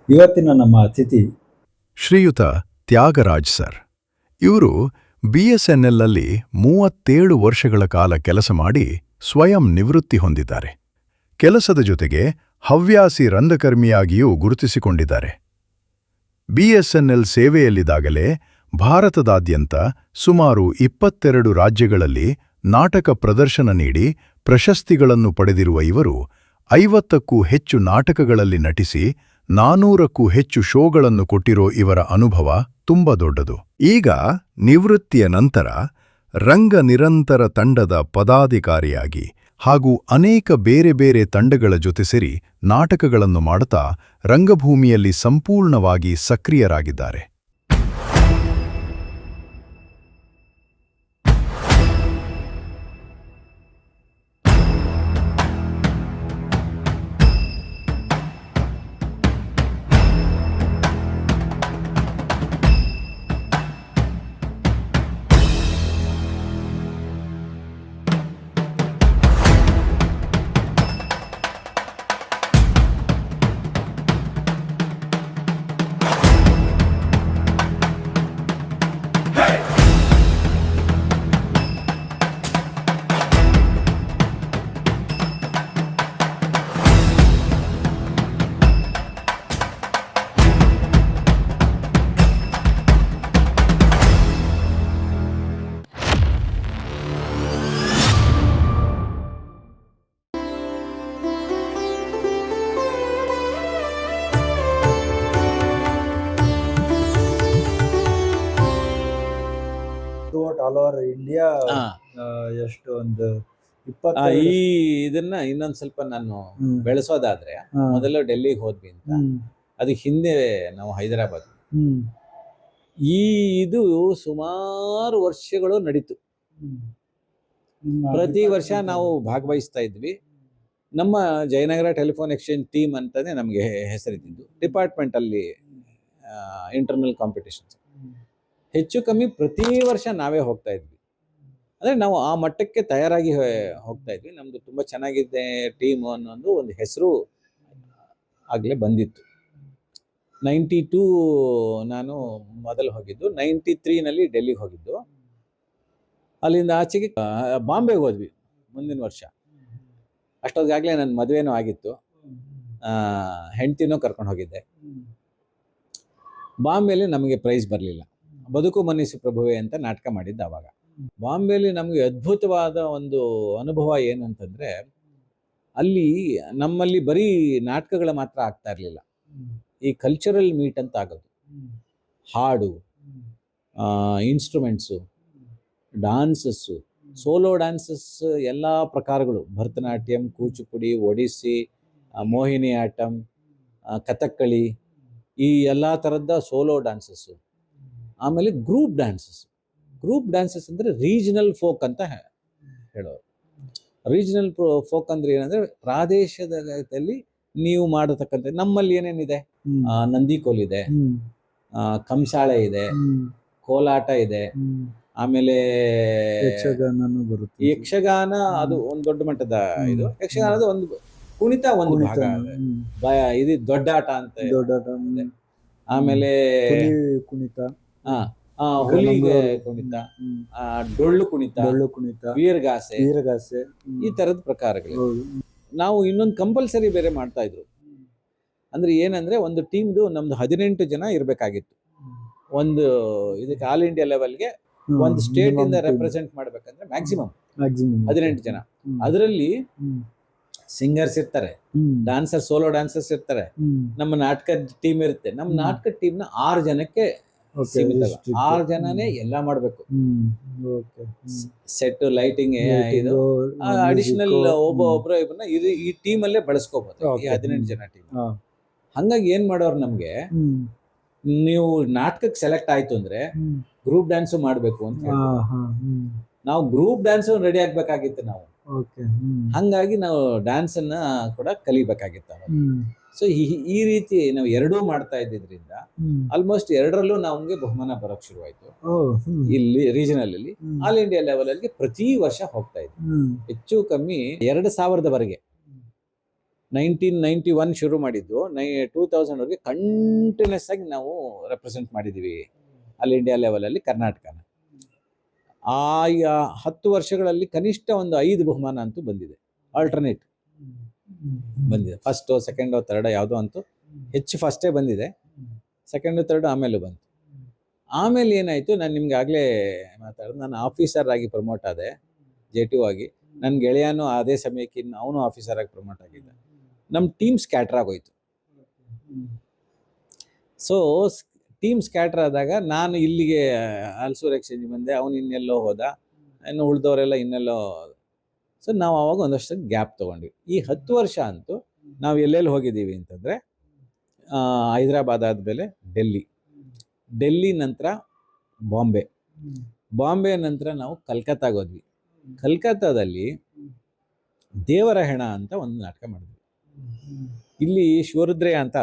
ಇವತ್ತಿನ ನಮ್ಮ ಅತಿಥಿ ಶ್ರೀಯುತ ತ್ಯಾಗರಾಜ್ ಸರ್. ಇವರು BSNL ಅಲ್ಲಿ 37 ವರ್ಷಗಳ ಕಾಲ ಕೆಲಸ ಮಾಡಿ ಸ್ವಯಂ ನಿವೃತ್ತಿ ಹೊಂದಿದ್ದಾರೆ. ಕೆಲಸದ ಜೊತೆಗೆ ಹವ್ಯಾಸಿ ರಂಗಕರ್ಮಿಯಾಗಿಯೂ ಗುರುತಿಸಿಕೊಂಡಿದ್ದಾರೆ. BSNL ಸೇವೆಯಲ್ಲಿದ್ದಾಗಲೇ ಭಾರತದಾದ್ಯಂತ ಸುಮಾರು 22 ರಾಜ್ಯಗಳಲ್ಲಿ ನಾಟಕ ಪ್ರದರ್ಶನ ನೀಡಿ ಪ್ರಶಸ್ತಿಗಳನ್ನು ಪಡೆದಿರುವ ಇವರು 50ಕ್ಕೂ ಹೆಚ್ಚು ನಾಟಕಗಳಲ್ಲಿ ನಟಿಸಿ 400ಕ್ಕೂ ಹೆಚ್ಚು ಶೋಗಳನ್ನು ಕೊಟ್ಟಿರೋ ಇವರ ಅನುಭವ ತುಂಬ ದೊಡ್ಡದು. ಈಗ ನಿವೃತ್ತಿಯ ನಂತರ ರಂಗ ನಿರಂತರ ತಂಡದ ಪದಾಧಿಕಾರಿಯಾಗಿ ಹಾಗೂ ಅನೇಕ ಬೇರೆ ಬೇರೆ ತಂಡಗಳ ಜೊತೆ ಸೇರಿ ನಾಟಕಗಳನ್ನು ಮಾಡುತ್ತಾ ರಂಗಭೂಮಿಯಲ್ಲಿ ಸಂಪೂರ್ಣವಾಗಿ ಸಕ್ರಿಯರಾಗಿದ್ದಾರೆ. ಆಲ್ ಓವರ್ ಇಂಡಿಯಾ ಹಾ. ಎಷ್ಟು ಒಂದು ಈ 20 ಇದನ್ನ ಇನ್ನೊಂದ್ ಸ್ವಲ್ಪ ನಾನು ಬೆಳೆಸೋದಾದ್ರೆ ಹಾ. ಮೊದಲು ಡೆಲ್ಲಿಗೆ ಹೋದ್ವಿ ಅಂತ. ಅದಕ್ಕೆ ಹಿಂದೆ ನಾವು ಹೈದರಾಬಾದ್. ಇದು ಸುಮಾರು ವರ್ಷಗಳು ನಡೀತು. ಪ್ರತಿ ವರ್ಷ ನಾವು ಭಾಗವಹಿಸ್ತಾ ಇದ್ವಿ. ನಮ್ಮ ಜಯನಗರ ಟೆಲಿಫೋನ್ ಎಕ್ಸ್ಚೇಂಜ್ ಟೀಮ್ ಅಂತಾನೆ ನಮಗೆ ಹೆಸರಿದ್ದು. ಡಿಪಾರ್ಟ್ಮೆಂಟ್ ಅಲ್ಲಿ ಇಂಟರ್ನಲ್ ಕಾಂಪಿಟೇಷನ್ಸ್ ಹೆಚ್ಚು ಕಮ್ಮಿ ಪ್ರತಿ ವರ್ಷ ನಾವೇ ಹೋಗ್ತಾ ಇದ್ವಿ. ಅಂದ್ರೆ ನಾವು ಆ ಮಟ್ಟಕ್ಕೆ ತಯಾರಾಗಿ ಹೋಗ್ತಾ ಇದ್ವಿ. ನಮ್ದು ತುಂಬಾ ಚೆನ್ನಾಗಿದೆ ಟೀಮ್ ಅನ್ನೋದು ಒಂದು ಹೆಸರು ಆಗ್ಲೇ ಬಂದಿತ್ತು. 92 ನಾನು ಮೊದಲು ಹೋಗಿದ್ದು. 93ನಲ್ಲಿ ಡೆಲ್ಲಿಗೆ ಹೋಗಿದ್ದು. ಅಲ್ಲಿಂದ ಆಚೆಗೆ ಬಾಂಬೆಗೆ ಹೋದ್ವಿ ಮುಂದಿನ ವರ್ಷ. ಅಷ್ಟೊತ್ತಿಗಾಗಲೇ ನನ್ನ ಮದುವೆನೂ ಆಗಿತ್ತು. ಹೆಂಡ್ತಿನೂ ಕರ್ಕೊಂಡು ಹೋಗಿದ್ದೆ. ಬಾಂಬೆಲಿ ನಮಗೆ ಪ್ರೈಸ್ ಬರಲಿಲ್ಲ. ಬದುಕು ಮನಸ್ಸು ಪ್ರಭುವೆ ಅಂತ ನಾಟಕ ಮಾಡಿದ್ದ ಅವಾಗ. ಬಾಂಬೆಲಿ ನಮಗೆ ಅದ್ಭುತವಾದ ಒಂದು ಅನುಭವ ಏನಂತಂದ್ರೆ, ಅಲ್ಲಿ ನಮ್ಮಲ್ಲಿ ಬರೀ ನಾಟಕಗಳು ಮಾತ್ರ ಆಗ್ತಾ ಇರಲಿಲ್ಲ. ಈ ಕಲ್ಚರಲ್ ಮೀಟ್ ಅಂತ ಆಗೋದು. ಹಾಡು, ಇನ್ಸ್ಟ್ರೂಮೆಂಟ್ಸು, ಡಾನ್ಸಸ್ಸು, ಸೋಲೋ ಡ್ಯಾನ್ಸಸ್ ಎಲ್ಲ ಪ್ರಕಾರಗಳು, ಭರತನಾಟ್ಯಂ, ಕೂಚುಪುಡಿ, ಒಡಿಸ್ಸಿ, ಮೋಹಿನಿ ಆಟಂ, ಕಥಕ್ಕಳಿ, ಈ ಎಲ್ಲ ಥರದ ಸೋಲೋ ಡ್ಯಾನ್ಸಸ್ಸು. ಆಮೇಲೆ ಗ್ರೂಪ್ ಡ್ಯಾನ್ಸಸ್ ಅಂದರೆ ರೀಜನಲ್ ಫೋಕ್ ಅಂತ ಹೇಳೋರು. ರೀಜನಲ್ ಫೋಕ್ ಅಂದ್ರೆ ಏನಂದ್ರೆ, ಪ್ರಾದೇಶದಲ್ಲಿ ನೀವು ಮಾಡತಕ್ಕಂಥ, ನಮ್ಮಲ್ಲಿ ಏನೇನಿದೆ, ನಂದಿಕೋಲ್ ಇದೆ, ಕಂಸಾಳೆ ಇದೆ, ಕೋಲಾಟ ಇದೆ, ಆಮೇಲೆ ಯಕ್ಷಗಾನ ಅದು ಒಂದು ದೊಡ್ಡ ಮಟ್ಟದ ಇದು. ಯಕ್ಷಗಾನದ ಒಂದು ಕುಣಿತ ಒಂದು ಭಾಗ, ಇದು ದೊಡ್ಡಾಟ ಅಂತ. ಆಮೇಲೆ ಕುಣಿತ, ಹುಲಿಗೆ ಕುಣಿತ, ಡೊಳ್ಳು ಕುಣಿತ, ವೀರಗಾಸೆ, ಈ ತರದ ಪ್ರಕಾರಗಳು. ನಾವು ಇನ್ನೊಂದು ಕಂಪಲ್ಸರಿ ಬೇರೆ ಮಾಡ್ತಾ ಇದ್ರು. ಅಂದ್ರೆ ಏನಂದ್ರೆ, ಒಂದು ಟೀಮ್ದು ನಮ್ದು 18 ಜನ ಇರ್ಬೇಕಾಗಿತ್ತು. ಒಂದು ಇದಕ್ಕೆ ಆಲ್ ಇಂಡಿಯಾ ಲೆವೆಲ್ಗೆ ಒಂದು ಸ್ಟೇಟ್ ಇಂದ ರೆಪ್ರೆಸೆಂಟ್ ಮಾಡ್ಬೇಕಂದ್ರೆ ಮ್ಯಾಕ್ಸಿಮಮ್ 18 ಜನ. ಅದರಲ್ಲಿ ಸಿಂಗರ್ಸ್ ಇರ್ತಾರೆ, ಡ್ಯಾನ್ಸರ್, ಸೋಲೋ ಡ್ಯಾನ್ಸರ್ಸ್ ಇರ್ತಾರೆ, ನಮ್ಮ ನಾಟಕ ಟೀಮ್ ಇರುತ್ತೆ. ನಮ್ಮ ನಾಟಕ ಟೀಮ್ನ 6 ಜನಕ್ಕೆ ಸೀಮಿತ. 6 ಜನನೇ ಎಲ್ಲ ಮಾಡ್ಬೇಕು. ಸೆಟ್, ಲೈಟಿಂಗ್, ಇದು ಅಡಿಷನಲ್ ಒಬ್ಬರು ಇಬ್ಬರನ್ನ ಈ ಟೀಮ್ ಅಲ್ಲೇ ಬಳಸ್ಕೋಬಹುದು, ಈ 18 ಜನ ಟೀಮ್. ಹಂಗಾಗಿ ಏನ್ ಮಾಡೋರು, ನಮ್ಗೆ ನೀವು ನಾಟಕಕ್ಕೆ ಸೆಲೆಕ್ಟ್ ಆಯ್ತು ಅಂದ್ರೆ ಗ್ರೂಪ್ ಡ್ಯಾನ್ಸ್ ಮಾಡ್ಬೇಕು ಅಂತ ಹೇಳಿ ನಾವು ಗ್ರೂಪ್ ಡ್ಯಾನ್ಸ್ ರೆಡಿ ಆಗ್ಬೇಕಾಗಿತ್ತು ನಾವು. ಹಂಗಾಗಿ ನಾವು ಡ್ಯಾನ್ಸ್ ಅನ್ನ ಕೂಡ ಕಲಿಬೇಕಾಗಿತ್ತು. ಸೊ ಈ ರೀತಿ ನಾವು ಎರಡೂ ಮಾಡ್ತಾ ಇದ್ದಿದ್ರಿಂದ ಆಲ್ಮೋಸ್ಟ್ ಎರಡರಲ್ಲೂ ನಮ್ಗೆ ಬಹುಮಾನ ಬರೋಕ್ ಶುರುವಾಯ್ತು. ಇಲ್ಲಿ ರೀಜನಲ್ ಅಲ್ಲಿ, ಆಲ್ ಇಂಡಿಯಾ ಲೆವೆಲ್ ಅಲ್ಲಿ ಪ್ರತಿ ವರ್ಷ ಹೋಗ್ತಾ ಇದ್ವಿ. ಹೆಚ್ಚು ಕಮ್ಮಿ 2000ವರೆಗೆ 1991 ಶುರು ಮಾಡಿದ್ದು 2000ವರೆಗೆ ಕಂಟಿನ್ಯೂಸ್ ಆಗಿ ನಾವು ರೆಪ್ರೆಸೆಂಟ್ ಮಾಡಿದ್ದೀವಿ ಆಲ್ ಇಂಡಿಯಾ ಲೆವೆಲಲ್ಲಿ ಕರ್ನಾಟಕನ. ಆ 10 ವರ್ಷಗಳಲ್ಲಿ ಕನಿಷ್ಠ ಒಂದು 5 ಬಹುಮಾನ ಅಂತೂ ಬಂದಿದೆ, ಆಲ್ಟರ್ನೇಟ್ ಬಂದಿದೆ. ಫಸ್ಟು ಸೆಕೆಂಡೋ ಥರ್ಡೋ ಯಾವುದೋ ಅಂತೂ ಹೆಚ್ಚು ಫಸ್ಟೇ ಬಂದಿದೆ, ಸೆಕೆಂಡು ಥರ್ಡು ಆಮೇಲೆ ಬಂತು. ಆಮೇಲೆ ಏನಾಯಿತು, ನಾನು ನಿಮ್ಗೆ ಆಗಲೇ ಮಾತಾಡೋದು, ನಾನು ಆಫೀಸರ್ ಆಗಿ ಪ್ರಮೋಟ್ ಆದೆ JTO ಆಗಿ. ನನ್ನ ಗೆಳೆಯನೂ ಅದೇ ಸಮಯಕ್ಕೆ ಅವನು ಆಫೀಸರ್ ಆಗಿ ಪ್ರಮೋಟ್ ಆಗಿದ್ದ. ನಮ್ಮ ಟೀಮ್ ಸ್ಕ್ಯಾಟ್ರ್ ಆಗೋಯ್ತು. ಸೊ ಟೀಮ್ ಸ್ಕ್ಯಾಟ್ರ್ ಆದಾಗ ನಾನು ಇಲ್ಲಿಗೆ ಹಲ್ಸೂರು ಎಕ್ಸ್ಚೇಂಜ್ ಬಂದೆ, ಅವನು ಇನ್ನೆಲ್ಲೋ ಹೋದ, ಇನ್ನು ಉಳಿದವರೆಲ್ಲ ಇನ್ನೆಲ್ಲೋ. ಸೊ ನಾವು ಆವಾಗ ಒಂದಷ್ಟು ಗ್ಯಾಪ್ ತೊಗೊಂಡ್ವಿ. ಈ 10 ವರ್ಷ ಅಂತೂ ನಾವು ಎಲ್ಲೆಲ್ಲಿ ಹೋಗಿದ್ದೀವಿ ಅಂತಂದರೆ, ಹೈದರಾಬಾದ್ ಆದಮೇಲೆ ಡೆಲ್ಲಿ ನಂತರ ಬಾಂಬೆ ನಂತರ ನಾವು ಕಲ್ಕತ್ತಾಗೆ ಹೋದ್ವಿ. ಕಲ್ಕತ್ತಾದಲ್ಲಿ ದೇವರ ಹೆಣ ಅಂತ ಒಂದು ನಾಟಕ ಮಾಡಿದ್ವಿ. ಇಲ್ಲಿ ಶಿವರುದ್ರಯ್ಯ ಅಂತ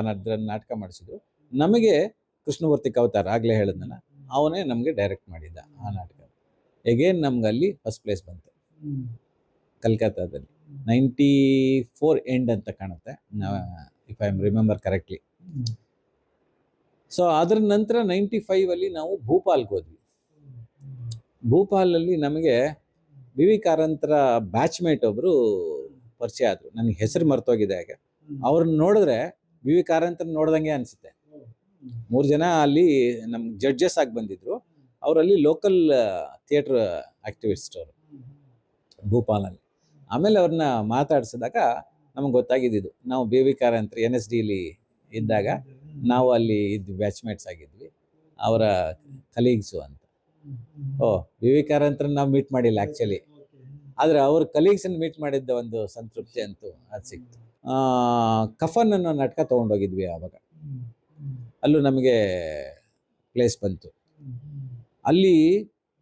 ನಾಟಕ ಮಾಡಿಸಿದ್ರು. ನಮಗೆ ಕೃಷ್ಣಮೂರ್ತಿ ಕವತಾರ ಆಗಲೇ ಹೇಳಿದ್ನಲ್ಲ, ಅವನೇ ನಮಗೆ ಡೈರೆಕ್ಟ್ ಮಾಡಿದ್ದ ಆ ನಾಟಕ. ಎಗೇನ್ ನಮ್ಗೆ ಅಲ್ಲಿ ಫಸ್ಟ್ ಪ್ಲೇಸ್ ಬಂತು ಕಲ್ಕತ್ತಾದಲ್ಲಿ. 94 ಎಂಡ್ ಅಂತ ಕಾಣುತ್ತೆ, if I remember correctly. So ಅದ್ರ ನಂತರ 95ಅಲ್ಲಿ ನಾವು ಭೂಪಾಲ್ಗೆ ಹೋದ್ವಿ. ಭೂಪಾಲಲ್ಲಿ ನಮಗೆ BV ಕಾರಂತರ ಬ್ಯಾಚ್ಮೇಟ್ ಒಬ್ಬರು ಪರಿಚಯ ಆದರು. ನನಗೆ ಹೆಸರು ಮರ್ತೋಗಿದೆ ಆಗ. ಅವ್ರನ್ನ ನೋಡಿದ್ರೆ BV ಕಾರಂತರ ನೋಡ್ದಂಗೆ ಅನಿಸುತ್ತೆ. 3 ಜನ ಅಲ್ಲಿ ನಮ್ಗೆ ಜಡ್ಜಸ್ ಆಗಿ ಬಂದಿದ್ರು. ಅವರಲ್ಲಿ ಲೋಕಲ್ ಥಿಯೇಟ್ರ್ ಆ್ಯಕ್ಟಿವಿಸ್ಟ್ ಅವರು ಭೂಪಾಲಲ್ಲಿ. ಆಮೇಲೆ ಅವ್ರನ್ನ ಮಾತಾಡಿಸಿದಾಗ ನಮಗೆ ಗೊತ್ತಾಗಿದ್ದು, ನಾವು BV ಕಾರಂತರ NSDಲಿ ಇದ್ದಾಗ ನಾವು ಅಲ್ಲಿ ಬ್ಯಾಚ್ಮೇಟ್ಸ್ ಆಗಿದ್ವಿ, ಅವರ ಕಲೀಗ್ಸು ಅಂತ. BV ಕಾರಂತರ ನಾವು ಮೀಟ್ ಮಾಡಿಲ್ಲ ಆ್ಯಕ್ಚುಲಿ, ಆದರೆ ಅವ್ರ ಕಲೀಗ್ಸನ್ನು ಮೀಟ್ ಮಾಡಿದ್ದ ಒಂದು ಸಂತೃಪ್ತಿ ಅಂತೂ ಅದು ಸಿಕ್ತು. ಕಫನ್ ಅನ್ನೋ ನಾಟಕ ತೊಗೊಂಡೋಗಿದ್ವಿ ಆವಾಗ, ಅಲ್ಲೂ ನಮಗೆ ಪ್ಲೇಸ್ ಬಂತು. ಅಲ್ಲಿ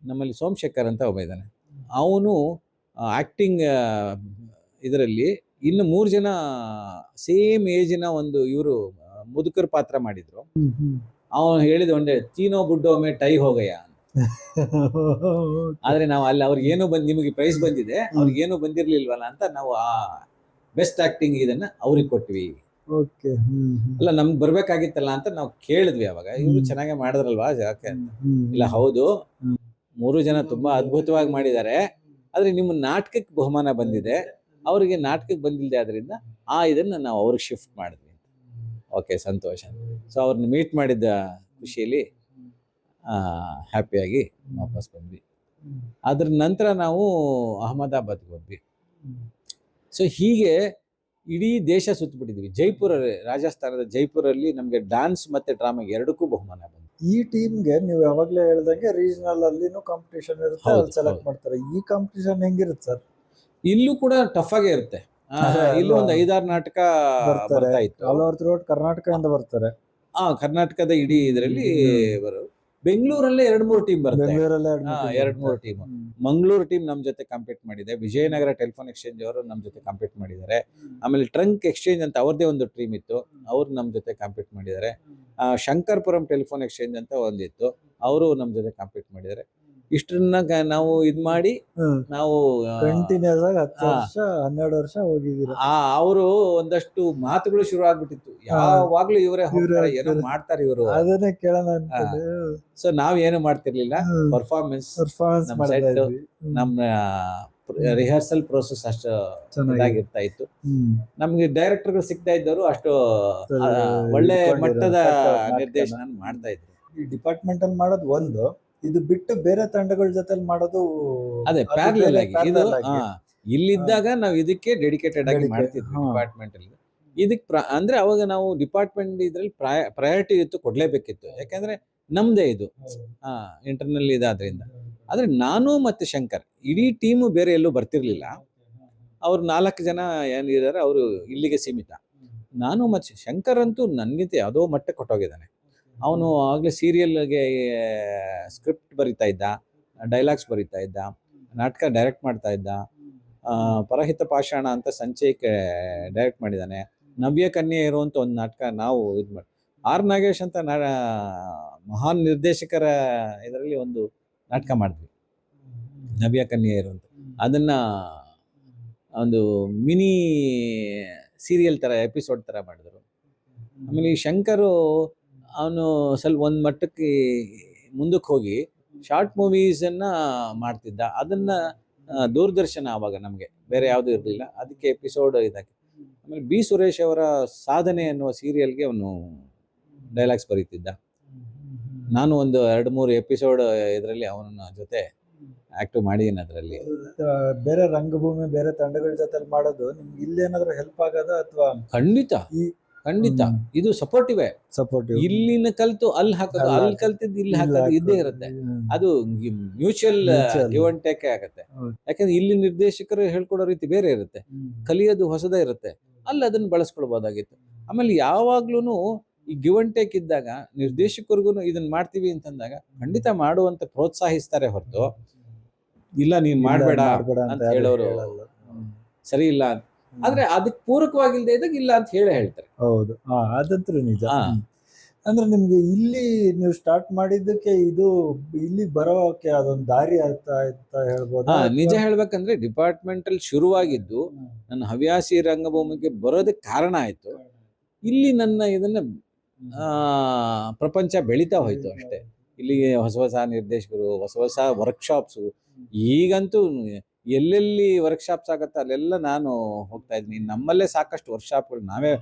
ನಮ್ಮಲ್ಲಿ ಸೋಮಶೇಖರ್ ಅಂತ ಒಬ್ಬ ಇದ್ದಾನೆ, ಅವನು ಆ್ಯಕ್ಟಿಂಗ್ ಇದರಲ್ಲಿ ಇನ್ನು 3 ಜನ ಸೇಮ್ ಏಜಿನ ಒಂದು ಇವರು ಮುದುಕರ ಪಾತ್ರ ಮಾಡಿದ್ರು. ಅವನು ಹೇಳಿದ ಒಂದೇ ತೀನೋ ಬುಡ್ಡೋ ಮೇ ಟೈ ಹೋಗಯ್ಯ ಅಂತ. ಆದರೆ ನಾವು ಅಲ್ಲಿ ಅವ್ರಿಗೇನು ನಿಮಗೆ ಪ್ರೈಸ್ ಬಂದಿದೆ, ಅವ್ರಿಗೇನು ಬಂದಿರಲಿಲ್ವಲ್ಲ ಅಂತ ನಾವು ಆ ಬೆಸ್ಟ್ ಆ್ಯಕ್ಟಿಂಗ್ ಇದನ್ನು ಅವ್ರಿಗೆ ಕೊಟ್ವಿ. ಅಲ್ಲ ನಮ್ಗೆ ಬರ್ಬೇಕಾಗಿತ್ತಲ್ಲ ಅಂತ ನಾವು ಕೇಳಿದ್ವಿ ಅವಾಗ. ಇವರು ಚೆನ್ನಾಗೇ ಮಾಡಿದ್ರಲ್ವಾ ಯಾಕೆ ಅಂತ. ಇಲ್ಲ ಹೌದು, 3 ಜನ ತುಂಬಾ ಅದ್ಭುತವಾಗಿ ಮಾಡಿದ್ದಾರೆ, ಆದರೆ ನಿಮ್ಮ ನಾಟಕಕ್ಕೆ ಬಹುಮಾನ ಬಂದಿದೆ, ಅವರಿಗೆ ನಾಟಕಕ್ಕೆ ಬಂದಿಲ್ಲದೆ ಆದ್ರಿಂದ ಇದನ್ನು ನಾವು ಅವ್ರಿಗೆ ಶಿಫ್ಟ್ ಮಾಡಿದ್ವಿ. ಓಕೆ, ಸಂತೋಷ. ಸೊ ಅವ್ರನ್ನ ಮೀಟ್ ಮಾಡಿದ್ದ ಖುಷಿಯಲ್ಲಿ ಹ್ಯಾಪಿಯಾಗಿ ವಾಪಸ್ ಬಂದ್ವಿ. ಅದ್ರ ನಂತರ ನಾವು ಅಹಮದಾಬಾದ್ಗೆ ಹೋದ್ವಿ. ಸೊ ಹೀಗೆ ಇಡೀ ದೇಶ ಸುತ್ತಬಿಟ್ಟಿದ್ವಿ. ರಾಜಸ್ಥಾನದ ಜೈಪುರಲ್ಲಿ ನಮಗೆ ಡ್ಯಾನ್ಸ್ ಮತ್ತೆ ಡ್ರಾಮಾ ಎರಡಕ್ಕೂ ಬಹುಮಾನ ಬಂತು. ಈ ಟೀಮ್ಗೆ ನೀವು ಯಾವಾಗಲೇ ಹೇಳ್ದಂಗೆ ರೀಜನಲ್ ಅಲ್ಲಿನೂ ಕಾಂಪಿಟೇಷನ್ ಇರುತ್ತೆ, ಅಲ್ಲಿ ಸೆಲೆಕ್ಟ್ ಮಾಡ್ತಾರೆ. ಈ ಕಾಂಪಿಟೇಷನ್ ಹೆಂಗಿರುತ್ತೆ ಸರ್? ಇಲ್ಲೂ ಕೂಡ ಟಫ್ ಆಗೇ ಇರುತ್ತೆ. ಇಲ್ಲೂ ಒಂದು 5-6 ನಾಟಕ ಬರ್ತಾ ಇತ್ತು. ಆಲ್ ಓವರ್ ಥ್ರೂಔಟ್ ಕರ್ನಾಟಕದಿಂದ ಬರ್ತಾರೆ. ಕರ್ನಾಟಕದ ಇಡೀ ಇದರಲ್ಲಿ ಬರೋದು. ಬೆಂಗಳೂರಲ್ಲೇ 2-3 ಟೀಮ್ ಬರುತ್ತೆ. 2-3 ಟೀಮ್. ಮಂಗಳೂರು ಟೀಮ್ ನಮ್ಮ ಜೊತೆ ಕಾಂಪೀಟ್ ಮಾಡಿದೆ. ವಿಜಯನಗರ ಟೆಲಿಫೋನ್ ಎಕ್ಸ್ಚೇಂಜ್ ಅವರು ನಮ್ಮ ಜೊತೆ ಕಾಂಪೀಟ್ ಮಾಡಿದ್ದಾರೆ. ಆಮೇಲೆ ಟ್ರಂಕ್ ಎಕ್ಸ್ಚೇಂಜ್ ಅಂತ ಅವ್ರದ್ದೇ ಒಂದು ಟೀಮ್ ಇತ್ತು, ಅವರು ನಮ್ಮ ಜೊತೆ ಕಾಂಪೀಟ್ ಮಾಡಿದ್ದಾರೆ. ಶಂಕರ್ಪುರಂ ಟೆಲಿಫೋನ್ ಎಕ್ಸ್ಚೇಂಜ್ ಅಂತ ಒಂದಿತ್ತು, ಅವರು ನಮ್ಮ ಜೊತೆ ಕಾಂಪೀಟ್ ಮಾಡಿದ್ದಾರೆ. ಇಷ್ಟನ್ನ ನಾವು ಇದು ಮಾಡಿ ನಾವು ಕಂಟಿನ್ಯೂಸ್ ಆಗಿ 10 ವರ್ಷ 12 ವರ್ಷ ಹೋಗಿದ್ದೀರಾ. ಅವರು ಒಂದಷ್ಟು ಮಾತುಗಳು ಶುರು ಆಗ್ಬಿಟ್ಟಿತ್ತು, ಯಾವಾಗ್ಲೂ ಇವರೇ ಹೋಗ್ತಾರೆ, ಏನೋ ಮಾಡ್ತಾರೆ ಇವರು, ಅದನ್ನೇ ಕೇಳೋಣ. ಸೊ ನಾವ್ ಏನು ಮಾಡ್ತಿರ್ಲಿಲ್ಲ, ಪರ್ಫಾರ್ಮೆನ್ಸ್ ನಮ್ಮ ರಿಹರ್ಸಲ್ ಪ್ರೋಸೆಸ್ ಅಷ್ಟು ಚೆನ್ನಾಗಿರ್ತಾ ಇತ್ತು. ನಮ್ಗೆ ಡೈರೆಕ್ಟರ್ಗಳು ಸಿಗ್ತಾ ಇದ್ದವರು ಅಷ್ಟು ಒಳ್ಳೆ ಮಟ್ಟದ ನಿರ್ದೇಶನ ಮಾಡ್ತಾ ಇದ್ರು. ಈ ಡಿಪಾರ್ಟ್ಮೆಂಟ್ ಅಲ್ಲಿ ಮಾಡೋದು ಒಂದು, ಇದು ಬಿಟ್ಟು ಬೇರೆ ತಂಡಗಳ ಜೊತೆ ಮಾಡೋದು ಅದೇ ಪ್ಯಾರಲಲ್ ಆಗಿ. ಇದು ಇಲ್ಲಿದ್ದಾಗ ನಾವು ಇದಕ್ಕೆ ಡೆಡಿಕೇಟೆಡ್ ಆಗಿ ಮಾಡ್ತಿದ್ವಿ ಡಿಪಾರ್ಟ್ಮೆಂಟ್ ಅಲ್ಲಿ. ಇದಕ್ಕೆ ಅಂದ್ರೆ ಅವಾಗ ನಾವು ಡಿಪಾರ್ಟ್ಮೆಂಟ್ ಇದ್ರಲ್ಲಿ ಪ್ರಯಾರಿಟಿ ಇತ್ತು, ಕೊಡ್ಲೇಬೇಕಿತ್ತು. ಯಾಕಂದ್ರೆ ನಮ್ದೇ ಇದು ಇಂಟರ್ನಲ್ ಇದಾದ್ರಿಂದ. ಆದ್ರೆ ನಾನು ಮತ್ತೆ ಶಂಕರ್ ಇಡೀ ಟೀಮು ಬೇರೆ ಎಲ್ಲೂ ಬರ್ತಿರ್ಲಿಲ್ಲ. ಅವ್ರು 4 ಜನ ಏನಿದ್ದಾರೆ ಅವರು ಇಲ್ಲಿಗೆ ಸೀಮಿತ. ನಾನು ಮತ್ತೆ ಶಂಕರ್ ಅಂತೂ ನನಗಿಂತ ಯಾವುದೋ ಮಟ್ಟಕ್ಕೆ ಕೊಟ್ಟೋಗಿದ್ದಾನೆ. ಅವನು ಆಗಲೇ ಸೀರಿಯಲ್ಗೆ ಸ್ಕ್ರಿಪ್ಟ್ ಬರಿತಾ ಇದ್ದ, ಡೈಲಾಗ್ಸ್ ಬರಿತಾ ಇದ್ದ, ನಾಟಕ ಡೈರೆಕ್ಟ್ ಮಾಡ್ತಾ ಇದ್ದ. ಪರಹಿತ ಪಾಷಾಣ ಅಂತ ಸಂಚಯಕ್ಕೆ ಡೈರೆಕ್ಟ್ ಮಾಡಿದ್ದಾನೆ. ನವ್ಯ ಕನ್ಯೆ ಇರುವಂಥ ಒಂದು ನಾಟಕ ನಾವು ಇದು ಮಾಡಿ, ಆರ್ ನಾಗೇಶ್ ಅಂತ ಮಹಾನ್ ನಿರ್ದೇಶಕರ ಇದರಲ್ಲಿ ಒಂದು ನಾಟಕ ಮಾಡಿದ್ವಿ, ನವ್ಯ ಕನ್ಯೆ ಇರುವಂಥ. ಅದನ್ನು ಒಂದು ಮಿನಿ ಸೀರಿಯಲ್ ಥರ ಎಪಿಸೋಡ್ ಥರ ಮಾಡಿದ್ರು. ಆಮೇಲೆ ಈ ಶಂಕರು ಅವನು ಸ್ವಲ್ಪ ಒಂದು ಮಟ್ಟಕ್ಕೆ ಮುಂದಕ್ಕೆ ಹೋಗಿ ಶಾರ್ಟ್ ಮೂವೀಸನ್ನು ಮಾಡ್ತಿದ್ದ. ಅದನ್ನು ದೂರದರ್ಶನ ಆವಾಗ ನಮಗೆ ಬೇರೆ ಯಾವುದೂ ಇರಲಿಲ್ಲ, ಅದಕ್ಕೆ ಎಪಿಸೋಡ್ ಇದಕ್ಕೆ. ಆಮೇಲೆ ಬಿ ಸುರೇಶ್ ಅವರ ಸಾಧನೆ ಅನ್ನುವ ಸೀರಿಯಲ್ಗೆ ಅವನು ಡೈಲಾಗ್ಸ್ ಬರೀತಿದ್ದ. ನಾನು ಒಂದು 2-3 ಎಪಿಸೋಡ್ ಇದರಲ್ಲಿ ಅವನ ಜೊತೆ ಆಕ್ಟಿವ್ ಮಾಡಿದ್ದೀನಿ ಅದರಲ್ಲಿ. ಬೇರೆ ರಂಗಭೂಮಿ ಬೇರೆ ತಂಡಗಳ ಜೊತೆ ಮಾಡೋದು ನಿಮ್ಗೆ ಇಲ್ಲೇನಾದ್ರೂ ಹೆಲ್ಪ್ ಆಗೋದ ಅಥವಾ ಖಂಡಿತ ಈ ಖಂಡಿತ ಇದು ಸಪೋರ್ಟಿವೆ. ಸಪೋರ್ಟಿವ್? ಇಲ್ಲಿನ ಕಲ್ತು ಅಲ್ಲಿ ಹಾಕೋದು, ಅಲ್ಲಿ ಕಲ್ತಿದ್ದು ಇಲ್ಲಿ ಹಾಕೋದು ಇದ್ದೇ ಇರುತ್ತೆ. ಅದು ಮ್ಯೂಚುವಲ್ ಗಿವ್ ಅಂಡ್ ಟೇಕ್ ಆಗತ್ತೆ. ಯಾಕಂದ್ರೆ ಇಲ್ಲಿ ನಿರ್ದೇಶಕರು ಹೇಳ್ಕೊಡೋ ರೀತಿ ಬೇರೆ ಇರುತ್ತೆ, ಕಲಿಯೋದು ಹೊಸದೇ ಇರುತ್ತೆ. ಅಲ್ಲಿ ಅದನ್ನ ಬಳಸ್ಕೊಳ್ಬೋದಾಗಿತ್ತು. ಆಮೇಲೆ ಯಾವಾಗ್ಲೂ ಈ ಗಿವ್ ಅಂಡ್ ಟೇಕ್ ಇದ್ದಾಗ ನಿರ್ದೇಶಕರಿಗೂ ಇದನ್ನ ಮಾಡ್ತೀವಿ ಅಂತಂದಾಗ ಖಂಡಿತ ಮಾಡುವಂತ ಪ್ರೋತ್ಸಾಹಿಸ್ತಾರೆ ಹೊರತು ಇಲ್ಲ ನೀನ್ ಮಾಡ್ಬೇಡ ಅಂತ ಹೇಳೋರು ಸರಿ ಇಲ್ಲ. ಆದ್ರೆ ಅದಕ್ಕೆ ಪೂರಕವಾಗಿಲ್ದೇ ಇದ್ದಾಗ ಇಲ್ಲ ಅಂತ ಹೇಳ್ತಾರೆ. ಹೌದು, ಅದಂತೂ ನಿಜ. ಅಂದ್ರೆ ನಿಮ್ಗೆ ಇಲ್ಲಿ ನೀವು ಸ್ಟಾರ್ಟ್ ಮಾಡಿದ್ದಕ್ಕೆ ಇದು ಇಲ್ಲಿ ಬರೋಕೆ ಅದೊಂದು ದಾರಿ ಅಂತ ಹೇಳ್ಬೋದು. ನಿಜ ಹೇಳ್ಬೇಕಂದ್ರೆ ಡಿಪಾರ್ಟ್ಮೆಂಟಲ್ ಶುರುವಾಗಿದ್ದು ನನ್ನ ಹವ್ಯಾಸಿ ರಂಗಭೂಮಿಗೆ ಬರೋದಕ್ಕೆ ಕಾರಣ ಆಯ್ತು. ಇಲ್ಲಿ ನನ್ನ ಇದನ್ನ ಪ್ರಪಂಚ ಬೆಳೀತಾ ಹೋಯ್ತು ಅಷ್ಟೇ. ಇಲ್ಲಿಗೆ ಹೊಸ ಹೊಸ ನಿರ್ದೇಶಕರು, ಹೊಸ ಹೊಸ ವರ್ಕ್ಶಾಪ್ಸು. ಈಗಂತೂ ಎಲ್ಲೆಲ್ಲಿ ವರ್ಕ್ಶಾಪ್ಸ್ ಆಗತ್ತೆ ಅಲ್ಲೆಲ್ಲ ನಾನು ಹೋಗ್ತಾ ಇದ್ದೀನಿ. ನಮ್ಮಲ್ಲೇ ಸಾಕಷ್ಟು ವರ್ಕ್ಶಾಪ್ಗಳು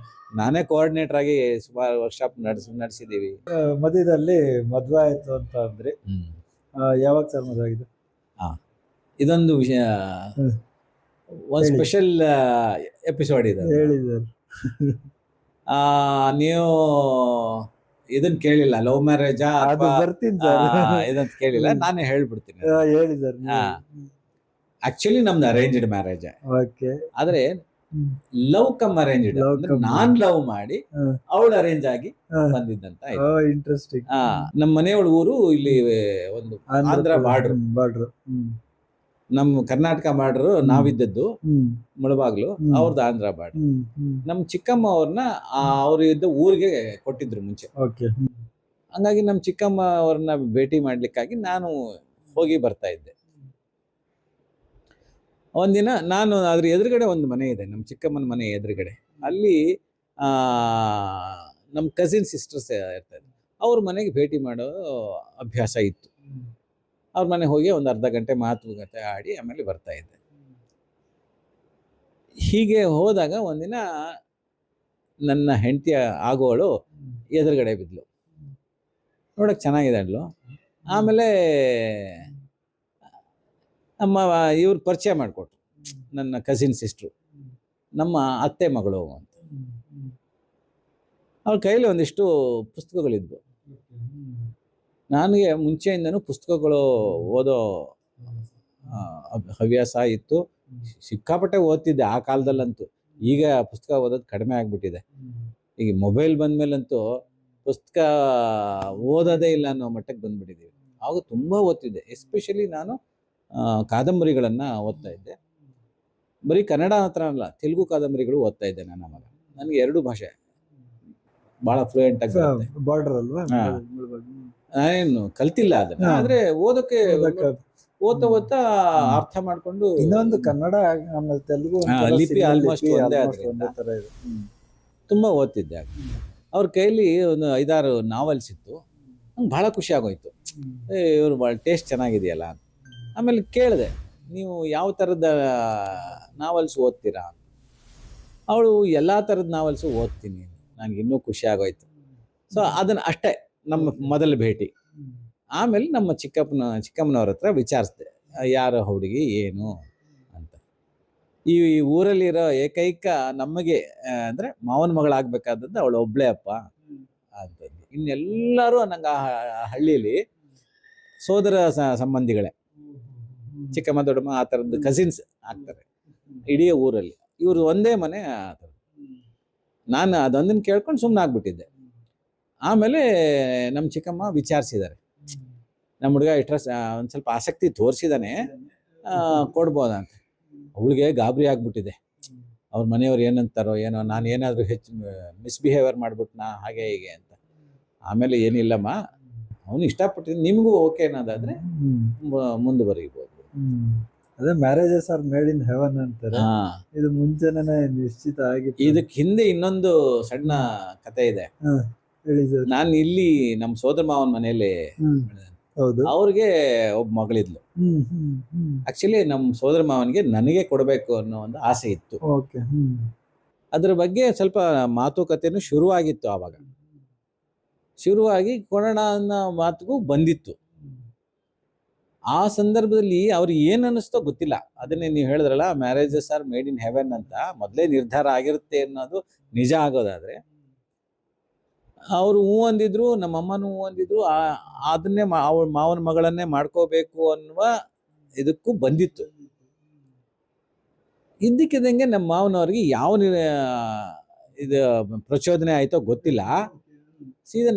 ನಾನೇ ಕೋಆರ್ಡಿನೇಟರ್ ಆಗಿ ಸುಮಾರು ವರ್ಕ್ಶಾಪ್ ನಡೆಸಿದ್ದೀವಿ. ಮಧ್ಯದಲ್ಲಿ ಮದುವೆ ಆಯ್ತು ಅಂತ ಅಂದ್ರೆ ಯಾವಾಗ ಸರ್ ಮದುವೆ ಆಗಿದೆ? ಇದೊಂದು ವಿಷಯ, ಒಂದು ಸ್ಪೆಷಲ್ ಎಪಿಸೋಡ್ ಇದೆ. ಹೇಳಿ ಸರ್. ನೀವು ಇದನ್ನ ಕೇಳಿಲ್ಲ, ಲವ್ ಮ್ಯಾರೇಜಾ ಇದಂತ ಕೇಳಿಲ್ಲ, ನಾನೇ ಹೇಳ್ಬಿಡ್ತೀನಿ. ಹೇಳಿ ಸರ್. ಆಕ್ಚುಲಿ ನಮ್ದು ಅರೇಂಜ್ಡ್ ಮ್ಯಾರೇಜ್. ಆದ್ರೆ ಲವ್ ಕಮ್ ಅರೇಂಜ್ಡ್, ನಾನ್ ಲವ್ ಮಾಡಿ ಅವಳು ಅರೇಂಜ್ ಆಗಿ ಬಂದಿದ್ದಂತ. ಇಂಟ್ರೆಸ್ಟಿಂಗ್. ನಮ್ಮ ಮನೆಯವಳ ಊರು ಇಲ್ಲಿ ಒಂದು ಆಂಧ್ರ ಬಾರ್ಡರ್. ನಮ್ಮ ಕರ್ನಾಟಕ ಬಾರ್ಡರ್ ನಾವಿದ್ದದ್ದು ಮುಳಬಾಗ್ಲು, ಅವ್ರದ್ದು ಆಂಧ್ರ ಬಾರ್ಡರ್. ನಮ್ಮ ಚಿಕ್ಕಮ್ಮ ಅವ್ರನ್ನ ಅವ್ರು ಇದ್ದ ಊರಿಗೆ ಕೊಟ್ಟಿದ್ರು ಮುಂಚೆ. ಹಂಗಾಗಿ ನಮ್ಮ ಚಿಕ್ಕಮ್ಮ ಅವ್ರನ್ನ ಭೇಟಿ ಮಾಡ್ಲಿಕ್ಕಾಗಿ ನಾನು ಹೋಗಿ ಬರ್ತಾ ಇದ್ದೆ. ಒಂದಿನ ನಾನು ಅದ್ರ ಎದುರುಗಡೆ ಒಂದು ಮನೆ ಇದೆ, ನಮ್ಮ ಚಿಕ್ಕಮ್ಮನ ಮನೆ ಎದುರುಗಡೆ. ಅಲ್ಲಿ ನಮ್ಮ ಕಸಿನ್ ಸಿಸ್ಟರ್ಸ್ ಇರ್ತಾರೆ, ಅವ್ರ ಮನೆಗೆ ಭೇಟಿ ಮಾಡೋ ಅಭ್ಯಾಸ ಇತ್ತು. ಅವ್ರ ಮನೆಗೆ ಹೋಗಿ ಒಂದು ಅರ್ಧ ಗಂಟೆ ಮಾತುಕತೆ ಆಡಿ ಆಮೇಲೆ ಬರ್ತಾ ಇದ್ದೆ. ಹೀಗೆ ಹೋದಾಗ ಒಂದಿನ ನನ್ನ ಹೆಂಡತಿಯ ಆಗೋಳು ಎದುರುಗಡೆ ಬಿದ್ಲು. ನೋಡಕ್ಕೆ ಚೆನ್ನಾಗಿದೆ ಅಲ್ಲು. ಆಮೇಲೆ ನಮ್ಮ ಇವ್ರು ಪರಿಚಯ ಮಾಡಿಕೊಟ್ರು, ನನ್ನ ಕಸಿನ್ ಸಿಸ್ಟ್ರು, ನಮ್ಮ ಅತ್ತೆ ಮಗಳು ಅಂತ. ಅವ್ರ ಕೈಲಿ ಒಂದಿಷ್ಟು ಪುಸ್ತಕಗಳಿದ್ವು. ನನಗೆ ಮುಂಚೆಯಿಂದನೂ ಪುಸ್ತಕಗಳು ಓದೋ ಹವ್ಯಾಸ ಇತ್ತು, ಸಿಕ್ಕಾಪಟ್ಟೆ ಓದ್ತಿದ್ದೆ ಆ ಕಾಲದಲ್ಲಂತೂ. ಈಗ ಪುಸ್ತಕ ಓದೋದು ಕಡಿಮೆ ಆಗ್ಬಿಟ್ಟಿದೆ. ಈಗ ಮೊಬೈಲ್ ಬಂದ್ಮೇಲಂತೂ ಪುಸ್ತಕ ಓದೋದೇ ಇಲ್ಲ ಅನ್ನೋ ಮಟ್ಟಕ್ಕೆ ಬಂದ್ಬಿಟ್ಟಿದ್ದೀವಿ. ಆವಾಗ ತುಂಬ ಓದ್ತಿದ್ದೆ. ಎಸ್ಪೆಷಲಿ ನಾನು ಕಾದಂಬರಿಗಳನ್ನು ಓದ್ತಾ ಇದ್ದೆ. ಬರೀ ಕನ್ನಡ ಮಾತ್ರ ಅಲ್ಲ, ತೆಲುಗು ಕಾದಂಬರಿಗಳು ಓದ್ತಾ ಇದ್ದೆ ನಾನು. ಆವಾಗ ನನಗೆ 2 ಭಾಷೆ ಭಾಳ ಫ್ಲೂಯೆಂಟ್ ಆಗಿ ಬರುತ್ತೆ. ಬಾರ್ಡರ್ ಅಲ್ವಾ? ನಾನೇನು ಕಲ್ತಿಲ್ಲ ಅದನ್ನ, ಆದ್ರೆ ಓದೋಕೆ ಓದ್ತಾ ಅರ್ಥ ಮಾಡ್ಕೊಂಡು. ಇನ್ನೊಂದು ಕನ್ನಡ ಆಮೇಲೆ ತೆಲುಗು ಲಿಪಿ ಆಲ್ಮೋಸ್ಟ್ ಒಂದೇ ತುಂಬಾ ಓದ್ತಿದ್ದೆ. ಅವ್ರ ಕೈಲಿ ಒಂದು 5-6 ನಾವೆಲ್ಸ್ ಇತ್ತು. ನಂಗೆ ಭಾಳ ಖುಷಿ ಆಗೋಯ್ತು, ಇವ್ರು ಭಾಳ ಟೇಸ್ಟ್ ಚೆನ್ನಾಗಿದೆಯಲ್ಲ. ಆಮೇಲೆ ಕೇಳಿದೆ, ನೀವು ಯಾವ ಥರದ ನಾವೆಲ್ಸ್ ಓದ್ತೀರಾ? ಅವಳು ಎಲ್ಲ ಥರದ ನಾವೆಲ್ಸು ಓದ್ತೀನಿ. ನನಗೆ ಇನ್ನೂ ಖುಷಿ ಆಗೋಯ್ತು. ಸೊ ಅದನ್ನು ಅಷ್ಟೇ ನಮ್ಮ ಮೊದಲ ಭೇಟಿ. ಆಮೇಲೆ ನಮ್ಮ ಚಿಕ್ಕಮ್ಮನವ್ರ ಹತ್ರ ವಿಚಾರಿಸಿದೆ, ಯಾರ ಹುಡುಗಿ ಏನು ಅಂತ. ಈ ಊರಲ್ಲಿರೋ ಏಕೈಕ ನಮಗೆ ಅಂದರೆ ಮಾವನ ಮಗಳಾಗಬೇಕಾದದ್ದು ಅವಳು ಒಬ್ಬಳೇ ಅಪ್ಪ ಅಂತಂದು. ಇನ್ನೆಲ್ಲರೂ ನಂಗೆ ಆ ಹಳ್ಳಿಯಲ್ಲಿ ಸೋದರ ಸಂಬಂಧಿಗಳೇ, ಚಿಕ್ಕಮ್ಮ ದೊಡ್ಡಮ್ಮ ಆ ಥರದ್ದು ಕಸಿನ್ಸ್ ಆಗ್ತಾರೆ ಇಡೀ ಊರಲ್ಲಿ. ಇವರು ಒಂದೇ ಮನೆ ಆ ಥರ. ನಾನು ಅದೊಂದನ್ನು ಕೇಳ್ಕೊಂಡು ಸುಮ್ಮನೆ ಆಗ್ಬಿಟ್ಟಿದ್ದೆ. ಆಮೇಲೆ ನಮ್ಮ ಚಿಕ್ಕಮ್ಮ ವಿಚಾರಿಸಿದ್ದಾರೆ, ನಮ್ಮ ಹುಡುಗ ಇಂಟ್ರೆಸ್ಟ್ ಒಂದು ಸ್ವಲ್ಪ ಆಸಕ್ತಿ ತೋರಿಸಿದಾನೆ, ಕೊಡ್ಬೋದಂತ. ಅವಳಿಗೆ ಗಾಬರಿ ಆಗ್ಬಿಟ್ಟಿದೆ. ಅವ್ರ ಮನೆಯವ್ರು ಏನಂತಾರೋ ಏನೋ, ನಾನು ಏನಾದರೂ ಹೆಚ್ಚು ಮಿಸ್ಬಿಹೇವಿಯರ್ ಮಾಡ್ಬಿಟ್ನಾ ಹಾಗೆ ಹೀಗೆ ಅಂತ. ಆಮೇಲೆ ಏನಿಲ್ಲಮ್ಮ, ಅವನು ಇಷ್ಟಪಟ್ಟಿದ್ದು, ನಿಮಗೂ ಓಕೆ ಅನ್ನೋದಾದರೆ ಮುಂದುವರಿಬೋದು. ಅದೇ marriages are made in heaven ಅಂತಾರೆ. ಹಾ, ಇದು ಮುಂಚೆನೇ ನಿಶ್ಚಿತ ಆಗಿತ್ತು. ಇದಕ್ ಹಿಂದೆ ಇನ್ನೊಂದು ಸಣ್ಣ ಕತೆ ಇದೆ. ಹೇಳಿ ಸರ್. ನಾನು ಇಲ್ಲಿ ನಮ್ಮ ಸೋದರ ಮಾವನ ಮನೆಯಲ್ಲಿ ಬೆಳೆದೆ. ಹೌದು. ಅವ್ರಿಗೆ ಒಬ್ಬ ಮಗಳಿದ್ಲು. ಆಕ್ಚುಲಿ ನಮ್ಮ ಸೋದರ ಮಾವನಿಗೆ ನನಗೆ ಕೊಡಬೇಕು ಅನ್ನೋ ಒಂದು ಆಸೆ ಇತ್ತು. ಓಕೆ. ಅದ್ರ ಬಗ್ಗೆ ಸ್ವಲ್ಪ ಮಾತುಕತೆನೂ ಶುರುವಾಗಿತ್ತು. ಆವಾಗ ಶುರುವಾಗಿ ಕೊಡೋಣ ಅನ್ನೋ ಮಾತುಗೂ ಬಂದಿತ್ತು. ಆ ಸಂದರ್ಭದಲ್ಲಿ ಅವ್ರಿಗೆ ಏನ್ ಅನ್ನಿಸ್ತೋ ಗೊತ್ತಿಲ್ಲ. ಅದನ್ನೇ ನೀವು ಹೇಳಿದ್ರಲ್ಲ, marriages are made in heaven ಅಂತ, ಮೊದಲೇ ನಿರ್ಧಾರ ಆಗಿರುತ್ತೆ ಅನ್ನೋದು ನಿಜ ಆಗೋದಾದ್ರೆ, ಅವರು ಹೂ ಅಂದಿದ್ರು, ನಮ್ಮ ಅಮ್ಮನೂ ಹೂ ಅಂದಿದ್ರು, ಅದನ್ನೇ ಅವ್ರ ಮಾವನ ಮಗಳನ್ನೇ ಮಾಡ್ಕೋಬೇಕು ಅನ್ನುವ ಇದಕ್ಕೂ ಬಂದಿತ್ತು. ಇದ್ದಕ್ಕಿದ್ದಂಗೆ ನಮ್ಮ ಮಾವನವ್ರಿಗೆ ಯಾವ ಇದು ಪ್ರಚೋದನೆ ಆಯ್ತೋ ಗೊತ್ತಿಲ್ಲ. ಸೀದಾ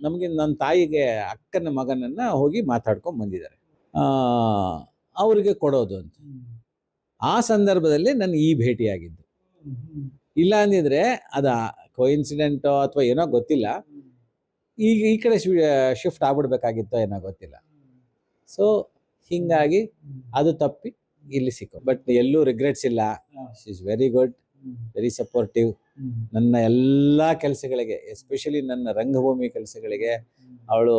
ನಮಗೆ ನನ್ನ ತಾಯಿಗೆ ಅಕ್ಕನ ಮಗನನ್ನ ಹೋಗಿ ಮಾತಾಡ್ಕೊಂಡ್ ಬಂದಿದ್ದಾರೆ, ಅವ್ರಿಗೆ ಕೊಡೋದು ಅಂತ. ಆ ಸಂದರ್ಭದಲ್ಲಿ ನಾನು ಈ ಭೇಟಿಯಾಗಿದ್ದು. ಇಲ್ಲ ಅಂದಿದ್ರೆ ಅದ ಕೋಇನ್ಸಿಡೆಂಟೋ ಅಥವಾ ಏನೋ ಗೊತ್ತಿಲ್ಲ, ಈಗ ಈ ಕಡೆ ಶಿಫ್ಟ್ ಆಗ್ಬಿಡ್ಬೇಕಾಗಿತ್ತೋ ಏನೋ ಗೊತ್ತಿಲ್ಲ. ಸೊ ಹಿಂಗಾಗಿ ಅದು ತಪ್ಪಿ ಇಲ್ಲಿ ಸಿಕ್ಕೋ. ಬಟ್ ಎಲ್ಲೂ ರಿಗ್ರೆಟ್ಸ್ ಇಲ್ಲ. She is very good, very supportive. ನನ್ನ ಎಲ್ಲ ಕೆಲಸಗಳಿಗೆ, ಎಸ್ಪೆಷಲಿ ನನ್ನ ರಂಗಭೂಮಿ ಕೆಲಸಗಳಿಗೆ ಅವಳು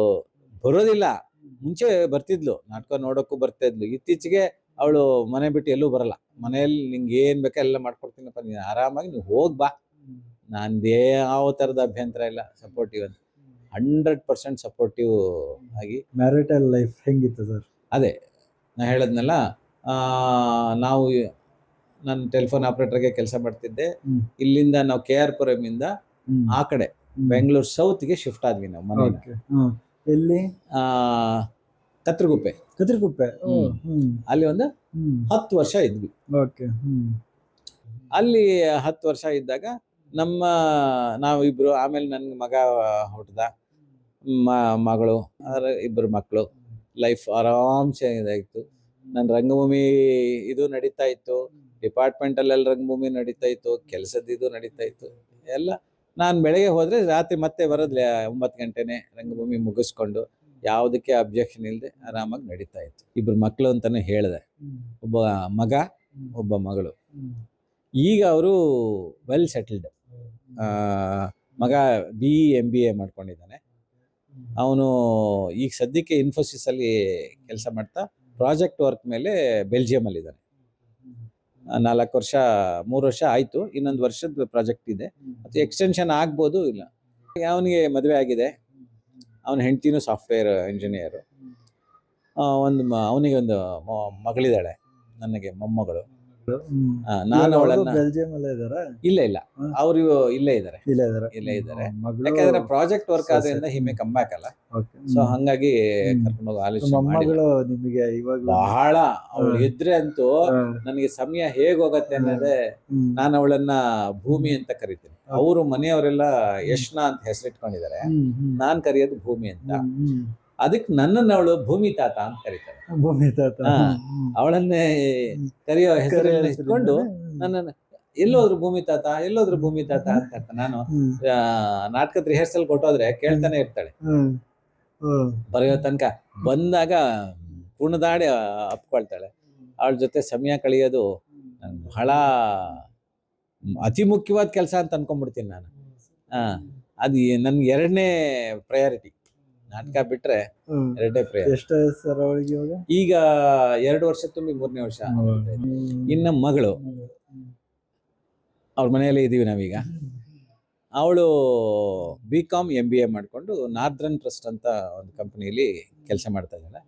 ಬರೋದಿಲ್ಲ. ಮುಂಚೆ ಬರ್ತಿದ್ಲು, ನಾಟಕ ನೋಡೋಕ್ಕೂ ಬರ್ತಾ ಇದ್ಲು. ಇತ್ತೀಚೆಗೆ ಅವಳು ಮನೆ ಬಿಟ್ಟು ಎಲ್ಲೂ ಬರಲ್ಲ. ಮನೆಯಲ್ಲಿ ನಿಂಗೆ ಏನ್ ಬೇಕಾ ಎಲ್ಲ ಮಾಡ್ಕೊಡ್ತೀನಪ್ಪ, ನೀನು ಆರಾಮಾಗಿ ನೀವು ಹೋಗ್ಬಾ, ನಂದೇ ಯಾವ ಥರದ ಅಭ್ಯಂತರ ಇಲ್ಲ, ಸಪೋರ್ಟಿವ್ ಅಂತ. 100% ಸಪೋರ್ಟಿವ್ ಆಗಿ. ಮ್ಯಾರಿಟಲ್ ಲೈಫ್ ಹೆಂಗಿತ್ತು ಸರ್? ಅದೇ ನಾ ಹೇಳದ್ನಲ್ಲ, ನಾನು ಟೆಲಿಫೋನ್ ಆಪರೇಟರ್ಗೆ ಕೆಲಸ ಮಾಡ್ತಿದ್ದೆ. ಇಲ್ಲಿಂದ ನಾವು KR ಪುರಮಿಂದ ಆ ಕಡೆ ಬೆಂಗಳೂರು ಸೌತ್ಗೆ ಶಿಫ್ಟ್ ಆದ್ವಿ ನಾವು ಮನೆ. ಎಲ್ಲಿ? ಕತ್ರಗುಪ್ಪೆ. ಅಲ್ಲಿ ಒಂದು 10 ವರ್ಷ ಇದ್ವಿ. ಅಲ್ಲಿ 10 ವರ್ಷ ಇದ್ದಾಗ ನಾವಿಬ್ರು, ಆಮೇಲೆ ನನ್ ಮಗ ಹುಟ್ಟದ, ಮಗಳು, ಇಬ್ಬರು ಮಕ್ಕಳು. ಲೈಫ್ ಆರಾಮ್ಸೆ ಇದಾಗಿತ್ತು. ನನ್ನ ರಂಗಭೂಮಿ ಇದು ನಡೀತಾ ಇತ್ತು, ಡಿಪಾರ್ಟ್ಮೆಂಟಲ್ಲೆಲ್ಲ ರಂಗಭೂಮಿ ನಡೀತಾ ಇತ್ತು, ಕೆಲಸದ ಇದು ನಡೀತಾ ಇತ್ತು ಎಲ್ಲ. ನಾನು ಬೆಳಗ್ಗೆ ಹೋದ್ರೆ ರಾತ್ರಿ ಮತ್ತೆ ಬರೋದು 9 ಗಂಟೆನೆ. ರಂಗಭೂಮಿ ಮುಗಿಸ್ಕೊಂಡು ಯಾವುದಕ್ಕೆ ಅಬ್ಜೆಕ್ಷನ್ ಇಲ್ಲದೆ ಆರಾಮಾಗಿ ನಡೀತಾ ಇತ್ತು. ಇಬ್ರು ಮಕ್ಕಳು ಅಂತಾನೆ ಹೇಳಿದೆ, ಒಬ್ಬ ಮಗ, ಒಬ್ಬ ಮಗಳು. ಈಗ ಅವರು ವೆಲ್ ಸೆಟಲ್ಡ್. ಮಗ BE MBA ಮಾಡ್ಕೊಂಡಿದ್ದಾನೆ. ಅವನು ಈಗ ಸದ್ಯಕ್ಕೆ ಇನ್ಫೋಸಿಸ್ ಅಲ್ಲಿ ಕೆಲಸ ಮಾಡ್ತಾ ಪ್ರಾಜೆಕ್ಟ್ ವರ್ಕ್ ಮೇಲೆ ಬೆಲ್ಜಿಯಂ ಅಲ್ಲಿ ಇದ್ದಾನೆ. 3 ವರ್ಷ ಆಯ್ತು, ಇನ್ನೊಂದು ವರ್ಷದ ಪ್ರಾಜೆಕ್ಟ್ ಇದೆ, ಅದು ಎಕ್ಸ್ಟೆನ್ಷನ್ ಆಗ್ಬೋದು. ಇಲ್ಲ, ಅವನಿಗೆ ಮದುವೆ ಆಗಿದೆ, ಅವನ ಹೆಂಡತಿನೂ ಸಾಫ್ಟ್ವೇರ್ ಇಂಜಿನಿಯರ್. ಅವನಿಗೆ ಒಂದು ಮಗಳಿದ್ದಾಳೆ, ನನಗೆ ಮೊಮ್ಮಗಳು. ನಾನು ಅವಳನ್ನ ಇಲ್ಲ ಅವರು ಇಲ್ಲೇ ಇದ್ದಾರೆ. ಯಾಕಂದ್ರೆ ಪ್ರಾಜೆಕ್ಟ್ ವರ್ಕ್ ಆದ್ರಿಂದ ಹಿಮೆ ಕಮ್ಬ್ಯಾಕ್ ಅಲ್ಲ. ಸೊ ಹಂಗಾಗಿ ಕರ್ಕೊಂಡು ಹೋಗಿ ಆಲೋಚನೆ ಬಹಳ. ಅವಳು ಇದ್ರೆ ಅಂತೂ ನನಗೆ ಸಮಯ ಹೇಗ್ ಹೋಗತ್ತೆ ಅನ್ನೋದೇ. ನಾನು ಅವಳನ್ನ ಭೂಮಿ ಅಂತ ಕರಿತೀನಿ. ಅವರು ಮನೆಯವರೆಲ್ಲ ಯಶ್ನ ಅಂತ ಹೆಸರಿಟ್ಕೊಂಡಿದ್ದಾರೆ, ನಾನ್ ಕರೆಯೋದು ಭೂಮಿ ಅಂತ. ಅದಕ್ಕೆ ನನ್ನನ್ನು ಅವಳು ಭೂಮಿ ತಾತ ಅಂತ ಕರೀತಾರೆ. ಅವಳನ್ನೇ ಕರೆಯೋ ಹೆಸರನ್ನ ಇಟ್ಕೊಂಡು ನನ್ನನ್ನು ಎಲ್ಲೋದ್ರು ಭೂಮಿ ತಾತ ಅಂತ ಕರ್ತ. ನಾನು ನಾಟಕದ ರಿಹರ್ಸಲ್ ಕೊಟ್ಟೋದ್ರೆ ಕೇಳ್ತಾನೆ ಇರ್ತಾಳೆ. ಬರೆಯೋ ತನಕ ಬಂದಾಗ ಕುಣಿದಾಡಿ ಅಪ್ಕೊಳ್ತಾಳೆ. ಅವಳ ಜೊತೆ ಸಮಯ ಕಳೆಯೋದು ಬಹಳ ಅತಿ ಮುಖ್ಯವಾದ ಕೆಲಸ ಅಂತ ಅನ್ಕೊಂಡ್ಬಿಡ್ತೀನಿ ನಾನು. ಅದು ನನ್ಗೆ 2ನೇ ಪ್ರಯಾರಿಟಿ. ನಾಟಕ ಬಿಟ್ರೆ 2ನೇ ಪ್ರಯಾರಿಟಿ. ಈಗ 2 ವರ್ಷ ತುಂಬಿ 3ನೇ ವರ್ಷ. ಇನ್ನು ಮಗಳು, ಅವ್ರ ಮನೆಯಲ್ಲೇ ಇದೀವಿ ನಾವೀಗ. ಅವಳು BCom MBA ಮಾಡ್ಕೊಂಡು ನಾರ್ದರ್ನ್ ಟ್ರಸ್ಟ್ ಅಂತ ಒಂದು ಕಂಪನಿಯಲ್ಲಿ ಕೆಲಸ ಮಾಡ್ತಾ ಇದ್ದಾಳೆ.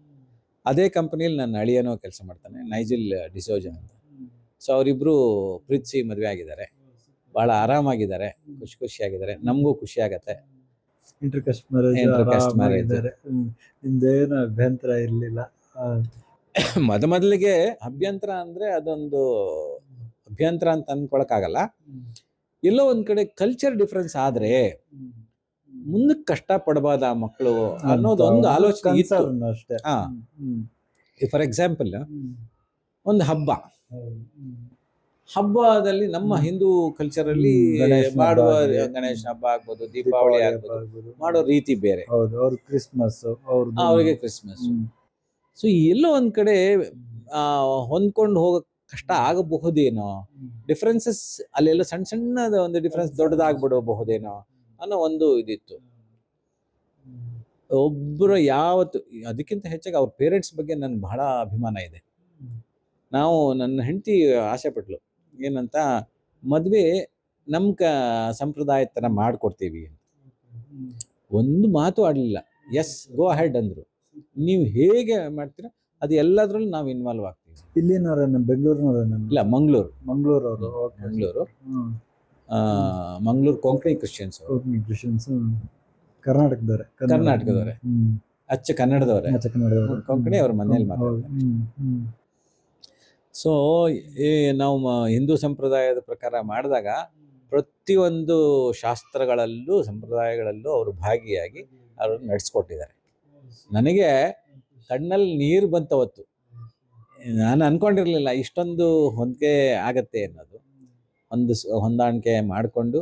ಅದೇ ಕಂಪನಿಯಲ್ಲಿ ನನ್ನ ಅಳಿಯನೋ ಕೆಲಸ ಮಾಡ್ತಾನೆ, ನೈಜಿಲ್ ಡಿಸೋಜಾ ಅಂತ. ಸೊ ಅವರಿಬ್ರು ಪ್ರೀತಿಸಿ ಮದುವೆ ಆಗಿದ್ದಾರೆ, ಬಹಳ ಆರಾಮಾಗಿದ್ದಾರೆ, ಖುಷಿಯಾಗಿದ್ದಾರೆ. ನಮಗೂ ಖುಷಿ ಆಗತ್ತೆ. ಇಂಟರ್ಕಾಸ್ಟ್ ಮ್ಯಾರೇಜ್ ನಿಮ್ದೇನು ಅಭ್ಯಂತರ ಇರಲಿಲ್ಲ? ಮೊದಲಿಗೆ ಅಭ್ಯಂತರ ಅಂದ್ರೆ ಅದೊಂದು ಅಭ್ಯಂತರ ಅಂತ ಅನ್ಕೊಳಕ್ಕಾಗಲ್ಲ. ಎಲ್ಲೋ ಒಂದ್ ಕಡೆ ಕಲ್ಚರ್ ಡಿಫ್ರೆನ್ಸ್ ಆದ್ರೆ ಮುಂದಕ್ಕೆ ಕಷ್ಟ ಪಡಬಾರ್ದ ಆ ಮಕ್ಕಳು ಅನ್ನೋದೊಂದು ಆಲೋಚನೆ ಇತ್ತು ಅಷ್ಟೇ. ಫಾರ್ ಎಕ್ಸಾಂಪಲ್, ಒಂದು ಹಬ್ಬದಲ್ಲಿ ನಮ್ಮ ಹಿಂದೂ ಕಲ್ಚರ್ ಅಲ್ಲಿ ಮಾಡುವ ಗಣೇಶ ಹಬ್ಬ ಆಗ್ಬೋದು, ದೀಪಾವಳಿ ಆಗ್ಬೋದು, ಮಾಡೋ ರೀತಿ ಬೇರೆ. ಕ್ರಿಸ್ಮಸ್, ಅವರಿಗೆ ಕ್ರಿಸ್ಮಸ್. ಸೊ ಎಲ್ಲೋ ಒಂದ್ ಕಡೆ ಹೊಂದ್ಕೊಂಡು ಹೋಗಕ್ ಕಷ್ಟ ಆಗಬಹುದೇನೋ, ಡಿಫ್ರೆನ್ಸಸ್ ಅಲ್ಲೆಲ್ಲ ಸಣ್ಣ ಸಣ್ಣದ ಒಂದು ಡಿಫ್ರೆನ್ಸ್ ದೊಡ್ಡದಾಗ್ಬಿಡಬಹುದೇನೋ ಅನ್ನೋ ಒಂದು ಇದಿತ್ತು. ಒಬ್ಬರು ಯಾವತ್ತು, ಅದಕ್ಕಿಂತ ಹೆಚ್ಚಾಗಿ ಅವ್ರ ಪೇರೆಂಟ್ಸ್ ಬಗ್ಗೆ ನನ್ಗೆ ಬಹಳ ಅಭಿಮಾನ ಇದೆ. ನನ್ನ ಹೆಂಡತಿ ಆಸೆ ಪಟ್ಲು ಏನಂತ, ಮದ್ವೆ ನಮ್ ಸಂಪ್ರದಾಯದ ತರ ಮಾಡ್ಕೊಡ್ತೀವಿ ಅಂತ. ಒಂದು ಮಾತು ಆಡ್ಲಿಲ್ಲ, ಎಸ್ ಗೋ ಅಹೆಡ್ ಅಂದ್ರು. ನೀವು ಹೇಗೆ ಮಾಡ್ತೀರಾ ಅದು ಎಲ್ಲದ್ರಲ್ಲೂ ನಾವು ಇನ್ವಾಲ್ವ್ ಆಗ್ತೀವಿ. ಇಲ್ಲಿನವ್ರ ಬೆಂಗಳೂರಿನವ್ರ? ಇಲ್ಲ, ಮಂಗಳೂರು. ಮಂಗಳೂರವರು. ಮಂಗಳೂರು ಮಂಗಳೂರು ಕೊಂಕಣಿ ಕ್ರಿಶ್ಚಿಯನ್ಸ್. ಕರ್ನಾಟಕದವ್ರೆ. ಕರ್ನಾಟಕದವ್ರೆ, ಅಚ್ಚ ಕನ್ನಡದವ್ರೆ. ಕೊಂಕಣಿ ಅವ್ರ ಮನೇಲಿ ಮಾತಾಡ್ತಾರೆ. ಸೊ ನಾವು ಹಿಂದೂ ಸಂಪ್ರದಾಯದ ಪ್ರಕಾರ ಮಾಡಿದಾಗ ಪ್ರತಿಯೊಂದು ಶಾಸ್ತ್ರಗಳಲ್ಲೂ ಸಂಪ್ರದಾಯಗಳಲ್ಲೂ ಅವರು ಭಾಗಿಯಾಗಿ ಅವ್ರನ್ನ ನಡೆಸ್ಕೊಟ್ಟಿದ್ದಾರೆ. ನನಗೆ ಕಣ್ಣಲ್ಲಿ ನೀರು ಬಂತವತ್ತು. ನಾನು ಅನ್ಕೊಂಡಿರ್ಲಿಲ್ಲ ಇಷ್ಟೊಂದು ಹೊಂದಿಕೆ ಆಗತ್ತೆ ಅನ್ನೋದು. ಹೊಂದಾಣಿಕೆ ಮಾಡಿಕೊಂಡು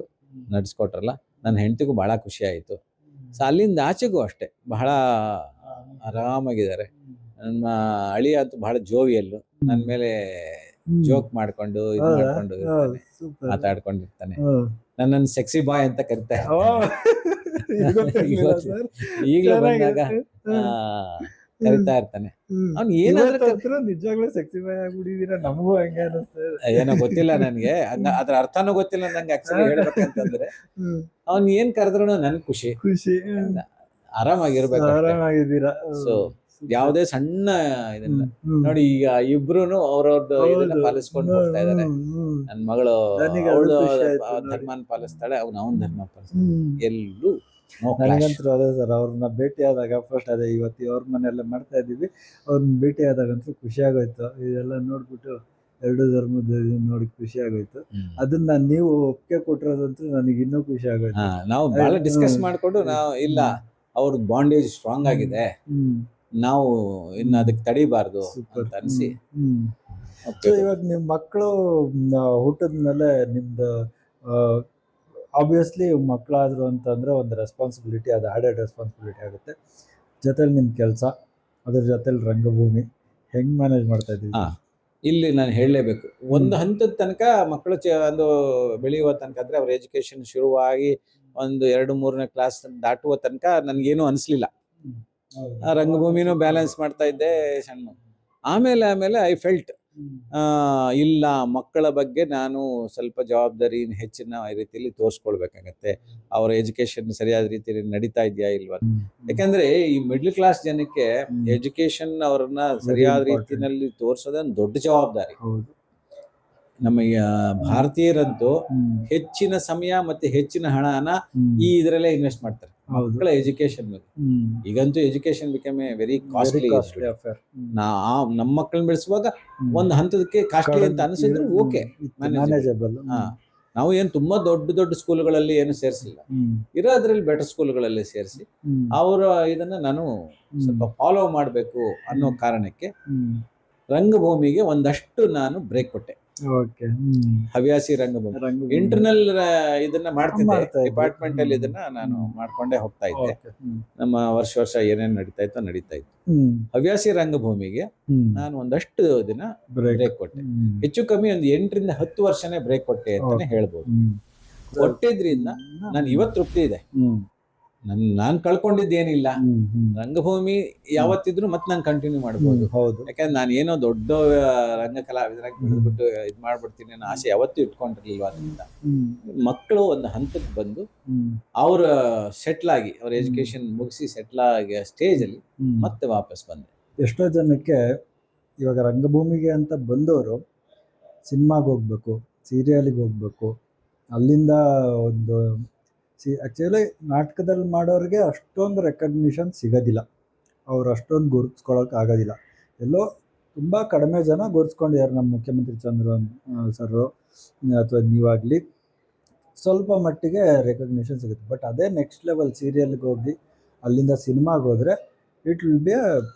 ನಡೆಸ್ಕೊಟ್ರಲ್ಲ, ನನ್ನ ಹೆಂಡತಿಗೂ ಬಹಳ ಖುಷಿ ಆಯಿತು. ಸೊ ಅಲ್ಲಿಂದ ಆಚೆಗೂ ಅಷ್ಟೇ ಬಹಳ ಆರಾಮಾಗಿದ್ದಾರೆ. ನಮ್ಮ ಅಳಿಯ ಅಂತೂ ಬಹಳ ಜೋವಿಯಲ್ಲು, ನನ್ನ ಮೇಲೆ ಜೋಕ್ ಮಾಡ್ಕೊಂಡು ಇದು ಮಾಡ್ಕೊಂಡು ಮಾತಾಡ್ಕೊಂಡಿರ್ತಾನೆ. ನನ್ನನ್ನು ಸೆಕ್ಸಿ ಬಾಯ್ ಅಂತ ಕರಿತಾರೆ. ಈಗಲೂ ಬಂದಾಗ ಕರಿತಾ ಇರ್ತಾನೆ. ಅವ್ನು ಏನಾದ್ರೂ ನಿಜವಾಗ್ಲೂ ಸೆಕ್ಸಿ ಬಾಯ್ ಆಗ್ಬಿಟ್ಟಿದೀರಾ? ನಮಗೂ ಹಂಗೆ ಅನಿಸ್ತದೆ. ಏನೋ ಗೊತ್ತಿಲ್ಲ ನನ್ಗೆ, ಅದ್ರ ಅರ್ಥನೂ ಗೊತ್ತಿಲ್ಲ ನಂಗೆ ಆಕ್ಚುಲಿ ಹೇಳ್ಬೇಕಂತಂದ್ರೆ. ಅವ್ನ್ ಏನ್ ಕರೆದ್ರು ನನ್ ಖುಷಿ ಆರಾಮಾಗಿರ್ಬೇಕು. ಆರಾಮಾಗಿದ್ದೀರಾ? ಸೊ ಯಾವುದೇ ಸಣ್ಣ ಇದನ್ನ ನೋಡಿ, ಈಗ ಇಬ್ರುನು ಅವ್ರವ್ರದ್ದು ಇದನ್ನ ಪಾಲಿಸ್ಕೊಂಡು ಹೋಗ್ತಾ ಇದಾರೆ. ನನ್ ಮಗಳು ಅವಳು ಧರ್ಮನ ಪಾಲಿಸ್ತಾಳೆ, ಅವನ್ ಧರ್ಮ ಪಾಲಿಸ್ತಾಳೆ. ಎಲ್ಲೂ ನನಗಂತೂ ಅದೇ ಸರ್, ಅವ್ರನ್ನ ಭೇಟಿ ಆದಾಗ ಫಸ್ಟ್ ಅದೇ ಇವತ್ತು ಅವ್ರ ಮನೆಯಲ್ಲ ಮಾಡ್ತಾ ಇದ್ದೀವಿ, ಅವ್ರನ್ನ ಭೇಟಿ ಆದಾಗಂತೂ ಖುಷಿ ಆಗೋಯ್ತು. ಇದೆಲ್ಲ ನೋಡ್ಬಿಟ್ಟು ಎರಡು ಧರ್ಮದ ನೋಡಿ ಖುಷಿ ಆಗೋಯ್ತು. ಅದನ್ನ ನೀವು ಒಪ್ಪಿಗೆ ಕೊಟ್ಟಿರೋದಂತೂ ನನಗೆ ಇನ್ನೂ ಖುಷಿ ಆಗೋಯ್ತು. ನಾವು ಬಹಳ ಡಿಸ್ಕಸ್ ಮಾಡ್ಕೊಂಡು ನಾವು ಇಲ್ಲ, ಅವ್ರ ಬಾಂಡೇಜ್ ಸ್ಟ್ರಾಂಗ್ ಆಗಿದೆ, ನಾವು ಇನ್ನು ಅದಕ್ಕೆ ತಡಿಬಾರ್ದು ಅಂತ ಅನ್ಸಿ. ಇವಾಗ ನಿಮ್ ಮಕ್ಕಳು ಹುಟ್ಟಿದ್ಮೇಲೆ ನಿಮ್ದು ಆಬ್ವಿಯಸ್ಲಿ ಮಕ್ಕಳಾದ್ರು ಅಂತಂದ್ರೆ ಒಂದು ರೆಸ್ಪಾನ್ಸಿಬಿಲಿಟಿ, ಅದು ಆಡೆಡ್ ರೆಸ್ಪಾನ್ಸಿಬಿಲಿಟಿ ಆಗುತ್ತೆ. ಜೊತೆಲಿ ನಿಮ್ಮ ಕೆಲಸ, ಅದ್ರ ಜೊತೆಲಿ ರಂಗಭೂಮಿ ಹೆಂಗ್ ಮ್ಯಾನೇಜ್ ಮಾಡ್ತಾ ಇದ್ದೀವಿ? ಇಲ್ಲಿ ನಾನು ಹೇಳಲೇಬೇಕು, ಒಂದು ಹಂತದ ತನಕ ಮಕ್ಕಳು ಒಂದು ಬೆಳೆಯುವ ತನಕ ಅಂದ್ರೆ ಅವ್ರ ಎಜುಕೇಶನ್ ಶುರುವಾಗಿ ಒಂದು 2-3ನೇ ಕ್ಲಾಸ್ ದಾಟುವ ತನಕ ನನ್ಗೇನು ಅನ್ಸ್ಲಿಲ್ಲ. ರಂಗಭೂಮಿನೂ ಬ್ಯಾಲೆನ್ಸ್ ಮಾಡ್ತಾ ಇದ್ದೆ ಸಣ್ಣ. ಆಮೇಲೆ ಐ ಫೆಲ್ಟ್ ಇಲ್ಲ, ಮಕ್ಕಳ ಬಗ್ಗೆ ನಾನು ಸ್ವಲ್ಪ ಜವಾಬ್ದಾರಿ ಹೆಚ್ಚಿನ ರೀತಿಯಲ್ಲಿ ತೋರಿಸ್ಕೊಳ್ಬೇಕಾಗತ್ತೆ. ಅವರ ಎಜುಕೇಶನ್ ಸರಿಯಾದ ರೀತಿಯಲ್ಲಿ ನಡೀತಾ ಇದೆಯಾ ಇಲ್ವಾ? ಯಾಕಂದ್ರೆ ಈ ಮಿಡ್ಲ್ ಕ್ಲಾಸ್ ಜನಕ್ಕೆ ಎಜುಕೇಶನ್ ಅವ್ರನ್ನ ಸರಿಯಾದ ರೀತಿಯಲ್ಲಿ ತೋರಿಸೋದೇ ಒಂದು ದೊಡ್ಡ ಜವಾಬ್ದಾರಿ. ನಮ್ಮ ಭಾರತೀಯರಂತೂ ಹೆಚ್ಚಿನ ಸಮಯ ಮತ್ತೆ ಹೆಚ್ಚಿನ ಹಣನ ಈ ಇದರಲ್ಲೇ ಇನ್ವೆಸ್ಟ್ ಮಾಡ್ತಾರೆ ಮಕ್ಕಳ ಎಜುಕೇಶನ್ ಮೇಲೆ. ಈಗಂತೂ education become A very costly affair. ನಮ್ಮ ಮಕ್ಕಳನ್ನ ಬೆಳೆಸುವಾಗ ಒಂದು ಹಂತದಕ್ಕೆ ಕಾಸ್ಟ್ಲಿ ಅಂತ ಅನಿಸಿದ್ರು ಓಕೆ, ಮ್ಯಾನೇಜಬಲ್. ನಾವು ಏನು ತುಂಬಾ ದೊಡ್ಡ ಸ್ಕೂಲ್ಗಳಲ್ಲಿ ಏನು ಸೇರಿಸಿಲ್ಲ, ಇರೋದ್ರಲ್ಲಿ ಬೆಟರ್ ಸ್ಕೂಲ್ಗಳಲ್ಲಿ ಸೇರಿಸಿ ಅವರ ಇದನ್ನ ನಾನು ಸ್ವಲ್ಪ ಫಾಲೋ ಮಾಡಬೇಕು ಅನ್ನೋ ಕಾರಣಕ್ಕೆ ರಂಗಭೂಮಿಗೆ ಒಂದಷ್ಟು ನಾನು ಬ್ರೇಕ್ ಕೊಟ್ಟೆ. ಹವ್ಯಾಸಿ ರಂಗಭೂಮಿ ಇಂಟರ್ನಲ್ ಇದನ್ನ ಮಾಡ್ತಿದ್ದೆ, ಡಿಪಾರ್ಟ್ಮೆಂಟ್ ಅಲ್ಲಿ ಇದನ್ನ ನಾನು ಮಾಡ್ಕೊಂಡೇ ಹೋಗ್ತಾ ಇದ್ದೆ. ನಮ್ಮ ವರ್ಷ ಏನೇನ್ ನಡೀತಾ ಇತ್ತು. ಹವ್ಯಾಸಿ ರಂಗಭೂಮಿಗೆ ನಾನು ಒಂದಷ್ಟು ದಿನ ಬ್ರೇಕ್ ಕೊಟ್ಟೆ. ಹೆಚ್ಚು ಕಮ್ಮಿ ಒಂದು 8ರಿಂದ 10 ವರ್ಷನೇ ಬ್ರೇಕ್ ಕೊಟ್ಟೆ ಅಂತಾನೆ ಹೇಳ್ಬೋದು. ಕೊಟ್ಟಿದ್ರಿಂದ ನಾನು ಇವತ್ತು ತೃಪ್ತಿ ಇದೆ. ನಾನು ಕಳ್ಕೊಂಡಿದ್ದೇನಿಲ್ಲ. ರಂಗಭೂಮಿ ಯಾವತ್ತಿದ್ರು ಮತ್ತೆ ನಾನು ಕಂಟಿನ್ಯೂ ಮಾಡ್ಬೋದು. ಯಾಕಂದ್ರೆ ನಾನು ಏನೋ ದೊಡ್ಡ ರಂಗ ಕಲಾವಿದರಾಗಿ ಬೆಳೆದ್ಬಿಟ್ಟು ಇದ್ ಮಾಡ್ಬಿಡ್ತೀನಿ ಅನ್ನೋ ಆಸೆ ಯಾವತ್ತೂ ಇಟ್ಕೊಂಡಿರ್ಲಿಲ್ವ. ಅದರಿಂದ ಮಕ್ಕಳು ಒಂದು ಹಂತಕ್ಕೆ ಬಂದು ಅವ್ರ ಸೆಟ್ಲ್ ಆಗಿ ಅವ್ರ ಎಜುಕೇಶನ್ ಮುಗಿಸಿ ಸೆಟ್ಲ್ ಆಗಿ ಸ್ಟೇಜ್ ಅಲ್ಲಿ ಮತ್ತೆ ವಾಪಸ್ ಬಂದೆ. ಎಷ್ಟೋ ಜನಕ್ಕೆ ಇವಾಗ ರಂಗಭೂಮಿಗೆ ಅಂತ ಬಂದವರು ಸಿನಿಮಾಗೆ ಹೋಗ್ಬೇಕು, ಸೀರಿಯಲಿಗೆ ಹೋಗ್ಬೇಕು, ಅಲ್ಲಿಂದ ಒಂದು ಆ್ಯಕ್ಚುಲಿ ನಾಟಕದಲ್ಲಿ ಮಾಡೋರಿಗೆ ಅಷ್ಟೊಂದು ರೆಕಗ್ನಿಷನ್ ಸಿಗೋದಿಲ್ಲ, ಅವ್ರು ಅಷ್ಟೊಂದು ಗುರುತಿಸ್ಕೊಳ್ಳೋಕೆ ಆಗೋದಿಲ್ಲ. ಎಲ್ಲೋ ತುಂಬ ಕಡಿಮೆ ಜನ ಗುರುತಿಸ್ಕೊಂಡಿದ್ದಾರೆ. ನಮ್ಮ ಮುಖ್ಯಮಂತ್ರಿ ಚಂದ್ರನ್ ಸರ್ ಅಥವಾ ನೀವಾಗಲಿ ಸ್ವಲ್ಪ ಮಟ್ಟಿಗೆ ರೆಕಗ್ನಿಷನ್ ಸಿಗುತ್ತೆ. ಬಟ್ ಅದೇ ನೆಕ್ಸ್ಟ್ ಲೆವೆಲ್ ಸೀರಿಯಲ್ಗೆ ಹೋಗಿ ಅಲ್ಲಿಂದ ಸಿನಿಮಾಗೆ ಹೋದರೆ it will be a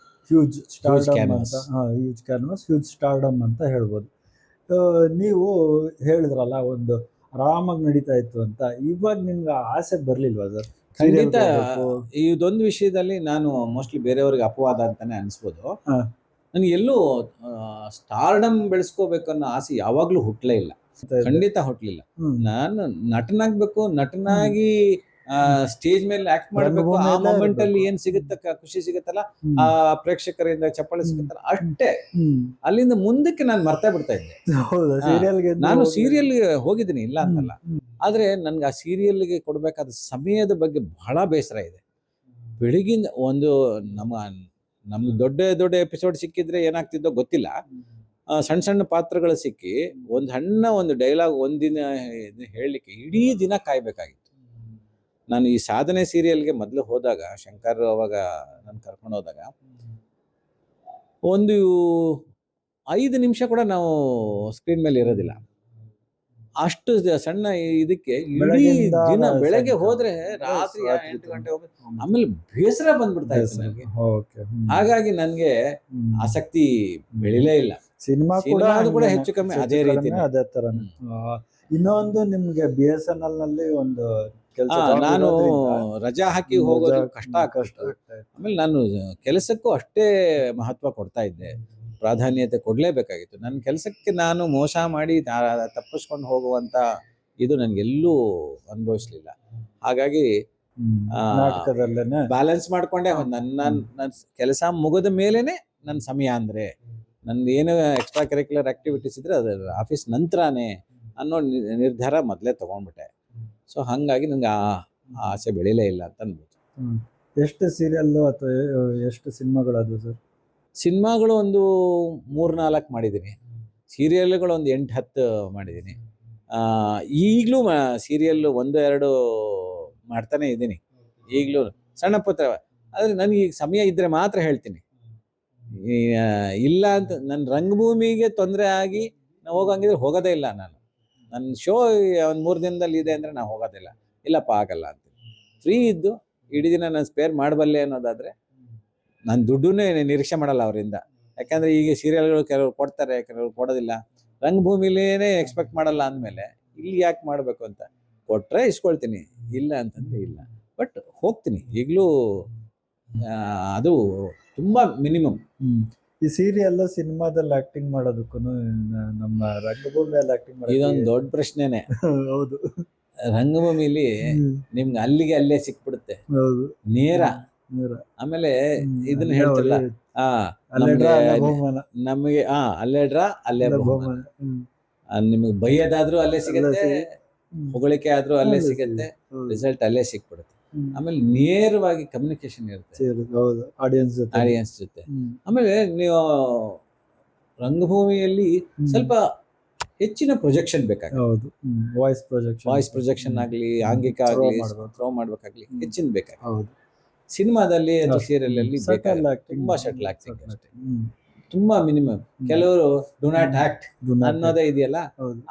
huge stardom ಅಂತ. ಹ್ಯೂಜ್ ಕ್ಯಾನ್ವಾಸ್, ಹ್ಯೂಜ್ ಸ್ಟಾರ್ಡಮ್ ಅಂತ ಹೇಳ್ಬೋದು. ನೀವು ಹೇಳಿದ್ರಲ್ಲ ಒಂದು ಆರಾಮಾಗಿ ನಡೀತಾ ಇತ್ತು ಅಂತ, ಇವಾಗ ನಿಮ್ಗೆ ಆಸೆ ಬರ್ಲಿಲ್ವಾ ಸರ್? ಖಂಡಿತ ಇದೊಂದು ವಿಷಯದಲ್ಲಿ ನಾನು ಮೋಸ್ಟ್ಲಿ ಬೇರೆಯವ್ರಿಗೆ ಅಪವಾದ ಅಂತಾನೆ ಅನ್ಸ್ಬೋದು. ನನಗೆ ಎಲ್ಲೂ ಸ್ಟಾರ್ಡಮ್ ಬೆಳೆಸ್ಕೋಬೇಕು ಅನ್ನೋ ಆಸೆ ಯಾವಾಗಲೂ ಹುಟ್ಟಲೇ ಇಲ್ಲ, ಖಂಡಿತ ಹುಟ್ಟಲಿಲ್ಲ. ಹ್ಮ್. ನಾನು ನಟನಾಗಬೇಕು, ನಟನಾಗಿ ಸ್ಟೇಜ್ ಮೇಲೆ ಆಕ್ಟ್ ಮಾಡಬೇಕು, ಆ ರಂಗಭೂಮಿಯಲ್ಲೇ ಮೊಮೆಂಟ್ ಅಲ್ಲಿ ಇರ್ಬೇಕು. ಏನ್ ಸಿಗುತ್ತ ಖುಷಿ ಸಿಗುತ್ತಲ್ಲ, ಹ್ಮ್. ಆ ಪ್ರೇಕ್ಷಕರಿಂದ ಚಪ್ಪಾಳೆ ಸಿಗುತ್ತಲ್ಲ ಅಷ್ಟೇ. ಹ್ಮ್. ಅಲ್ಲಿಂದ ಮುಂದಕ್ಕೆ ನಾನು ಮರ್ತಾ ಬಿಡ್ತಾ ಇದ್ದೆ. ಹೌದಾ, ಹಾ. ಸೀರಿಯಲ್ಗೆ ನಾನು ಸೀರಿಯಲ್ ಹೋಗಿದ್ದೀನಿ, ಇಲ್ಲ ಅಂತಲ್ಲ. ಹ್ಮ್. ಆದ್ರೆ ನನ್ಗೆ ಆ ಸೀರಿಯಲ್ಗೆ ಕೊಡಬೇಕಾದ ಸಮಯದ ಬಗ್ಗೆ ಬಹಳ ಬೇಸರ ಇದೆ. ಬೆಳಗಿಂದ ಒಂದು ನಮ್ಗೆ ದೊಡ್ಡ ದೊಡ್ಡ ಎಪಿಸೋಡ್ ಸಿಕ್ಕಿದ್ರೆ ಏನಾಗ್ತಿದ್ದೋ ಗೊತ್ತಿಲ್ಲ. ಸಣ್ಣ ಸಣ್ಣ ಪಾತ್ರಗಳು ಸಿಕ್ಕಿ ಒಂದು ಡೈಲಾಗ್ ಒಂದಿನ ಹೇಳಲಿಕ್ಕೆ ಇಡೀ ದಿನ ಕಾಯ್ಬೇಕಾಗಿತ್ತು. ನಾನು ಈ ಸಾಧನೆ ಸೀರಿಯಲ್ಗೆ ಮೊದಲು ಹೋದಾಗ, ಶಂಕರ್ ಅವಾಗ ನಾನು ಕರ್ಕೊಂಡು ಹೋದಾಗ, ಒಂದು 5 ನಿಮಿಷ ಕೂಡ ನಾವು ಸ್ಕ್ರೀನ್ ಮೇಲೆ ಇರೋದಿಲ್ಲ. ಅಷ್ಟು ಸಣ್ಣ ಇದಕ್ಕೆ ಇಡೀ ಬೆಳಗ್ಗೆಯಿಂದ ದಿನ, ಬೆಳಗ್ಗೆ ಸಾಯಂಕಾಲ. ಹೋದ್ರೆ ರಾತ್ರಿ ರಾತ್ರಿ 8 ಗಂಟೆ ಹೋಗ್ಬೇಕು. ಆಮೇಲೆ ಬೇಸರ ಬಂದ್ಬಿಡ್ತಾ ಇತ್ತು ನನಗೆ. ಓಕೆ. ಹಾಗಾಗಿ ನನ್ಗೆ ಆಸಕ್ತಿ ಬೆಳಿಲೇ ಇಲ್ಲ. ಸಿನಿಮಾ ಸಿನಿಮಾದು ಕೂಡ ಹಂಗೇನೆ, ಹೆಚ್ಚು ಕಮ್ಮಿ ಹೆಚ್ಚು ಅದೇ ಕಡಿಮೆ ರೀತಿನೇ. ಅದೇ ತರನೇ. ಇನ್ನೊಂದು ನಿಮ್ಗೆ BSNL ನಲ್ಲಿ ಒಂದು ಕೆಲಸ ನಾನು ರಜಾ ಹಾಕಿ ಹೋಗೋದು ಕಷ್ಟ ಆಗ್ತಿತ್ತು. ಆಮೇಲೆ ನಾನು ಕೆಲಸಕ್ಕೂ ಅಷ್ಟೇ ಮಹತ್ವ ಕೊಡ್ತಾ ಇದ್ದೆ, ಪ್ರಾಧಾನ್ಯತೆ ಕೊಡ್ಲೇಬೇಕಾಗಿತ್ತು. ನನ್ನ ಕೆಲಸಕ್ಕೆ ನಾನು ಮೋಸ ಮಾಡಿ ತಪ್ಪಿಸ್ಕೊಂಡು ಹೋಗುವಂತ ಇದು ನನ್ಗೆಲ್ಲೂ ಅನುಭವಿಸ್ಲಿಲ್ಲ. ಹಾಗಾಗಿ ನಾಟಕದಲ್ಲೇನೆ ಬ್ಯಾಲೆನ್ಸ್ ಮಾಡ್ಕೊಂಡೆ. ನನ್ನ ಕೆಲಸ ಮುಗಿದ ಮೇಲೇನೆ ನನ್ನ ಸಮಯ, ಅಂದ್ರೆ ನಂದು ಏನು ಎಕ್ಸ್ಟ್ರಾ ಕರಿಕ್ಯುಲರ್ ಆಕ್ಟಿವಿಟೀಸ್ ಇದ್ರೆ ಅದು ಆಫೀಸ್ ನಂತರನೇ ಅನ್ನೋ ನಿರ್ಧಾರ ಮೊದಲೇ ತಗೊಂಡ್ಬಿಟ್ಟೆ. ಸೊ ಹಾಗಾಗಿ ನಂಗೆ ಆ ಆಸೆ ಬೆಳಿಲೇ ಇಲ್ಲ ಅಂತ ಅನ್ಬೋದು. ಎಷ್ಟು ಸೀರಿಯಲ್ ಅಥವಾ ಎಷ್ಟು ಸಿನಿಮಾಗಳು ಸರ್? ಸಿನಿಮಾಗಳು ಒಂದು 3-4 ಮಾಡಿದ್ದೀನಿ, ಸೀರಿಯಲ್ಗಳು ಒಂದು 8-10 ಮಾಡಿದ್ದೀನಿ. ಈಗಲೂ ಸೀರಿಯಲ್ 1-2 ಮಾಡ್ತಾನೆ ಇದ್ದೀನಿ ಈಗಲೂ, ಸಣ್ಣ ಪುತ್ರ. ಆದರೆ ನನಗೆ ಈಗ ಸಮಯ ಇದ್ರೆ ಮಾತ್ರ ಹೇಳ್ತೀನಿ, ಇಲ್ಲ ಅಂತ. ನನ್ನ ರಂಗಭೂಮಿಗೆ ತೊಂದರೆ ಆಗಿ ನಾವು ಹೋಗಂಗಿದ್ರೆ ಹೋಗೋದೇ ಇಲ್ಲ. ನನ್ನ ಶೋ ಒಂದು 3 ದಿನದಲ್ಲಿ ಇದೆ ಅಂದರೆ ನಾವು ಹೋಗೋದಿಲ್ಲ. ಇಲ್ಲಪ್ಪ ಆಗಲ್ಲ ಅಂತ ಫ್ರೀ ಇದ್ದು ಇಡೀ ದಿನ ನಾನು ಸ್ಪೇರ್ ಮಾಡಬಲ್ಲೆ ಅನ್ನೋದಾದರೆ ನಾನು ದುಡ್ಡನ್ನೇ ನಿರೀಕ್ಷೆ ಮಾಡಲ್ಲ ಅವರಿಂದ. ಯಾಕಂದರೆ ಈಗ ಸೀರಿಯಲ್ಗಳು ಕೆಲವರು ಕೊಡ್ತಾರೆ, ಕೆಲವರು ಕೊಡೋದಿಲ್ಲ. ರಂಗಭೂಮಿಲೇನೇ ಎಕ್ಸ್ಪೆಕ್ಟ್ ಮಾಡಲ್ಲ ಅಂದಮೇಲೆ ಇಲ್ಲಿ ಯಾಕೆ ಮಾಡಬೇಕು ಅಂತ. ಕೊಟ್ಟರೆ ಇಸ್ಕೊಳ್ತೀನಿ, ಇಲ್ಲ ಅಂತಂದರೆ ಇಲ್ಲ. ಬಟ್ ಹೋಗ್ತೀನಿ ಈಗಲೂ, ಅದು ತುಂಬ ಮಿನಿಮಮ್. ಈ ಸೀರಿಯಲ್ ಸಿನಿಮಾದಲ್ಲಿ ಆಕ್ಟಿಂಗ್ ಮಾಡೋದಕ್ಕೂ ನಮ್ಮ ರಂಗಭೂಮಿಯಲ್ಲಿ ಆಕ್ಟಿಂಗ್ ಮಾಡೋದು ಇದೊಂದು ದೊಡ್ಡ ಪ್ರಶ್ನೆನೆ. ಹೌದು, ರಂಗಭೂಮಿಲಿ ನಿಮ್ಗೆ ಅಲ್ಲೇ ಸಿಕ್ಬಿಡುತ್ತೆ, ಹೌದು, ನೇರ. ಆಮೇಲೆ ಇದನ್ನ ಹೇಳ್ತಿಲ್ಲ, ನಮಗೆ ಅಲ್ಲೇ ಡ್ರಾ ಅಲ್ಲೇ ಬಹುಮಾನ. ನಿಮಗೆ ಬೈಯೋದಾದ್ರೂ ಅಲ್ಲೇ ಸಿಗತ್ತೆ, ಹೊಗಳಿಕೆ ಆದ್ರೂ ಅಲ್ಲೇ ಸಿಗತ್ತೆ, ರಿಸಲ್ಟ್ ಅಲ್ಲೇ ಸಿಕ್ಬಿಡುತ್ತೆ. ಆಮೇಲೆ ನೇರವಾಗಿ ಕಮ್ಯುನಿಕೇಶನ್ ಇರುತ್ತೆ ಆಡಿಯನ್ಸ್ ಜೊತೆ. ಆಮೇಲೆ ನೀವು ರಂಗಭೂಮಿಯಲ್ಲಿ ಸ್ವಲ್ಪ ಹೆಚ್ಚಿನ ಪ್ರೊಜೆಕ್ಷನ್ ಬೇಕಾಗುತ್ತೆ. ವಾಯ್ಸ್ ಪ್ರೊಜೆಕ್ಷನ್ ಆಗಲಿ, ಆಂಗಿಕ ಆಗಲಿ, ಥ್ರೋ ಮಾಡ್ಬೇಕಾಗ್ಲಿ ಹೆಚ್ಚಿನ ಬೇಕಾಗುತ್ತೆ. ಸಿನಿಮಾದಲ್ಲಿ ಅಥವಾ ಸೀರಿಯಲ್ ಅಲ್ಲಿ ತುಂಬಾ ಶಟಲ್ ಆಕ್ಟಿಂಗ್ ಅಷ್ಟೇ, ತುಂಬಾ ಮಿನಿಮಮ್. ಕೆಲವರು ಡು ನಾಟ್ ಆಕ್ಟ್ ಅನ್ನೋದೇ ಇದೆಯಲ್ಲ,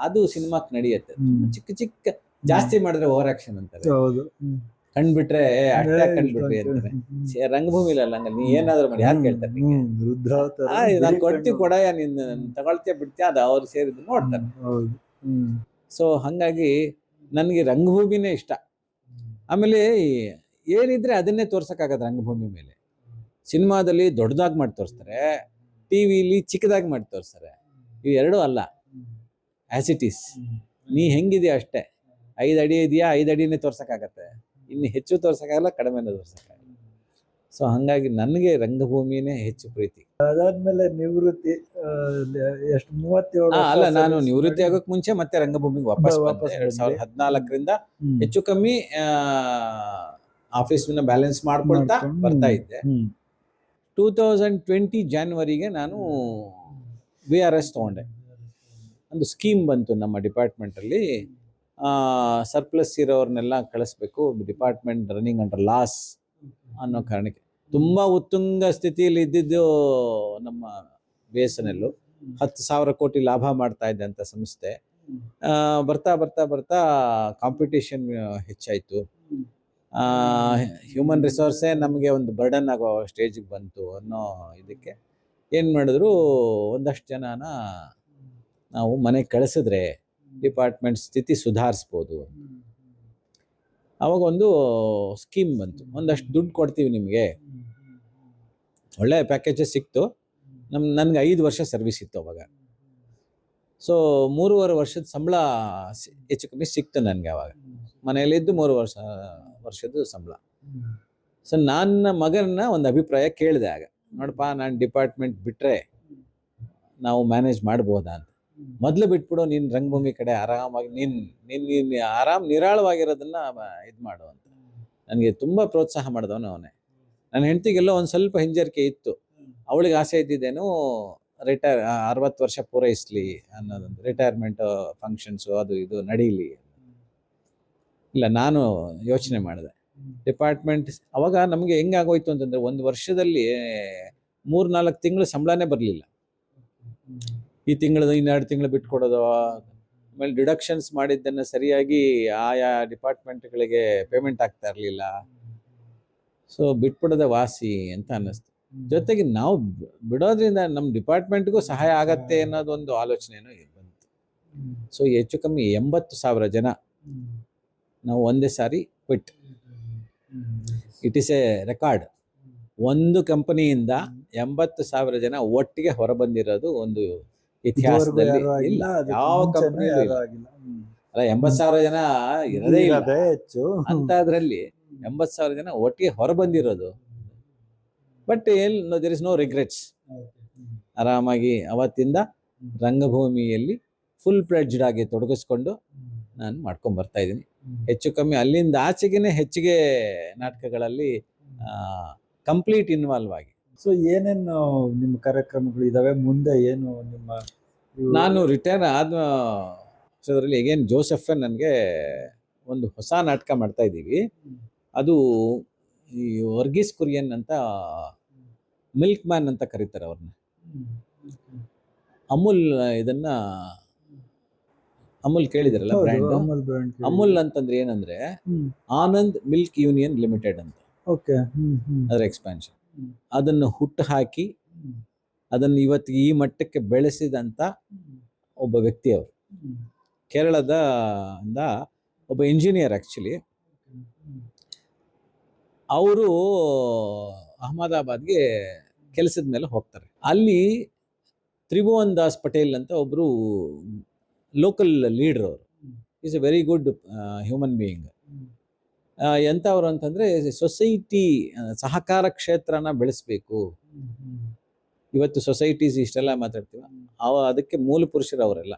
ಅದು ಸಿನಿಮಾಕ್ಕೆ ನಡೆಯುತ್ತೆ. ಚಿಕ್ಕ ಚಿಕ್ಕ ಜಾಸ್ತಿ ಮಾಡಿದ್ರೆ ಓವರ್ ಆಕ್ಷನ್ ಅಂತಾರೆ, ಕಂಡ್ಬಿಟ್ರೆ ಅಷ್ಟೇ ಕಂಡ್ಬಿಟ್ರಿ ಅಂತಾರೆ. ರಂಗಭೂಮಿಲಿ ಅಲ್ಲ, ನೀ ಏನಾದ್ರು ಮಾಡಿ ಯಾರು ಕೇಳ್ತಾರೆ? ನಾನು ಕೊಡ್ತೀವಿ ಕೊಡಯ, ನೀನ್ ತಗೊಳ್ತೀಯ ಬಿಡ್ತೀಯ, ಅದು ಅವ್ರು ಸೇರಿದ್ದು ನೋಡ್ತಾರೆ. ಸೊ ಹಂಗಾಗಿ ನನಗೆ ರಂಗಭೂಮಿನೇ ಇಷ್ಟ. ಆಮೇಲೆ ಏನಿದ್ರೆ ಅದನ್ನೇ ತೋರ್ಸಕ್ಕಾಗತ್ತೆ ರಂಗಭೂಮಿ ಮೇಲೆ. ಸಿನಿಮಾದಲ್ಲಿ ದೊಡ್ಡದಾಗಿ ಮಾಡಿ ತೋರಿಸ್ತಾರೆ, ಟಿವಿಲಿ ಚಿಕ್ಕದಾಗಿ ಮಾಡಿ ತೋರಿಸ್ತಾರೆ. ಇವೆರಡೂ ಅಲ್ಲ, ಆಸ್ ಇಟ್ ಈಸ್. ನೀ ಹೆಂಗಿದೆಯಾ ಅಷ್ಟೇ. 5 ಅಡಿ ಇದೆಯಾ, 5 ಅಡಿನೇ ತೋರ್ಸಕ್ಕಾಗತ್ತೆ, ಇನ್ನು ಹೆಚ್ಚು ತೋರ್ಸಕ್ಕಾಗಲ್ಲ, ಕಡಿಮೆನೂ ತೋರ್ಸಕ್ಕಾಗಲ್ಲ. ಸೊ ಹಂಗಾಗಿ ನನಗೆ ರಂಗಭೂಮಿನೇ ಹೆಚ್ಚು ಪ್ರೀತಿ. ಅದಾದ್ಮೇಲೆ ನಿವೃತ್ತಿ ಎಷ್ಟು 37 ಅಲ್ಲ, ನಾನು ನಿವೃತ್ತಿ ಆಗೋಕ್ ಮುಂಚೆ ಮತ್ತೆ ರಂಗಭೂಮಿಗೆ ವಾಪಸ್ ಬಂದೆ. 2014ರಿಂದ ಹೆಚ್ಚು ಕಮ್ಮಿ ಆಫೀಸ್ನ ಬ್ಯಾಲೆನ್ಸ್ ಮಾಡ್ಕೊಳ್ತಾ ಬರ್ತಾ ಇದ್ದೆ. 2020 ಜಾನ್ವರಿಗೆ ನಾನು VRS ತಗೊಂಡೆ. ಒಂದು ಸ್ಕೀಮ್ ಬಂತು ನಮ್ಮ ಡಿಪಾರ್ಟ್ಮೆಂಟಲ್ಲಿ, ಸರ್ಪ್ಲಸ್ ಇರೋರ್ನೆಲ್ಲ ಕಳಿಸ್ಬೇಕು, ಡಿಪಾರ್ಟ್ಮೆಂಟ್ ರನ್ನಿಂಗ್ ಅಂಡರ್ ಲಾಸ್ ಅನ್ನೋ ಕಾರಣಕ್ಕೆ. ತುಂಬ ಉತ್ತುಂಗ ಸ್ಥಿತಿಯಲ್ಲಿ ಇದ್ದಿದ್ದು ನಮ್ಮ BSNL, 10,000 ಕೋಟಿ ಲಾಭ ಮಾಡ್ತಾ ಇದ್ದಂಥ ಸಂಸ್ಥೆ. ಬರ್ತಾ ಬರ್ತಾ ಬರ್ತಾ ಕಾಂಪಿಟೇಷನ್ ಹೆಚ್ಚಾಯಿತು. ಹ್ಯೂಮನ್ ರಿಸೋರ್ಸೇ ನಮಗೆ ಒಂದು ಬರ್ಡನ್ ಆಗೋ ಸ್ಟೇಜಿಗೆ ಬಂತು ಅನ್ನೋ ಇದಕ್ಕೆ ಏನು ಮಾಡಿದ್ರು, ಒಂದಷ್ಟು ಜನನ ನಾವು ಮನೆಗೆ ಕಳಿಸಿದ್ರೆ ಡಿಪಾರ್ಟ್ಮೆಂಟ್ ಸ್ಥಿತಿ ಸುಧಾರಿಸ್ಬೋದು. ಅವಾಗ ಒಂದು ಸ್ಕೀಮ್ ಬಂತು, ಒಂದಷ್ಟು ದುಡ್ಡು ಕೊಡ್ತೀವಿ ನಿಮಗೆ, ಒಳ್ಳೆ ಪ್ಯಾಕೇಜಸ್ ಸಿಕ್ತು, ನನಗೆ 5 ವರ್ಷ ಸರ್ವಿಸ್ ಇತ್ತು ಅವಾಗ. ಸೊ 3.5 ವರ್ಷದ ಸಂಬಳ ಹೆಚ್ಚು ಕಮ್ಮಿ ಸಿಕ್ತು ನನಗೆ ಅವಾಗ. ಮನೆಯಲ್ಲಿದ್ದು 3 ವರ್ಷದ ಸಂಬಳ. ಸೊ ನನ್ನ ಮಗನ ಒಂದು ಅಭಿಪ್ರಾಯ ಕೇಳಿದೆ ಆಗ, ನೋಡಪ್ಪ ನಾನು ಡಿಪಾರ್ಟ್ಮೆಂಟ್ ಬಿಟ್ಟರೆ ನಾವು ಮ್ಯಾನೇಜ್ ಮಾಡ್ಬೋದಾ ಅಂತ. ಮೊದಲು ಬಿಟ್ಬಿಡು, ನೀನು ರಂಗಭೂಮಿ ಕಡೆ ಆರಾಮಾಗಿ ನೀನು ಆರಾಮ್ ನಿರಾಳವಾಗಿರೋದನ್ನ ಇದು ಮಾಡು ಅಂತ ನನಗೆ ತುಂಬ ಪ್ರೋತ್ಸಾಹ ಮಾಡಿದವನು ಅವನೇ. ನನ್ನ ಹೆಂಡತಿಗೆಲ್ಲೋ ಒಂದು ಸ್ವಲ್ಪ ಹಿಂಜರಿಕೆ ಇತ್ತು. ಅವಳಿಗೆ ಆಸೆ ಇದ್ದಿದ್ದೇನು ರಿಟೈರ್ 60 ವರ್ಷ ಪೂರೈಸಲಿ ಅನ್ನೋದೊಂದು, ರಿಟೈರ್ಮೆಂಟ್ ಫಂಕ್ಷನ್ಸು ಅದು ಇದು ನಡೀಲಿ. ಇಲ್ಲ, ನಾನು ಯೋಚನೆ ಮಾಡಿದೆ ಡಿಪಾರ್ಟ್ಮೆಂಟ್. ಅವಾಗ ನಮಗೆ ಹೆಂಗಾಗೋಯ್ತು ಅಂತಂದರೆ, ಒಂದು ವರ್ಷದಲ್ಲಿ 3-4 ತಿಂಗಳು ಸಂಬಳನೇ ಬರಲಿಲ್ಲ. ಈ ತಿಂಗಳದು 2 ತಿಂಗಳು ಬಿಟ್ಕೊಡೋದು, ಆಮೇಲೆ ಡಿಡಕ್ಷನ್ಸ್ ಮಾಡಿದ್ದನ್ನು ಸರಿಯಾಗಿ ಆಯಾ ಡಿಪಾರ್ಟ್ಮೆಂಟ್ಗಳಿಗೆ ಪೇಮೆಂಟ್ ಆಗ್ತಾ ಇರಲಿಲ್ಲ. ಸೊ ಬಿಟ್ಬಿಡೋದೆ ವಾಸಿ ಅಂತ ಅನ್ನಿಸ್ತು. ಜೊತೆಗೆ ನಾವು ಬಿಡೋದ್ರಿಂದ ನಮ್ಮ ಡಿಪಾರ್ಟ್ಮೆಂಟ್ಗೂ ಸಹಾಯ ಆಗತ್ತೆ ಅನ್ನೋದೊಂದು ಆಲೋಚನೆನೂ ಬಂತು. ಸೊ ಹೆಚ್ಚು ಕಮ್ಮಿ 80,000 ಜನ ನಾವು ಒಂದೇ ಸಾರಿ quit. It is a record. ಒಂದು ಕಂಪನಿಯಿಂದ 80,000 ಜನ ಒಟ್ಟಿಗೆ ಹೊರಬಂದಿರೋದು ಒಂದು ಇತಿಹಾಸದಲ್ಲಿ ಇಲ್ಲ, ಯಾವ ಕಂಪನಿಯಲ್ಲೂ ಇಲ್ಲ. ಅಲ್ಲ, 80,000 ಜನ ಇರದೇ ಇಲ್ಲ ಹೆಚ್ಚು ಅಂತ. ಅದರಲ್ಲಿ 80,000 ಜನ ಒಟ್ಟಿಗೆ ಹೊರಬಂದಿರೋದು. But there is no regrets. ಆರಾಮಾಗಿ ಅವತ್ತಿಂದ ರಂಗಭೂಮಿಯಲ್ಲಿ ಫುಲ್ ಫ್ಲೆಡ್ಜ್ಡ್ ಆಗಿ ತೊಡಗಿಸ್ಕೊಂಡು ನಾನು ಮಾಡ್ಕೊಂಡು ಬರ್ತಾ ಇದ್ದೀನಿ. ಹೆಚ್ಚು ಕಮ್ಮಿ ಅಲ್ಲಿಂದ ಆಚೆಗೇನೆ ಹೆಚ್ಚಿಗೆ ನಾಟಕಗಳಲ್ಲಿ ಕಂಪ್ಲೀಟ್ ಇನ್ವಾಲ್ವ್ ಆಗಿ. ಸೊ ಏನೇನು ನಿಮ್ಮ ಕಾರ್ಯಕ್ರಮಗಳು ಇದಾವೆ ಮುಂದೆ? ಏನು ನಿಮ್ಮ ನಾನು ರಿಟೈರ್ ಆದ ವರ್ಷದಲ್ಲಿ ಎಗೇನ್ ಜೋಸೆಫ್ ನನಗೆ ಒಂದು ಹೊಸ ನಾಟಕ ಮಾಡ್ತಾ ಇದ್ದೀವಿ. ಅದು ಈ ವರ್ಗೀಸ್ ಕುರಿಯನ್ ಅಂತ, ಮಿಲ್ಕ್ ಮ್ಯಾನ್ ಅಂತ ಕರೀತಾರೆ ಅವ್ರನ್ನ. ಅಮೂಲ್ ಇದನ್ನ ಅಮೂಲ್ ಕೇಳಿದಿರಲ್ಲ ಬ್ರ್ಯಾಂಡ್. ಅಮೂಲ್ ಅಂತಂದ್ರೆ ಏನಂದ್ರೆ ಆನಂದ್ ಮಿಲ್ಕ್ ಯೂನಿಯನ್ ಲಿಮಿಟೆಡ್ ಅಂತ. ಓಕೆ. ಅದರ ಎಕ್ಸ್ಪಾನ್ಷನ್. ಅದನ್ನು ಹುಟ್ಟು ಹಾಕಿ ಅದನ್ನು ಇವತ್ತಿಗೆ ಈ ಮಟ್ಟಕ್ಕೆ ಬೆಳೆಸಿದಂತ ಒಬ್ಬ ವ್ಯಕ್ತಿ ಅವರು. ಕೇರಳದ ಒಬ್ಬ ಇಂಜಿನಿಯರ್ ಆಕ್ಚುಲಿ. ಅವರು ಅಹಮದಾಬಾದ್ಗೆ ಕೆಲಸದ ಮೇಲೆ ಹೋಗ್ತಾರೆ. ಅಲ್ಲಿ ತ್ರಿಭುವನ್ ದಾಸ್ ಪಟೇಲ್ ಅಂತ ಒಬ್ರು ಲೋಕಲ್ ಲೀಡರ್. ಅವರು is a very good human being. ಎಂಥವ್ರು ಅಂತಂದ್ರೆ, ಸೊಸೈಟಿ ಸಹಕಾರ ಕ್ಷೇತ್ರನ ಬೆಳೆಸ್ಬೇಕು. ಇವತ್ತು ಸೊಸೈಟೀಸ್ ಇಷ್ಟೆಲ್ಲ ಮಾತಾಡ್ತೀವಿ, ಅದಕ್ಕೆ ಮೂಲ ಪುರುಷರು ಅವರೆಲ್ಲ.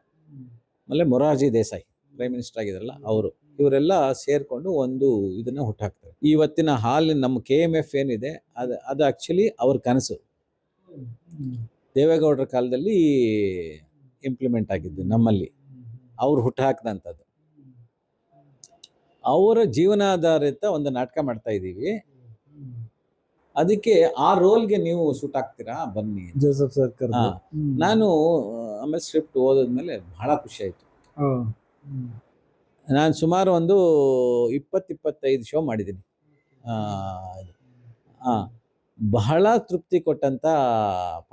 ಆಮೇಲೆ ಮೊರಾರ್ಜಿ ದೇಸಾಯಿ ಪ್ರೈಮ್ ಮಿನಿಸ್ಟರ್ ಆಗಿದ್ರಲ್ಲ ಅವರು, ಇವರೆಲ್ಲ ಸೇರ್ಕೊಂಡು ಒಂದು ಇದನ್ನ ಹುಟ್ಟಾಕ್ತಾರೆ. ಇವತ್ತಿನ ಹಾಲಿನ ನಮ್ಮ KMF ಏನಿದೆ ಅದು ಆಕ್ಚುಲಿ ಅವ್ರ ಕನಸು. ದೇವೇಗೌಡರ ಕಾಲದಲ್ಲಿ ಇಂಪ್ಲಿಮೆಂಟ್ ಆಗಿದ್ದು ನಮ್ಮಲ್ಲಿ, ಅವ್ರು ಹುಟ್ಟಾಕ್ದಂಥದ್ದು. ಅವರ ಜೀವನಾಧಾರಿತ ಒಂದು ನಾಟಕ ಮಾಡ್ತಾ ಇದ್ದೀವಿ. ಅದಕ್ಕೆ ಆ ರೋಲ್ಗೆ ನೀವು ಸೂಟ್ ಆಗ್ತೀರಾ, ಬನ್ನಿ. ಜೋಸೆಫ್ ಸರ್ಕರ್. ನಾನು ಆಮೇಲೆ ಸ್ಕ್ರಿಪ್ಟ್ ಓದಿದ್ಮೇಲೆ ಬಹಳ ಖುಷಿ ಆಯಿತು. ನಾನು ಸುಮಾರು ಒಂದು 20-25 ಶೋ ಮಾಡಿದ್ದೀನಿ. ಬಹಳ ತೃಪ್ತಿ ಕೊಟ್ಟಂತ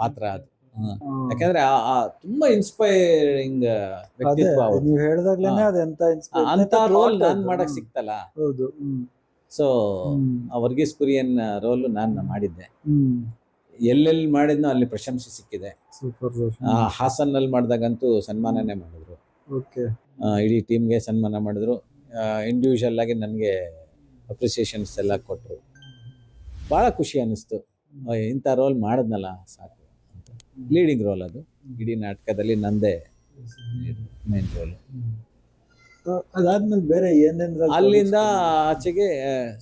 ಪಾತ್ರ ಅದು. ಯಾಕಂದ್ರೆ ತುಂಬಾ ಇನ್ಸ್ಪೈರಿಂಗ್ ವ್ಯಕ್ತಿತ್ವ. ನೀವು ಹೇಳಿದಾಗ್ಲೇನೆ ಅದೆಂತ ಅಂತ ರೋಲ್ ನಾನ್ ಮಾಡಕ್ ಸಿಕ್ತಲ್ಲ. ಹೌದು. ಸೊ ವರ್ಗೀಸ್ ಕುರಿಯನ್ ರೋಲ್ ನಾನು ಮಾಡಿದ್ದೆ. ಎಲ್ಲೆಲ್ಲಿ ಮಾಡಿದ್ನೋ ಅಲ್ಲಿ ಪ್ರಶಂಸೆ ಸಿಕ್ಕಿದೆ. ಹಾಸನ್ನಲ್ಲಿ ಮಾಡಿದಾಗಂತೂ ಸನ್ಮಾನನೇ ಮಾಡಿದ್ರು. ಇಡೀ ಟೀಮ್ಗೆ ಸನ್ಮಾನ ಮಾಡಿದ್ರು. ಇಂಡಿವಿಜುವಲ್ ಆಗಿ ನನಗೆ ಅಪ್ರಿಸಿಯೇಷನ್ಸ್ ಎಲ್ಲ ಕೊಟ್ಟರು. ಭಾಳ ಖುಷಿ ಅನ್ನಿಸ್ತು. ಇಂಥ ರೋಲ್ ಮಾಡಿದ್ನಲ್ಲ ಸಾಕು ಅಂತ. ಲೀಡಿಂಗ್ ರೋಲ್ ಅದು. ಇಡೀ ನಾಟಕದಲ್ಲಿ ನಂದೇ ಮೇನ್ ರೋಲ್. ಅದಾದ್ಮೇಲೆ ಬೇರೆ ಏನೇನು? ಅಲ್ಲಿಂದ ಆಚೆಗೆ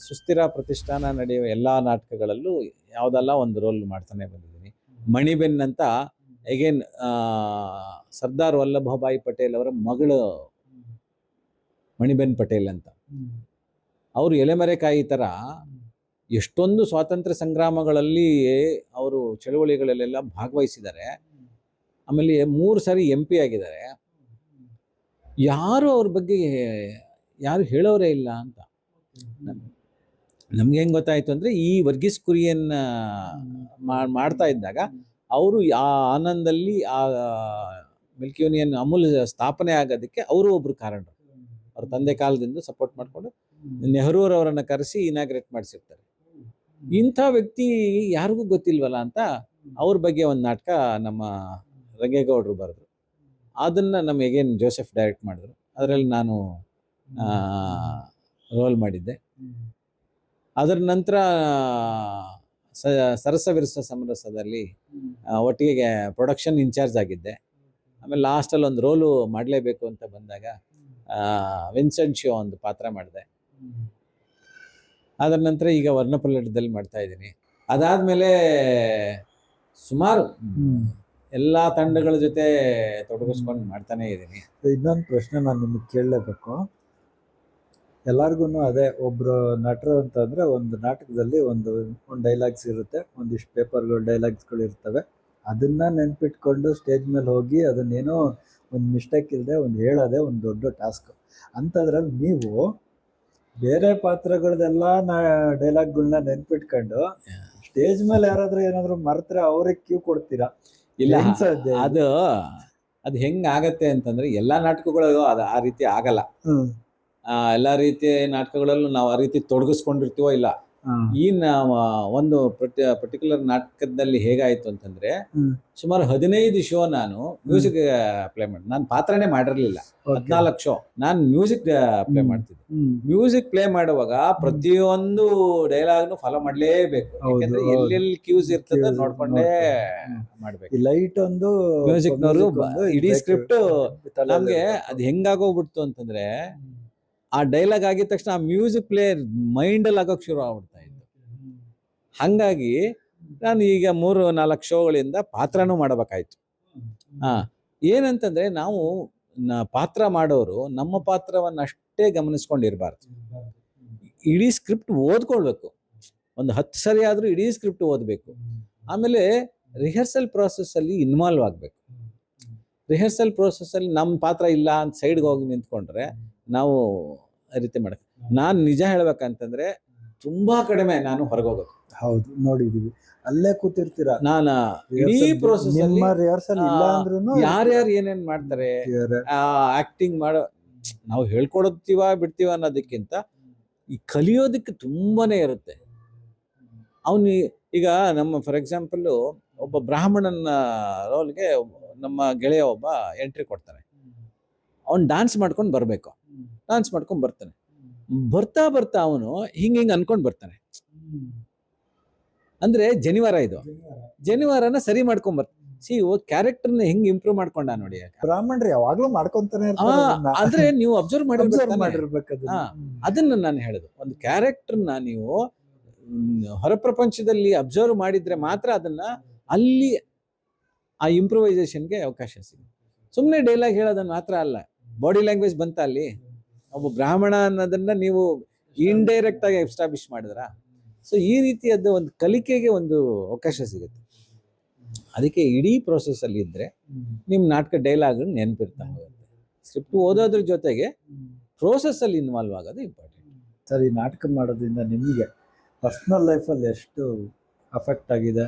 ಸುಸ್ಥಿರ ಪ್ರತಿಷ್ಠಾನ ನಡೆಯುವ ಎಲ್ಲ ನಾಟಕಗಳಲ್ಲೂ ಯಾವುದಲ್ಲ ಒಂದು ರೋಲ್ ಮಾಡ್ತಾನೆ ಬಂದಿದ್ದೀನಿ. ಮಣಿಬೆನ್ ಅಂತ, ಅಗೇನ್ ಸರ್ದಾರ್ ವಲ್ಲಭಭಾಯಿ ಪಟೇಲ್ ಅವರ ಮಗಳು ಮಣಿಬೆನ್ ಪಟೇಲ್ ಅಂತ. ಅವರು ಎಲೆಮರೆಕಾಯಿ ಥರ ಎಷ್ಟೊಂದು ಸ್ವಾತಂತ್ರ್ಯ ಸಂಗ್ರಾಮಗಳಲ್ಲಿ ಅವರು ಚಳುವಳಿಗಳಲ್ಲೆಲ್ಲ ಭಾಗವಹಿಸಿದ್ದಾರೆ. ಆಮೇಲೆ 3 ಸಾರಿ MP ಆಗಿದ್ದಾರೆ. ಯಾರು ಅವ್ರ ಬಗ್ಗೆ ಯಾರು ಹೇಳೋರೇ ಇಲ್ಲ ಅಂತ. ನಮ್ಗೆ ಹೆಂಗೆ ಗೊತ್ತಾಯ್ತು ಅಂದರೆ, ಈ ವರ್ಗೀಸ್ ಕುರಿಯನ್ ಮಾಡ್ತಾ ಇದ್ದಾಗ ಅವರು ಆ ಆನಂದಲ್ಲಿ ಆ ಮಿಲ್ಕ್ ಯೂನಿಯನ್ ಅಮೂಲ್ ಸ್ಥಾಪನೆ ಆಗೋದಕ್ಕೆ ಅವರು ಒಬ್ರು ಕಾರಣರು. ಅವ್ರ ತಂದೆ ಕಾಲದಿಂದ ಸಪೋರ್ಟ್ ಮಾಡಿಕೊಂಡು ನೆಹರೂರವರನ್ನು ಕರೆಸಿ ಇನಾಗ್ರೇಟ್ ಮಾಡಿಸಿರ್ತಾರೆ. ಇಂಥ ವ್ಯಕ್ತಿ ಯಾರಿಗೂ ಗೊತ್ತಿಲ್ವಲ್ಲ ಅಂತ ಅವ್ರ ಬಗ್ಗೆ ಒಂದು ನಾಟಕ ನಮ್ಮ ರಂಗೇಗೌಡರು ಬರೆದ್ರು. ಅದನ್ನು ನಮಗೇನು ಜೋಸೆಫ್ ಡೈರೆಕ್ಟ್ ಮಾಡಿದ್ರು. ಅದರಲ್ಲಿ ನಾನು ರೋಲ್ ಮಾಡಿದ್ದೆ. ಅದರ ನಂತರ ಸರಸವಿರಸ ಸಮರಸದಲ್ಲಿ ಒಟ್ಟಿಗೆ ಪ್ರೊಡಕ್ಷನ್ ಇನ್ಚಾರ್ಜ್ ಆಗಿದ್ದೆ. ಆಮೇಲೆ ಲಾಸ್ಟಲ್ಲಿ ಒಂದು ರೋಲು ಮಾಡಲೇಬೇಕು ಅಂತ ಬಂದಾಗ ವಿನ್ಸೆಂಟ್ ಶೋ ಒಂದು ಪಾತ್ರ ಮಾಡಿದೆ. ಅದರ ನಂತರ ಈಗ ವರ್ಣಪಲ್ಲಟದಲ್ಲಿ ಮಾಡ್ತಾ ಇದ್ದೀನಿ. ಅದಾದಮೇಲೆ ಸುಮಾರು ಎಲ್ಲ ತಂಡಗಳ ಜೊತೆ ತೊಡಗಿಸ್ಕೊಂಡು ಮಾಡ್ತಾನೆ ಇದ್ದೀನಿ. ಇನ್ನೊಂದು ಪ್ರಶ್ನೆ ನಾನು ನಿಮಗೆ ಕೇಳಲೇಬೇಕು. ಎಲ್ಲರಿಗೂ ಅದೇ ಒಬ್ಬರು ನಟರು ಅಂತಂದರೆ ಒಂದು ನಾಟಕದಲ್ಲಿ ಒಂದು ಡೈಲಾಗ್ಸ್ ಇರುತ್ತೆ, ಒಂದಿಷ್ಟು ಪೇಪರ್ಗಳು ಡೈಲಾಗ್ಸ್ಗಳು ಇರ್ತವೆ. ಅದನ್ನು ನೆನ್ಪಿಟ್ಕೊಂಡು ಸ್ಟೇಜ್ ಮೇಲೆ ಹೋಗಿ ಅದನ್ನೇನೋ ಒಂದು ಮಿಸ್ಟೇಕ್ ಇಲ್ಲದೆ ಒಂದು ಹೇಳೋದೇ ಒಂದು ದೊಡ್ಡ ಟಾಸ್ಕ್. ಅಂಥದ್ರಲ್ಲಿ ನೀವು ಬೇರೆ ಪಾತ್ರಗಳದೆಲ್ಲ ಡೈಲಾಗ್ಗಳನ್ನ ನೆನ್ಪಿಟ್ಕೊಂಡು ಸ್ಟೇಜ್ ಮೇಲೆ ಯಾರಾದರೂ ಏನಾದರೂ ಮರೆತರೆ ಅವ್ರಿಗೆ ಕ್ಯೂ ಕೊಡ್ತೀರಾ? ಇಲ್ಲ, ಹೆಂಗ್ ಸಾಧ್ಯ ಇದು? ಅದು ಹೆಂಗಾಗತ್ತೆ ಅಂತಂದ್ರೆ ಎಲ್ಲ ನಾಟಕಗಳು ಅದು ಆ ರೀತಿ ಆಗಲ್ಲ. ಎಲ್ಲ ರೀತಿಯ ನಾಟಕಗಳಲ್ಲೂ ನಾವು ಆ ರೀತಿ ತೊಡಗಿಸ್ಕೊಂಡಿರ್ತೀವೋ ಇಲ್ಲ. ಈ ಒಂದು ಪರ್ಟಿಕ್ಯುಲರ್ ನಾಟಕದಲ್ಲಿ ಹೇಗಾಯ್ತು ಅಂತಂದ್ರೆ ಸುಮಾರು 15 ಶೋ ನಾನು ಮ್ಯೂಸಿಕ್ ಪ್ಲೇ ಮಾಡಿ, ನಾನು ಪಾತ್ರನೇ ಮಾಡಿರ್ಲಿಲ್ಲ. 14 ಶೋ ನಾನು ಮ್ಯೂಸಿಕ್ ಪ್ಲೇ ಮಾಡ್ತಿದ್ದೆ. ಮ್ಯೂಸಿಕ್ ಪ್ಲೇ ಮಾಡುವಾಗ ಪ್ರತಿಯೊಂದು ಡೈಲಾಗ್ನು ಫಾಲೋ ಮಾಡ್ಲೇಬೇಕು. ಯಾಕಂದ್ರೆ ಎಲ್ಲೆಲ್ಲಿ ಕ್ಯೂಸ್ ಇರ್ತದೆ ನೋಡ್ಕೊಂಡೇ ಮಾಡ್ಬೇಕು. ಲೈಟ್ ಒಂದು ಮ್ಯೂಸಿಕ್ನವರು ಇಡೀ ಸ್ಕ್ರಿಪ್ಟ್ ನಮ್ಗೆ ಅದು ಹೆಂಗಾಗೋಗ್ಬಿಡ್ತು ಅಂತಂದ್ರೆ ಆ ಡೈಲಾಗ್ ಆಗಿದ ತಕ್ಷಣ ಆ ಮ್ಯೂಸಿಕ್ ಪ್ಲೇ ಮೈಂಡಲ್ಲಿ ಆಗೋಕೆ ಶುರು ಆಗ್ಬಿಡ್ತಾ ಇತ್ತು. ಹಾಗಾಗಿ ನಾನು ಈಗ 3-4 ಶೋಗಳಿಂದ ಪಾತ್ರನೂ ಮಾಡಬೇಕಾಯ್ತು. ಏನಂತಂದ್ರೆ ನಾವು ಪಾತ್ರ ಮಾಡೋರು ನಮ್ಮ ಪಾತ್ರವನ್ನು ಅಷ್ಟೇ ಗಮನಿಸ್ಕೊಂಡಿರ್ಬಾರ್ದು. ಇಡೀ ಸ್ಕ್ರಿಪ್ಟ್ ಓದ್ಕೊಳ್ಬೇಕು. ಒಂದು 10 ಸರಿ ಆದರೂ ಇಡೀ ಸ್ಕ್ರಿಪ್ಟ್ ಓದಬೇಕು. ಆಮೇಲೆ ರಿಹರ್ಸಲ್ ಪ್ರಾಸೆಸ್ಸಲ್ಲಿ ಇನ್ವಾಲ್ವ್ ಆಗಬೇಕು. ರಿಹರ್ಸಲ್ ಪ್ರಾಸೆಸ್ಸಲ್ಲಿ ನಮ್ಮ ಪಾತ್ರ ಇಲ್ಲ ಅಂತ ಸೈಡ್ಗೆ ಹೋಗಿ ನಿಂತ್ಕೊಂಡ್ರೆ ನಾವು ರೀತಿ ಮಾಡಕ್ಕೆ. ನಾನು ನಿಜ ಹೇಳ್ಬೇಕಂತಂದ್ರೆ ತುಂಬಾ ಕಡಿಮೆ ನಾನು ಹೊರಗೋಗೋದು. ಹೌದು, ನೋಡಿದೀವಿ. ಅಲ್ಲೇ ಕೂತಿರ್ತೀರಾ. ನಾನು ಇಡೀ ಪ್ರೋಸೆಸ್ ರಿಹರ್ಸಲ್ ಇಲ್ಲ ಅಂದ್ರೂ ಯಾರ್ಯಾರು ಏನೇನ್ ಮಾಡ್ತಾರೆ, ಆಕ್ಟಿಂಗ್ ಮಾಡೋ ನಾವು ಹೇಳ್ಕೊಡ್ತೀವ ಬಿಡ್ತೀವ ಅನ್ನೋದಕ್ಕಿಂತ ಈ ಕಲಿಯೋದಕ್ಕೆ ತುಂಬಾನೇ ಇರುತ್ತೆ. ಅವನು ಈಗ ನಮ್ಮ ಫಾರ್ ಎಕ್ಸಾಂಪಲ್ ಒಬ್ಬ ಬ್ರಾಹ್ಮಣನ ರೋಲ್ಗೆ ನಮ್ಮ ಗೆಳೆಯ ಒಬ್ಬ ಎಂಟ್ರಿ ಕೊಡ್ತಾನೆ. ಅವ್ನು ಡ್ಯಾನ್ಸ್ ಮಾಡ್ಕೊಂಡು ಬರ್ಬೇಕು. ಡ್ಯಾನ್ಸ್ ಮಾಡ್ಕೊಂಡು ಬರ್ತಾನೆ. ಬರ್ತಾ ಬರ್ತಾ ಅವನು ಹಿಂಗ್ ಅನ್ಕೊಂಡ್ ಬರ್ತಾನೆ. ಅಂದ್ರೆ ಜನಿವಾರ ಇದು, ಜನಿವಾರನ ಸರಿ ಮಾಡ್ಕೊಂಡ್ ಬರ್ತಾನೆ. ಕ್ಯಾರೆಕ್ಟರ್ನ ಹೆಂಗ್ ಇಂಪ್ರೂವ್ ಮಾಡ್ಕೊಂಡ ನೋಡಿ. ಬ್ರಾಹ್ಮಣರು ಯಾವಾಗ್ಲೂ ಮಾಡ್ಕೊಂತಾನೆ ಅಂದ್ರೆ ನೀವು ಅಬ್ಸರ್ವ್ ಮಾಡಿರ್ಬೇಕು. ಅದನ್ನ ನಾನು ಹೇಳುದು, ಒಂದು ಕ್ಯಾರೆಕ್ಟರ್ನ ನೀವು ಹೊರ ಪ್ರಪಂಚದಲ್ಲಿ ಅಬ್ಸರ್ವ್ ಮಾಡಿದ್ರೆ ಮಾತ್ರ ಅದನ್ನ ಅಲ್ಲಿ ಆ ಇಂಪ್ರೂವೈಸೇಷನ್ಗೆ ಅವಕಾಶ ಸಿಗುತ್ತೆ. ಸುಮ್ಮನೆ ಡೈಲಾಗ್ ಹೇಳೋದನ್ನ ಮಾತ್ರ ಅಲ್ಲ, ಬಾಡಿ ಲ್ಯಾಂಗ್ವೇಜ್ ಬಂತ ಅಲ್ಲಿ. ಒಬ್ಬ ಬ್ರಾಹ್ಮಣ ಅನ್ನೋದನ್ನ ನೀವು ಇಂಡೈರೆಕ್ಟ್ ಆಗಿ ಎಸ್ಟಾಬ್ಲಿಷ್ ಮಾಡಿದ್ರ. ಸೊ ಈ ರೀತಿಯದ್ದು ಒಂದು ಕಲಿಕೆಗೆ ಒಂದು ಅವಕಾಶ ಸಿಗುತ್ತೆ. ಅದಕ್ಕೆ ಇಡೀ ಪ್ರೋಸೆಸ್ ಅಲ್ಲಿ ಇದ್ರೆ ನಿಮ್ ನಾಟಕ ಡೈಲಾಗ್ ನೆನಪಿರ್ತಾ ಹೋಗುತ್ತೆ. ಸ್ಕ್ರಿಪ್ಟ್ ಓದೋದ್ರ ಜೊತೆಗೆ ಪ್ರೋಸೆಸ್ ಅಲ್ಲಿ ಇನ್ವಾಲ್ವ್ ಆಗೋದು ಇಂಪಾರ್ಟೆಂಟ್. ಸರ್, ಈ ನಾಟಕ ಮಾಡೋದ್ರಿಂದ ನಿಮಗೆ ಪರ್ಸನಲ್ ಲೈಫಲ್ಲಿ ಎಷ್ಟು ಅಫೆಕ್ಟ್ ಆಗಿದೆ?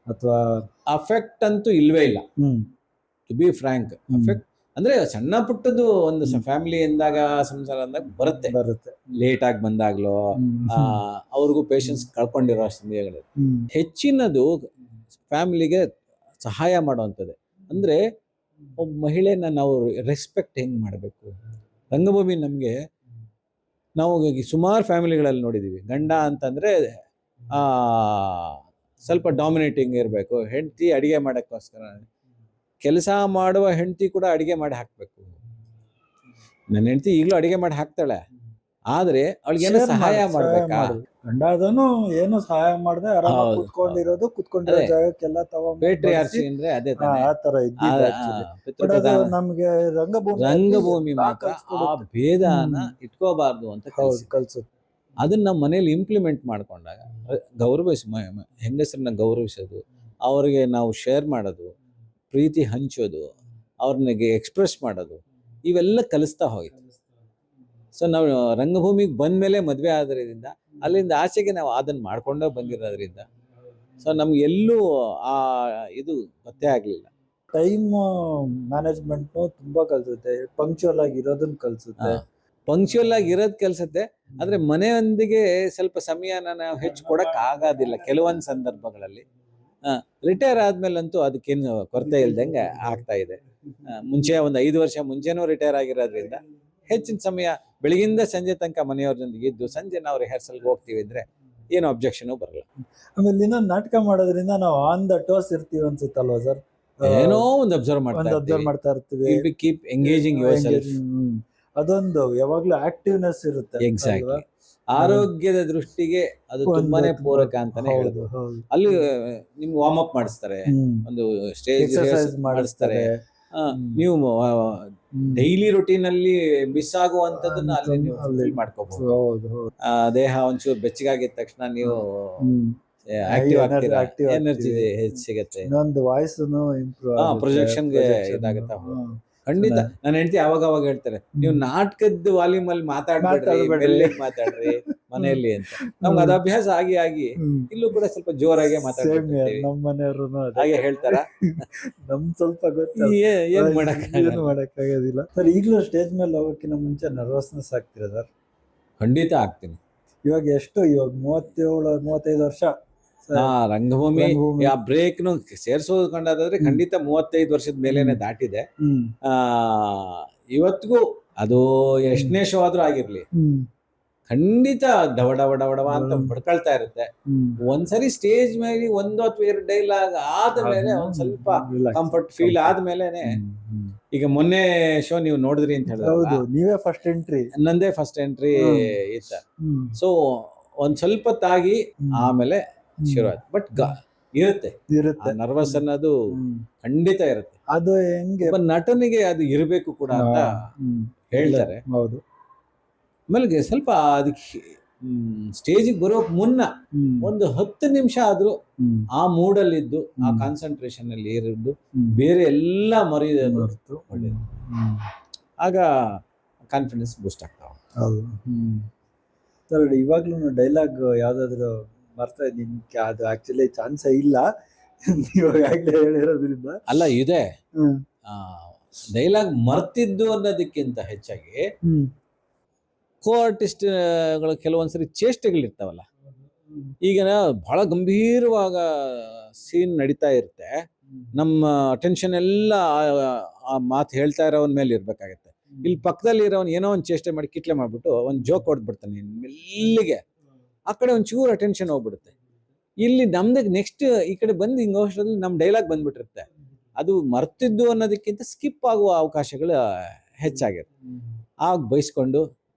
ಅಥವಾ ಅಫೆಕ್ಟ್ ಅಂತೂ ಇಲ್ವೇ ಇಲ್ಲ, ಟು ಬಿ ಫ್ರಾಂಕ್. ಅಫೆಕ್ಟ್ ಅಂದ್ರೆ ಸಣ್ಣ ಪುಟ್ಟದ್ದು ಒಂದು ಫ್ಯಾಮಿಲಿ ಎಂದಾಗ, ಸಂಸಾರ ಅಂದಾಗ ಬರುತ್ತೆ. ಲೇಟ್ ಆಗಿ ಬಂದಾಗ್ಲೋ, ಅವ್ರಿಗೂ ಪೇಷನ್ಸ್ ಕಳ್ಕೊಂಡಿರೋ ಸಮಯಗಳು. ಹೆಚ್ಚಿನದು ಫ್ಯಾಮಿಲಿಗೆ ಸಹಾಯ ಮಾಡುವಂಥದ್ದು. ಅಂದ್ರೆ ಒಬ್ಬ ಮಹಿಳೆನ ನಾವು ರೆಸ್ಪೆಕ್ಟ್ ಹೆಂಗ್ ಮಾಡಬೇಕು. ರಂಗಭೂಮಿ ನಮಗೆ ನಾವು ಸುಮಾರು ಫ್ಯಾಮಿಲಿಗಳಲ್ಲಿ ನೋಡಿದೀವಿ. ಗಂಡ ಅಂತಂದ್ರೆ ಸ್ವಲ್ಪ ಡಾಮಿನೇಟಿಂಗ್ ಇರಬೇಕು. ಹೆಂಡತಿ ಅಡಿಗೆ ಮಾಡೋಕ್ಕೋಸ್ಕರ, ಕೆಲಸ ಮಾಡುವ ಹೆಂಡತಿ ಕೂಡ ಅಡಿಗೆ ಮಾಡಿ ಹಾಕ್ಬೇಕು. ನನ್ನ ಹೆಂಡತಿ ಈಗಲೂ ಅಡಿಗೆ ಮಾಡಿ ಹಾಕ್ತಾಳೆ, ಆದ್ರೆ ಅವಳಿಗೇನೋ ಸಹಾಯ ಮಾಡ್ಬೇಕಾ? ಗಂಡಾದನು ಏನು ಸಹಾಯ ಮಾಡದೆ ಆರಾಮಾಗಿ ಕುತ್ಕೊಂಡಿರೋದು, ಕುತ್ಕೊಂಡಿರೋ ಜಾಗಕ್ಕೆಲ್ಲ ಪೇಟ್ರಿಯಾರ್ಚಿ ಅಂದ್ರೆ ಅದೇ ಆತರ ಇದ್ದಿದ್ದು. ನಮ್ಗೆ ರಂಗಭೂಮಿ ಮಾತ್ರ ಆ ಭೇದನ ಇಟ್ಕೋಬಾರ್ದು ಅಂತ ಕಲ್ಸುತ್ತೆ. ಅದನ್ನ ನಮ್ಮ ಮನೇಲಿ ಇಂಪ್ಲಿಮೆಂಟ್ ಮಾಡ್ಕೊಂಡಾಗ ಹೆಂಗಸರನ್ನ ಗೌರವಿಸೋದು, ಅವ್ರಿಗೆ ನಾವು ಶೇರ್ ಮಾಡೋದು, ಪ್ರೀತಿ ಹಂಚೋದು, ಅವ್ರನಿಗೆ ಎಕ್ಸ್ಪ್ರೆಸ್ ಮಾಡೋದು, ಇವೆಲ್ಲ ಕಲಿಸ್ತಾ ಹೋಗಿತ್ತು. ಸೊ ನಾವು ರಂಗಭೂಮಿಗೆ ಬಂದ್ಮೇಲೆ ಮದುವೆ ಆದ್ರಿಂದ ಅಲ್ಲಿಂದ ಆಚೆಗೆ ನಾವು ಅದನ್ನ ಮಾಡ್ಕೊಂಡೇ ಬಂದಿರೋದ್ರಿಂದ ಸೊ ನಮ್ಗೆ ಎಲ್ಲೂ ಆ ಇದು ಗೊತ್ತೇ ಆಗ್ಲಿಲ್ಲ. ಟೈಮ್ ಮ್ಯಾನೇಜ್ಮೆಂಟ್ ತುಂಬಾ ಕಲ್ಸುತ್ತೆ, ಪಂಕ್ಚುವಲ್ ಆಗಿ ಇರೋದನ್ನ ಕಲ್ಸುತ್ತೆ. ಪಂಕ್ಚುವಲ್ ಆಗಿ ಇರೋದ್ ಕಲ್ಸುತ್ತೆ, ಆದ್ರೆ ಮನೆಯೊಂದಿಗೆ ಸ್ವಲ್ಪ ಸಮಯನ ನಾವು ಹೆಚ್ಚು ಕೊಡಕ್ ಆಗೋದಿಲ್ಲ ಕೆಲವೊಂದು ಸಂದರ್ಭಗಳಲ್ಲಿ. ರಿಟೈರ್ ಆದ್ಮೇಲಂತೂ ಅದಕ್ಕೇನು ಕೊರತೆ ಇಲ್ದಂಗೆ ಆಗ್ತಾ ಇದೆ. ಮುಂಚೆ ಒಂದು 5 ವರ್ಷ ಮುಂಚೆನೂ ರಿಟೈರ್ ಆಗಿರೋದ್ರಿಂದ ಹೆಚ್ಚಿನ ಸಮಯ ಬೆಳಗಿಂದ ಸಂಜೆ ತನಕ ಮನೆಯವ್ರ ಜೊತೆಗೆ ಇದ್ದು ಸಂಜೆ ನಾವು ರಿಹರ್ಸಲ್ಗೆ ಹೋಗ್ತೀವಿ ಅಂದ್ರೆ ಏನು ಅಬ್ಜೆಕ್ಷನು ಬರಲ್ಲ. ಆಮೇಲೆ ಇನ್ನೊಂದು ನಾಟಕ ಮಾಡೋದ್ರಿಂದ ನಾವು ಆನ್ ದ ಟೋಸ್ ಇರ್ತೀವಿ ಅನ್ಸುತ್ತಲ್ವಾ ಸರ್? ಏನೋ ಒಂದು ಅಬ್ಸರ್ವ್ ಅಬ್ಸರ್ವ್ ಮಾಡ್ತಾ ಇರ್ತೀವಿ. Keep engaging your self. ಅದೊಂದು ಯಾವಾಗ್ಲೂ ಆಕ್ಟಿವ್ನೆಸ್ ಇರುತ್ತೆ. ಎಕ್ಸಾಕ್ಟ್ಲಿ. ಆರೋಗ್ಯದ ದೃಷ್ಟಿಗೆ ಅದು ತುಂಬಾನೇ ಪೂರಕ ಅಂತಾನೆ ಹೇಳುದು. ಅಲ್ಲಿ ನಿಮ್ಗೆ ವಾರ್ಮ್ ಅಪ್ ಮಾಡಿಸ್ತಾರೆ, ಒಂದು ಸ್ಟೇಜ್ ಮಾಡಿಸ್ತಾರೆ. ನೀವು ಡೈಲಿ ರೊಟೀನ್ ಅಲ್ಲಿ ಮಿಸ್ ಆಗುವಂತದನ್ನ ಅಲ್ಲಿ ನೀವು ಫುಲ್ಫಿಲ್ ಮಾಡ್ಕೋಬಹುದು. ದೇಹ ಒಂಚೂರು ಬೆಚ್ಚಗಾಗಿದ ತಕ್ಷಣ ನೀವು ಆಕ್ಟಿವ್ ಆಗ್ತೀರಾ, ಎನರ್ಜಿ ಹೆಚ್ಚು ಸಿಗತ್ತೆ, ಇನ್ನೊಂದು ವಾಯ್ಸ್ ಇಂಪ್ರೂವ್, ಪ್ರೊಜೆಕ್ಷನ್ಗೆ ಇದಾಗತ್ತಾ. ಖಂಡಿತ. ನನ್ನ ಹೆಂಡತಿ ಅವಾಗ ಹೇಳ್ತಾರೆ, ನೀವು ನಾಟಕದ ವಾಲ್ಯೂಮ್ ಅಲ್ಲಿ ಮಾತಾಡ್ಬೇಡ್ರಿ, ಮಾತಾಡ್ರಿ ಮನೆಯಲ್ಲಿ ಅಂತ. ನಮ್ಗೆ ಅದು ಅಭ್ಯಾಸ ಆಗಿ ಇಲ್ಲೂ ಕೂಡ ಸ್ವಲ್ಪ ಜೋರಾಗಿ ಮಾತಾಡ್ತೀವಿ. ನಮ್ಮ ಮನೆಯವರು ಹಾಗೆ ಹೇಳ್ತಾರ. ನಮ್ ಸ್ವಲ್ಪ ಏನ್ ಮಾಡಕ್ಕಾಗೋದಿಲ್ಲ ಸರ್. ಈಗಲೂ ಸ್ಟೇಜ್ ಮೇಲೆ ಹೋಗೋಕ್ಕಿಂತ ಮುಂಚೆ ನರ್ವಸ್ನೆಸ್ ಆಗ್ತೀರಾ ಸರ್? ಖಂಡಿತ ಆಗ್ತೀನಿ. ಇವಾಗ 37-35 ವರ್ಷ ರಂಗಭೂಮಿ ಆ ಬ್ರೇಕ್ ನು ಸೇರ್ಸೋದ್ಕೊಂಡಾದ್ರೆ ಖಂಡಿತ 35 ವರ್ಷದ ಮೇಲೇನೆ ದಾಟಿದೆ. ಇವತ್ತಿಗೂ ಅದು ಎಷ್ಟನೇ ಶೋ ಆದ್ರೂ ಆಗಿರ್ಲಿ, ಖಂಡಿತ ಡವಡವ ಅಂತ ಬಡ್ಕೊಳ್ತಾ ಇರುತ್ತೆ. ಒಂದ್ಸರಿ ಸ್ಟೇಜ್ ಮೇಲೆ 1 ಅಥವಾ 2 ಡೈಲಾಗ್ ಆದ್ಮೇಲೆ ಒಂದ್ ಸ್ವಲ್ಪ ಕಂಫರ್ಟ್ ಫೀಲ್ ಆದ್ಮೇಲೆನೆ, ಈಗ ಮೊನ್ನೆ ಶೋ ನೀವು ನೋಡಿದ್ರಿ ಅಂತ ಹೇಳಿದ್ರೆ ನೀವೇ ಫಸ್ಟ್ ಎಂಟ್ರಿ, ನಂದೇ ಫಸ್ಟ್ ಎಂಟ್ರಿ ಇತ್ತ. ಸೊ ಒಂದ್ ಸ್ವಲ್ಪ ತಾಗಿ ಆಮೇಲೆ ಶುರು ಆಯ್ತು. ಬಟ್ ಇರುತ್ತೆ ನರ್ವಸ್ ಅನ್ನೋದು ಖಂಡಿತ ಇರುತ್ತೆ. ಅದು ಹೆಂಗೆ ನಟನಿಗೆ ಅದು ಇರಬೇಕು ಕೂಡ ಅಂತ ಹೇಳ್ತಾರೆ. ಹೌದು. ಆಮೇಲೆ ಸ್ವಲ್ಪ ಅದಕ್ಕೆ ಸ್ಟೇಜಿಗೆ ಬರೋಕ್ ಮುನ್ನ ಒಂದು 10 ನಿಮಿಷ ಆದ್ರೂ ಆ ಮೂಡಲ್ಲಿದ್ದು, ಆ ಕಾನ್ಸಂಟ್ರೇಷನ್ ಅಲ್ಲಿ ಇರಿದ್ದು, ಬೇರೆ ಎಲ್ಲ ಮರೆಯೋದು ಒಳ್ಳೇದು. ಆಗ ಕಾನ್ಫಿಡೆನ್ಸ್ ಬೂಸ್ಟ್ ಆಗ್ತಾವ. ಸರ್, ಇವಾಗ್ಲೂ ಡೈಲಾಗ್ ಯಾವ್ದಾದ್ರು ಬರ್ತಾ ನಿಮ್ಗೆ? ಅದು ಆಕ್ಚುಲಿ ಚಾನ್ಸೇ ಇಲ್ಲ, ಇವಾಗಲೇ ಹೇಳಿರೋದ್ರಿಂದ. ಅಲ್ಲ, ಇದೆ ಡೈಲಾಗ್ ಮರ್ತಿದ್ದು ಅನ್ನೋದಕ್ಕಿಂತ ಹೆಚ್ಚಾಗಿ ಕೋ ಆರ್ಟಿಸ್ಟ್ಗಳು ಕೆಲವೊಂದ್ಸರಿ ಚೇಷ್ಟೆಗಳಿರ್ತಾವಲ್ಲ. ಈಗ ಬಹಳ ಗಂಭೀರವಾಗ ಸೀನ್ ನಡೀತಾ ಇರುತ್ತೆ, ನಮ್ಮ ಅಟೆನ್ಷನ್ ಎಲ್ಲ ಆ ಮಾತು ಹೇಳ್ತಾ ಇರೋವನ್ ಮೇಲೆ ಇರ್ಬೇಕಾಗತ್ತೆ. ಇಲ್ಲಿ ಪಕ್ಕದಲ್ಲಿ ಇರೋನ್ ಏನೋ ಒಂದು ಚೇಷ್ಟೆ ಮಾಡಿ ಕಿಟ್ಲೆ ಮಾಡ್ಬಿಟ್ಟು ಒಂದು ಜೋಕ್ ಹೊಡೆದ್ಬಿಡ್ತಾನೆ ಮೆಲ್ಲಿಗೆ, ಆ ಕಡೆ ಒಂಚೂರು ಅಟೆನ್ಷನ್ ಹೋಗ್ಬಿಡುತ್ತೆ. ಇಲ್ಲಿ ನಮ್ದಕ್ಕೆ ನೆಕ್ಸ್ಟ್ ಈ ಕಡೆ ಬಂದು ಹಿಂಗೋಷ್ಟರಲ್ಲಿ ನಮ್ ಡೈಲಾಗ್ ಬಂದ್ಬಿಟ್ಟಿರುತ್ತೆ. ಅದು ಮರ್ತಿದ್ದು ಅನ್ನೋದಕ್ಕಿಂತ ಸ್ಕಿಪ್ ಆಗುವ ಅವಕಾಶಗಳು ಹೆಚ್ಚಾಗಿರುತ್ತೆ. ಆಗ ಬೈಸ್ಕೊಂಡು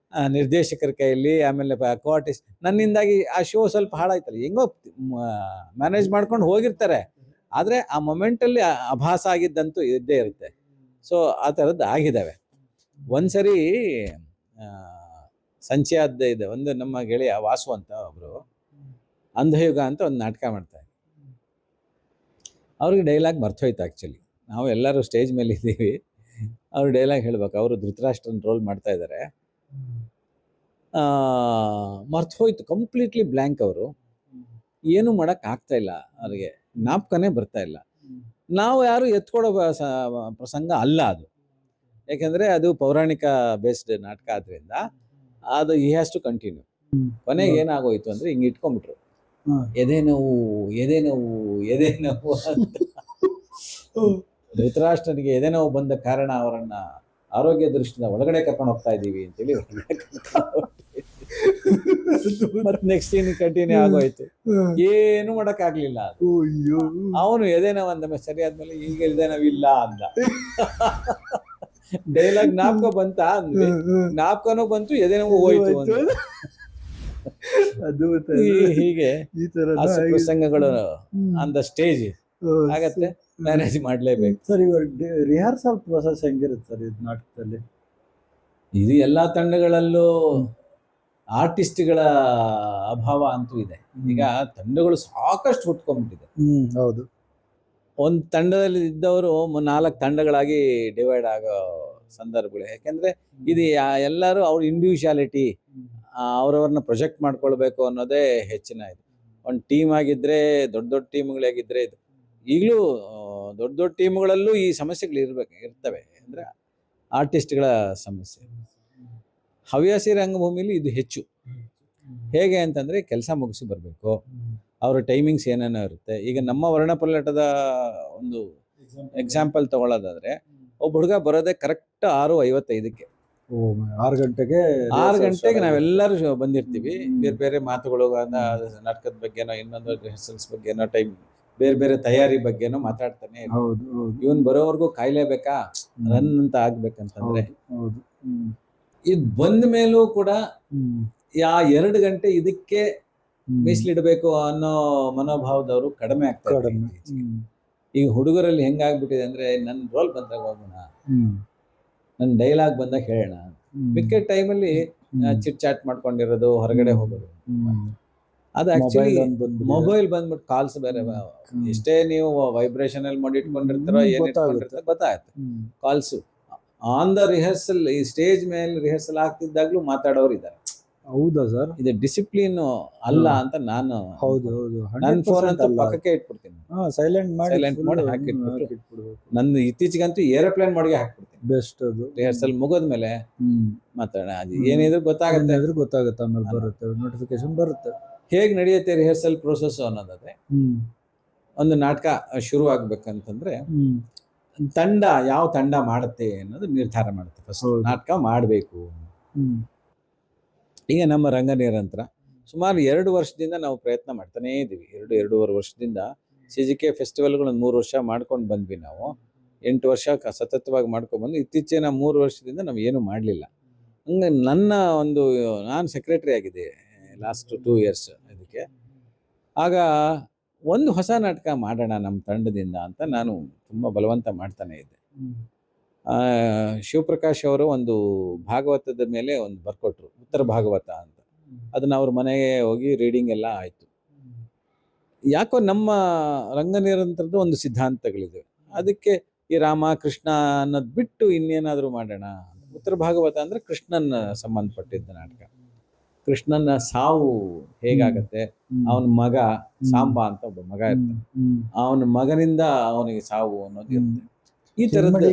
ನಿರ್ದೇಶಕರ ಕೈಯಲ್ಲಿ, ಆಮೇಲೆ ಕೋ ಆರ್ಟಿಸ್ಟ್ ನನ್ನಿಂದಾಗಿ ಆ ಶೋ ಸ್ವಲ್ಪ ಹಾಳಾಯ್ತಲ್ಲ, ಹೆಂಗೋ ಮ್ಯಾನೇಜ್ ಮಾಡ್ಕೊಂಡು ಹೋಗಿರ್ತಾರೆ. ಆದ್ರೆ ಆ ಮೊಮೆಂಟಲ್ಲಿ ಅಭಾಸ ಆಗಿದ್ದಂತೂ ಇದ್ದೇ ಇರುತ್ತೆ. ಸೊ ಆ ಥರದ್ದು ಆಗಿದ್ದಾವೆ. ಒಂದ್ಸರಿ ಸಂಚಯಾದ ಇದೆ, ಒಂದು ನಮ್ಮ ಗೆಳೆಯ ವಾಸು ಅಂತ ಒಬ್ರು ಅಂಧಯುಗ ಅಂತ ಒಂದು ನಾಟಕ ಮಾಡ್ತಾರೆ. ಅವ್ರಿಗೆ ಡೈಲಾಗ್ ಮರ್ತೋಯ್ತು. ಆ್ಯಕ್ಚುಲಿ ನಾವು ಎಲ್ಲರೂ ಸ್ಟೇಜ್ ಮೇಲೆ ಇದ್ದೀವಿ, ಅವ್ರು ಡೈಲಾಗ್ ಹೇಳ್ಬೇಕು. ಅವರು ಧೃತರಾಷ್ಟ್ರನ್ ರೋಲ್ ಮಾಡ್ತಾ ಇದ್ದಾರೆ, ಮರ್ತೋಯ್ತು, ಕಂಪ್ಲೀಟ್ಲಿ ಬ್ಲ್ಯಾಂಕ್. ಅವರು ಏನು ಮಾಡಕ್ ಆಗ್ತಾ ಇಲ್ಲ, ಅವ್ರಿಗೆ ಜ್ಞಾಪಕನೇ ಬರ್ತಾ ಇಲ್ಲ. ನಾವು ಯಾರು ಎತ್ಕೊಡೋ ಪ್ರಸಂಗ ಅಲ್ಲ ಅದು, ಯಾಕೆಂದ್ರೆ ಅದು ಪೌರಾಣಿಕ ಬೇಸ್ಡ್ ನಾಟಕ ಆದ್ರಿಂದ ಅದು ಹಿ ಹ್ಯಾಸ್ ಟು ಕಂಟಿನ್ಯೂ. ಕೊನೆಗೆ ಏನಾಗೋಯ್ತು ಅಂದ್ರೆ ಹಿಂಗೆ ಇಟ್ಕೊಂಡ್ಬಿಟ್ರು, ಎದೆ ನೋವು ಅಂತ. ಧೃತರಾಷ್ಟ್ರನಿಗೆ ಎದೆ ನೋವು ಬಂದ ಕಾರಣ ಅವರನ್ನ ಆರೋಗ್ಯ ದೃಷ್ಟಿಯಿಂದ ಒಳಗಡೆ ಕರ್ಕೊಂಡು ಹೋಗ್ತಾ ಇದ್ದೀವಿ ಅಂತೇಳಿ ಮತ್ ನೆಕ್ಸ್ಟ್ ಸೀನ್ ಕಂಟಿನ್ಯೂ ಆಗೋಯ್ತು. ಏನು ಮಾಡಕ್ ಆಗ್ಲಿಲ್ಲ. ಅವನು ಎದೆ ನೋವು ಅಂದ ಸರಿ ಆದ್ಮೇಲೆ ಈಗ ಎದೆ ನೋವಿಲ್ಲ ಅಂದ. ಡೈಲಾಗ್ ಜ್ಞಾಪಕ ಬಂತ ಅಂದ್ರೆ ಜ್ಞಾಪಕನೂ ಬಂತು, ಎದೆ ನೋವು ಹೋಯ್ತು ಅಂತ. ಹೀಗೆ ಪ್ರಸಂಗಗಳು ಆನ್ ದ ಸ್ಟೇಜ್ ಆಗತ್ತೆ, ಮ್ಯಾನೇಜ್ ಮಾಡ್ಲೇಬೇಕು. ಸರ್, ಇವಾಗ ರಿಹರ್ಸಲ್ ಪ್ರೊಸೆಸ್ ಹೆಂಗಿರುತ್ತೆ ಸರ್ ಇದು ನಾಟಕದಲ್ಲಿ? ಇದು ಎಲ್ಲಾ ತಂಡಗಳಲ್ಲೂ ಆರ್ಟಿಸ್ಟ್ಗಳ ಅಭಾವ ಅಂತೂ ಇದೆ. ಈಗ ತಂಡಗಳು ಸಾಕಷ್ಟು ಹುಟ್ಕೊಂಡ್ಬಿಟ್ಟಿದೆ. ಹೌದು. ಒಂದು ತಂಡದಲ್ಲಿ ಇದ್ದವರು 4 ತಂಡಗಳಾಗಿ ಡಿವೈಡ್ ಆಗೋ ಸಂದರ್ಭಗಳು. ಯಾಕೆಂದ್ರೆ ಇದು ಎಲ್ಲರೂ ಅವ್ರ ಇಂಡಿವಿಜುವಾಲಿಟಿ, ಅವ್ರವ್ರನ್ನ ಪ್ರೊಜೆಕ್ಟ್ ಮಾಡ್ಕೊಳ್ಬೇಕು ಅನ್ನೋದೇ ಹೆಚ್ಚಿನ ಇದು. ಒಂದು ಟೀಮ್ ಆಗಿದ್ರೆ, ದೊಡ್ಡ ಟೀಮ್ಗಳಾಗಿದ್ರೆ, ಇದು ಈಗಲೂ ದೊಡ್ಡ ಟೀಮ್ಗಳಲ್ಲೂ ಈ ಸಮಸ್ಯೆಗಳು ಇರ್ತವೆ. ಅಂದ್ರೆ ಆರ್ಟಿಸ್ಟ್ಗಳ ಸಮಸ್ಯೆ. ಹವ್ಯಾಸಿ ರಂಗಭೂಮಿಲಿ ಇದು ಹೆಚ್ಚು. ಹೇಗೆ ಅಂತಂದರೆ ಕೆಲಸ ಮುಗಿಸಿ ಬರಬೇಕು, ಅವರ ಟೈಮಿಂಗ್ಸ್ ಏನೇನೋ ಇರುತ್ತೆ. ಈಗ ನಮ್ಮ ವರ್ಣಪಲ್ಲಟದ ಒಂದು ಎಕ್ಸಾಂಪಲ್ ತಗೊಳ್ಳೋದಾದರೆ, ಒಬ್ಬ ಹುಡುಗ ಬರೋದೇ ಕರೆಕ್ಟ್ 6:55ಕ್ಕೆ. 6 ಗಂಟೆಗೆ 6 ಗಂಟೆಗೆ ನಾವೆಲ್ಲರೂ ಬಂದಿರ್ತೀವಿ. ಬೇರೆ ಬೇರೆ ಮಾತುಗಳು, ನಾಟಕದ ಬಗ್ಗೆನೋ, ಇನ್ನೊಂದು ರಿಹರ್ಸಲ್ಸ್ ಬಗ್ಗೆನೋ, ಟೈಮ್ ಬೇರೆ ಬೇರೆ ತಯಾರಿ ಬಗ್ಗೆನೋ ಮಾತಾಡ್ತಾನೆ. ಹೌದು ಹೌದು. ಇವನ್ ಬರೋವರೆಗೂ ಕಾಯ್ಲೇಬೇಕಾ, ರನ್ ಅಂತ ಆಗ್ಬೇಕಂತಂದ್ರೆ. ಹೌದು. ಇದು ಬಂದ ಮೇಲೂ ಕೂಡ 2 ಗಂಟೆ ಇದಕ್ಕೆ ಮೀಸಲಿಡಬೇಕು ಅನ್ನೋ ಮನೋಭಾವದವರು ಕಡಿಮೆ ಆಗ್ತಾರೆ. ಈಗ ಹುಡುಗರಲ್ಲಿ ಹೆಂಗಾಗ್ಬಿಟ್ಟಿದೆ ಅಂದ್ರೆ, ನನ್ನ ರೋಲ್ ಬಂದಾಗ ಹೋಗೋಣ, ನನ್ನ ಡೈಲಾಗ್ ಬಂದಾಗ ಹೇಳೋಣ, ಮಿಕ್ಕ ಟೈಮಲ್ಲಿ ಚಿಟ್ ಚಾಟ್ ಮಾಡ್ಕೊಂಡಿರೋದು, ಹೊರಗಡೆ ಹೋಗೋದು. ಅದು ಆಕ್ಚುಲಿ ಮೊಬೈಲ್ ಬಂದ್ಬಿಟ್ಟು ಕಾಲ್ಸ್ ಬೇರೆ, ಎಷ್ಟೇ ನೀವು ವೈಬ್ರೇಷನ್ ಅಲ್ಲಿ ಮಾಡಿ ಇಟ್ಕೊಂಡಿರ್ತಾರೋ ಏನ್ ಇಟ್ಕೊಂಡಿರ್ತಾರೋ ಗೊತ್ತಾಗುತ್ತೆ. ಕಾಲ್ಸ್ ಆನ್ ದ ರಿಹರ್ಸಲ್, ಈ ಸ್ಟೇಜ್ ಮೇಲೆ ರಿಹರ್ಸಲ್ ಆಗ್ತಿದ್ದಾಗ್ಲೂ ಮಾತಾಡೋರು ಇದ್ದಾರೆ. ಹೌದಾ ಸರ್? ಇದು ಡಿಸಿಪ್ಲಿನ್ ಅಲ್ಲ ಅಂತ ನಾನು, ಹೌದು ಹೌದು, ನನ್ನ ಫೋನ್ ಅಂತೂ ಪಕ್ಕಕ್ಕೆ ಇಟ್ಬಿಡ್ತೀನಿ, ಸೈಲೆಂಟ್ ಮಾಡಿ ಹಾಕಿಟ್ಬಿಟ್ಟು. ನನ್ನ ಇತ್ತೀಚೆಗಂತೂ ಏರೋಪ್ಲೇನ್ ಮಾಡಿಗೆ ಹಾಕ್ಬಿಡ್ತೀನಿ. ಬೆಸ್ಟ್ ಅದು. ರಿಹರ್ಸಲ್ ಮುಗಿದ್ಮೇಲೆ ಮಾತಾಡೋಣ, ಅದು ಏನಿದ್ರು ಗೊತ್ತಾಗುತ್ತೆ, ಆಮೇಲೆ ಬರುತ್ತೆ, ನೋಟಿಫಿಕೇಶನ್ ಬರುತ್ತೆ. ಹೇಗೆ ನಡೆಯುತ್ತೆ ರಿಹರ್ಸಲ್ ಪ್ರೋಸೆಸ್ ಅನ್ನೋದಾದ್ರೆ, ಒಂದು ನಾಟಕ ಶುರು ಆಗ್ಬೇಕಂತಂದ್ರೆ ತಂಡ ಯಾವ ತಂಡ ಮಾಡುತ್ತೆ ಅನ್ನೋದು ನಿರ್ಧಾರ ಮಾಡುತ್ತೆ. ಫಸ್ಟ್ ನಾಟಕ ಮಾಡಬೇಕು. ಈಗ ನಮ್ಮ ರಂಗ ನಿರಂತರ ಸುಮಾರು 2 ವರ್ಷದಿಂದ ನಾವು ಪ್ರಯತ್ನ ಮಾಡ್ತಾನೇ ಇದ್ದೀವಿ. 2-2.5 ವರ್ಷದಿಂದ CGK ಫೆಸ್ಟಿವಲ್ಗಳು 3 ವರ್ಷ ಮಾಡ್ಕೊಂಡು ಬಂದ್ವಿ ನಾವು. 8 ವರ್ಷ ಸತತವಾಗಿ ಮಾಡ್ಕೊಂಡ್ಬಂದು, ಇತ್ತೀಚಿನ 3 ವರ್ಷದಿಂದ ನಾವು ಏನು ಮಾಡಲಿಲ್ಲ. ಹಂಗೆ ನಾನು ಸೆಕ್ರೆಟರಿ ಆಗಿದೆ ಲಾಸ್ಟ್ 2 ಇಯರ್ಸ್ ಇದಕ್ಕೆ. ಆಗ ಒಂದು ಹೊಸ ನಾಟಕ ಮಾಡೋಣ ನಮ್ಮ ತಂಡದಿಂದ ಅಂತ ನಾನು ತುಂಬ ಬಲವಂತ ಮಾಡ್ತಾನೆ ಇದ್ದೆ. ಶಿವಪ್ರಕಾಶ್ ಅವರು ಒಂದು ಭಾಗವತದ ಮೇಲೆ ಒಂದು ಬರ್ಕೊಟ್ರು, ಉತ್ತರ ಭಾಗವತ ಅಂತ. ಅದನ್ನ ಅವ್ರ ಮನೆಗೆ ಹೋಗಿ ರೀಡಿಂಗ್ ಎಲ್ಲ ಆಯಿತು. ಯಾಕೋ ನಮ್ಮ ರಂಗ ನಿರಂತರದ ಒಂದು ಸಿದ್ಧಾಂತಗಳಿದೆ, ಅದಕ್ಕೆ ಈ ರಾಮ ಕೃಷ್ಣ ಅನ್ನೋದು ಬಿಟ್ಟು ಇನ್ನೇನಾದರೂ ಮಾಡೋಣ. ಉತ್ತರ ಭಾಗವತ ಅಂದರೆ ಕೃಷ್ಣನ ಸಂಬಂಧಪಟ್ಟಿದ್ದ ನಾಟಕ. ಕೃಷ್ಣನ ಸಾವು ಹೇಗಾಗತ್ತೆ, ಅವನ ಮಗ ಸಾಂಬ ಅಂತ ಒಬ್ಬ ಮಗ ಇರ್ತಾನೆ, ಅವನ ಮಗನಿಂದ ಅವನಿಗೆ ಸಾವು ಅನ್ನೋದು ಇರುತ್ತೆ. ಈ ತರದ್ದು